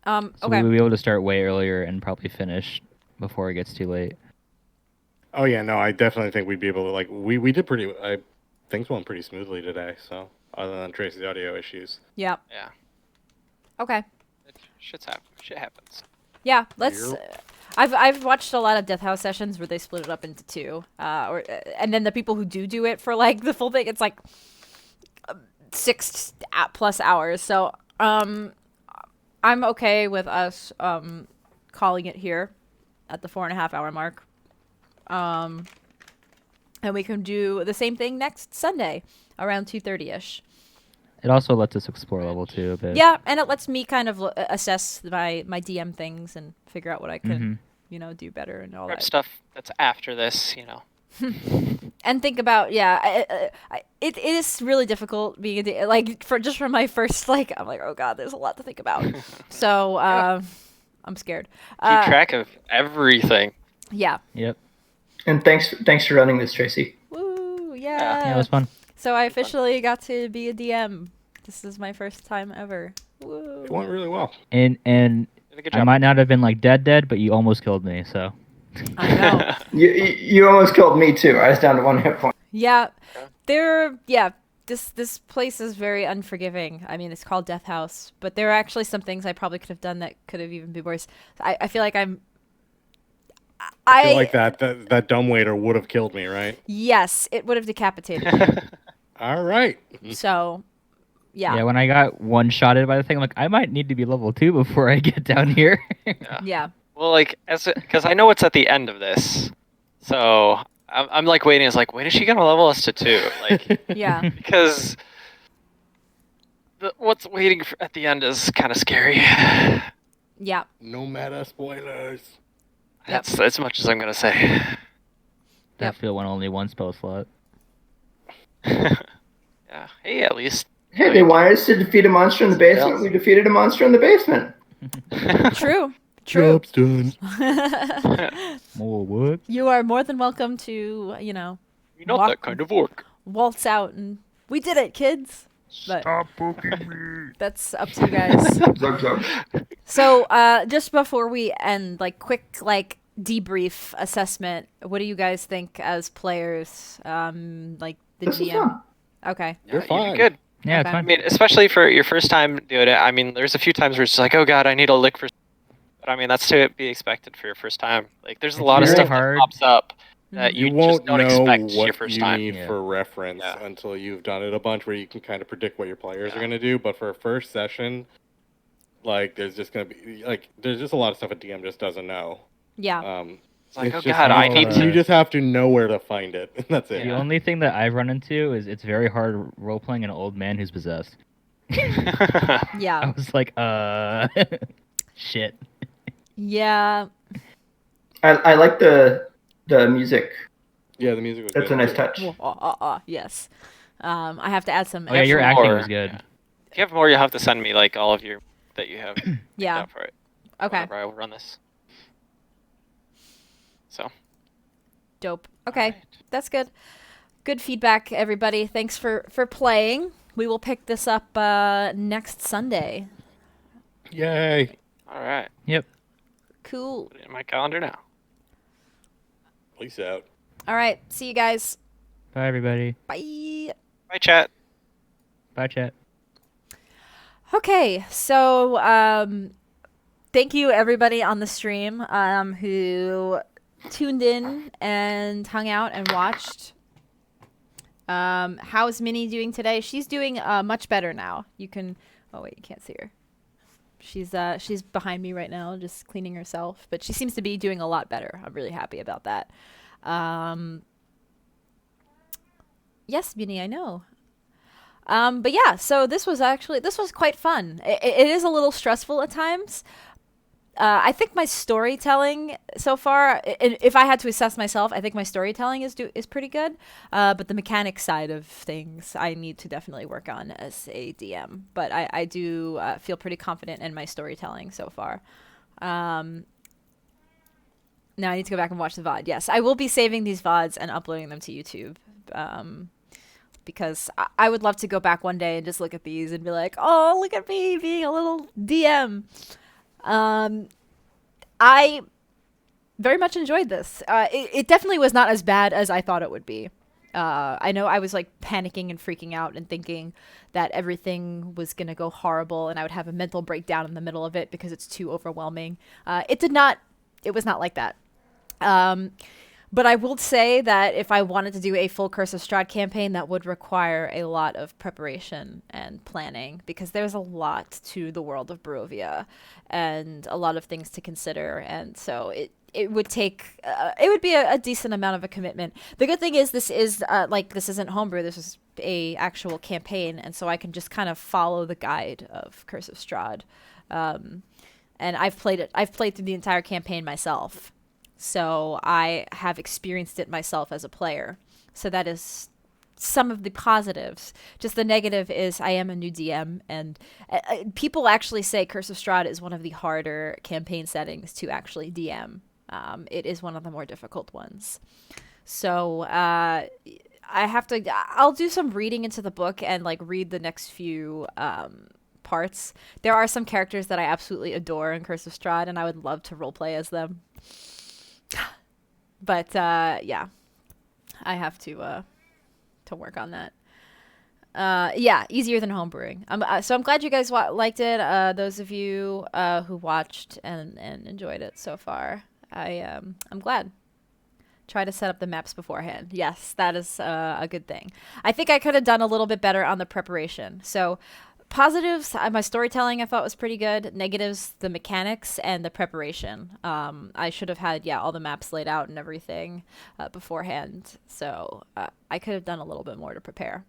So Okay. we'll be able to start way earlier and probably finish before it gets too late. Oh yeah, no, I definitely think we'd be able to like we did pretty. Things went pretty smoothly today. So other than Tracy's audio issues. Yep. Yeah. Okay. Shit happens. Yeah, let's. Yep. I've watched a lot of Death House sessions where they split it up into two, and then the people who do it for like the full thing, it's like 6+ hours. So I'm okay with us calling it here at the 4.5 hour mark. And we can do the same thing next Sunday around 2:30ish. It also lets us explore level 2 a bit. Yeah, and it lets me kind of assess my DM things and figure out what I can, do better and all Prep that. stuff that's after this, And think about, it is really difficult being like for my first I'm like, oh god, there's a lot to think about. So I'm scared. Keep track of everything. Yeah. Yep. And thanks for running this, Tracy. Woo! Yeah, it was fun. So I officially got to be a DM. This is my first time ever. Woo! It went really well. And Did a good I job. might not have been like dead, but you almost killed me. So I know. You almost killed me too. I was down to 1 hit point. Yeah, this place is very unforgiving. I mean, it's called Death House, but there are actually some things I probably could have done that could have even been worse. I feel like I feel like that dumb waiter would have killed me, right? Yes, it would have decapitated me. All right. So, yeah. when I got one-shotted by the thing, I'm like, I might need to be level 2 before I get down here. Yeah. Well, because I know it's at the end of this, so I'm like waiting. It's like, when is she gonna level us to 2? Like, Yeah. because what's waiting at the end is kind of scary. Yeah. No meta spoilers. That's as much as I'm gonna say. That field went only one spell slot. Yeah. Hey, at least. Hey, they wanted us to defeat a monster in the basement. We defeated a monster in the basement. True. Job's done. More what? You are more than welcome to, Not Walk- that kind of work. waltz out and we did it, kids. But Stop poking me. that's up to you guys. Zug, zug. So, just before we end, quick, debrief assessment. What do you guys think as players? Like the This is GM. fun. Okay. You're You'd fine. be good. Yeah, it's Okay. I fine. mean, especially for your first time doing it. I mean, there's a few times where it's like, oh god, I need a lick for. But I mean, that's to be expected for your first time. Like, there's a It's lot of very stuff hard. that pops up that You you just won't don't know expect your what first you time. need Yeah. for reference Yeah. until you've done it a bunch, where you can kind of predict what your players are Yeah. going to do. But for a first session, like, there's just going to be there's just a lot of stuff a DM just doesn't know. Yeah. It's like, oh just god, I Well, need to. you just have to know where to find it, and that's it. The Yeah. only thing that I've run into is it's very hard role playing an old man who's possessed. I Yeah. was like, shit. Yeah. I like the music. Yeah, the music was That's good, a nice too. touch. Yes. I have to add some. Oh yeah, your extra- acting Or- was good. yeah. If you have more, you'll have to send me like all of your that you have. Yeah. Up for it. Okay. Whenever I will run this. So. Dope. Okay. Alright. That's good. Good feedback, everybody. Thanks for playing. We will pick this up next Sunday. Yay! All right. Yep. Cool. Put it in my calendar now. Peace out. All right. See you guys. Bye everybody. Bye. Bye, chat. Bye chat. Okay. So, thank you everybody on the stream who tuned in and hung out and watched. How's Minnie doing today? She's doing much better now. You can. Oh wait, you can't see her. She's behind me right now, just cleaning herself. But she seems to be doing a lot better. I'm really happy about that. Yes, Minnie, I know. But yeah, so this was quite fun. It is a little stressful at times. I think my storytelling so far, if I had to assess myself, I think my storytelling is pretty good. But the mechanics side of things, I need to definitely work on as a DM. But I do feel pretty confident in my storytelling so far. Now I need to go back and watch the VOD. Yes, I will be saving these VODs and uploading them to YouTube. Because I would love to go back one day and just look at these and be like, oh, look at me being a little DM. I very much enjoyed this. It definitely was not as bad as I thought it would be. I know I was like panicking and freaking out and thinking that everything was going to go horrible and I would have a mental breakdown in the middle of it because it's too overwhelming. It was not like that. But I will say that if I wanted to do a full Curse of Strahd campaign, that would require a lot of preparation and planning because there's a lot to the world of Barovia and a lot of things to consider. And so it would take, it would be a decent amount of a commitment. The good thing is this isn't homebrew. This is a actual campaign. And so I can just kind of follow the guide of Curse of Strahd. And I've played through the entire campaign myself. So I have experienced it myself as a player. So that is some of the positives. Just the negative is I am a new DM, and people actually say Curse of Strahd is one of the harder campaign settings to actually DM. It is one of the more difficult ones. So I'll do some reading into the book and like read the next few parts. There are some characters that I absolutely adore in Curse of Strahd, and I would love to roleplay as them. But yeah, I have to work on that. Yeah, easier than homebrewing. So I'm glad you guys liked it. Those of you who watched and enjoyed it so far, I'm glad. Try to set up the maps beforehand. Yes, that is a good thing. I think I could have done a little bit better on the preparation. So positives, my storytelling I thought was pretty good. Negatives, the mechanics and the preparation. I should have had all the maps laid out and everything beforehand. So I could have done a little bit more to prepare.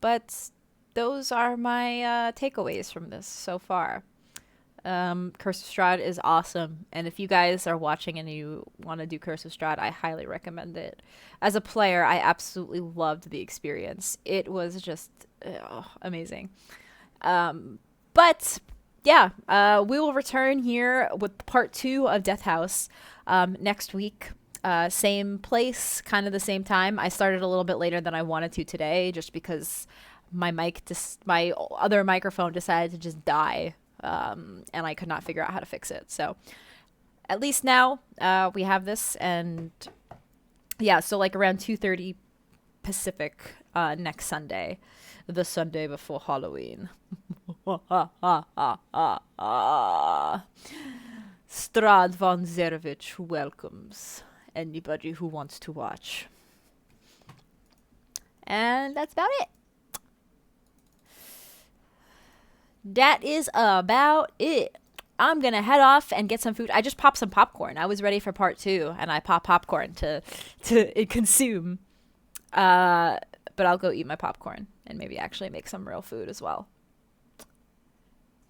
But those are my takeaways from this so far. Curse of Strahd is awesome, and if you guys are watching and you want to do Curse of Strahd, I highly recommend it. As a player, I absolutely loved the experience. It was just amazing. But yeah, we will return here with part 2 of Death House next week. Same place, kind of the same time. I started a little bit later than I wanted to today, just because my other microphone decided to just die. And I could not figure out how to fix it. So at least now we have this, and yeah, so like around 2:30 Pacific next Sunday, the Sunday before Halloween. Strahd von Zerevich welcomes anybody who wants to watch. And that's about it. That is about it. I'm gonna head off and get some food. I just popped some popcorn. I was ready for part 2, and I popped popcorn to consume. But I'll go eat my popcorn and maybe actually make some real food as well.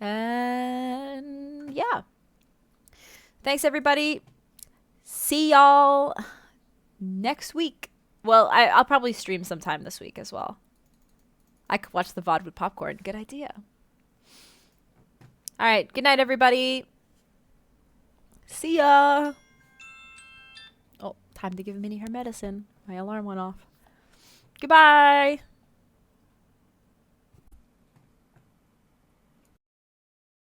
And yeah. Thanks, everybody. See y'all next week. Well, I'll probably stream sometime this week as well. I could watch the VOD with popcorn. Good idea. All right. Good night, everybody. See ya. Oh, time to give Minnie her medicine. My alarm went off. Goodbye.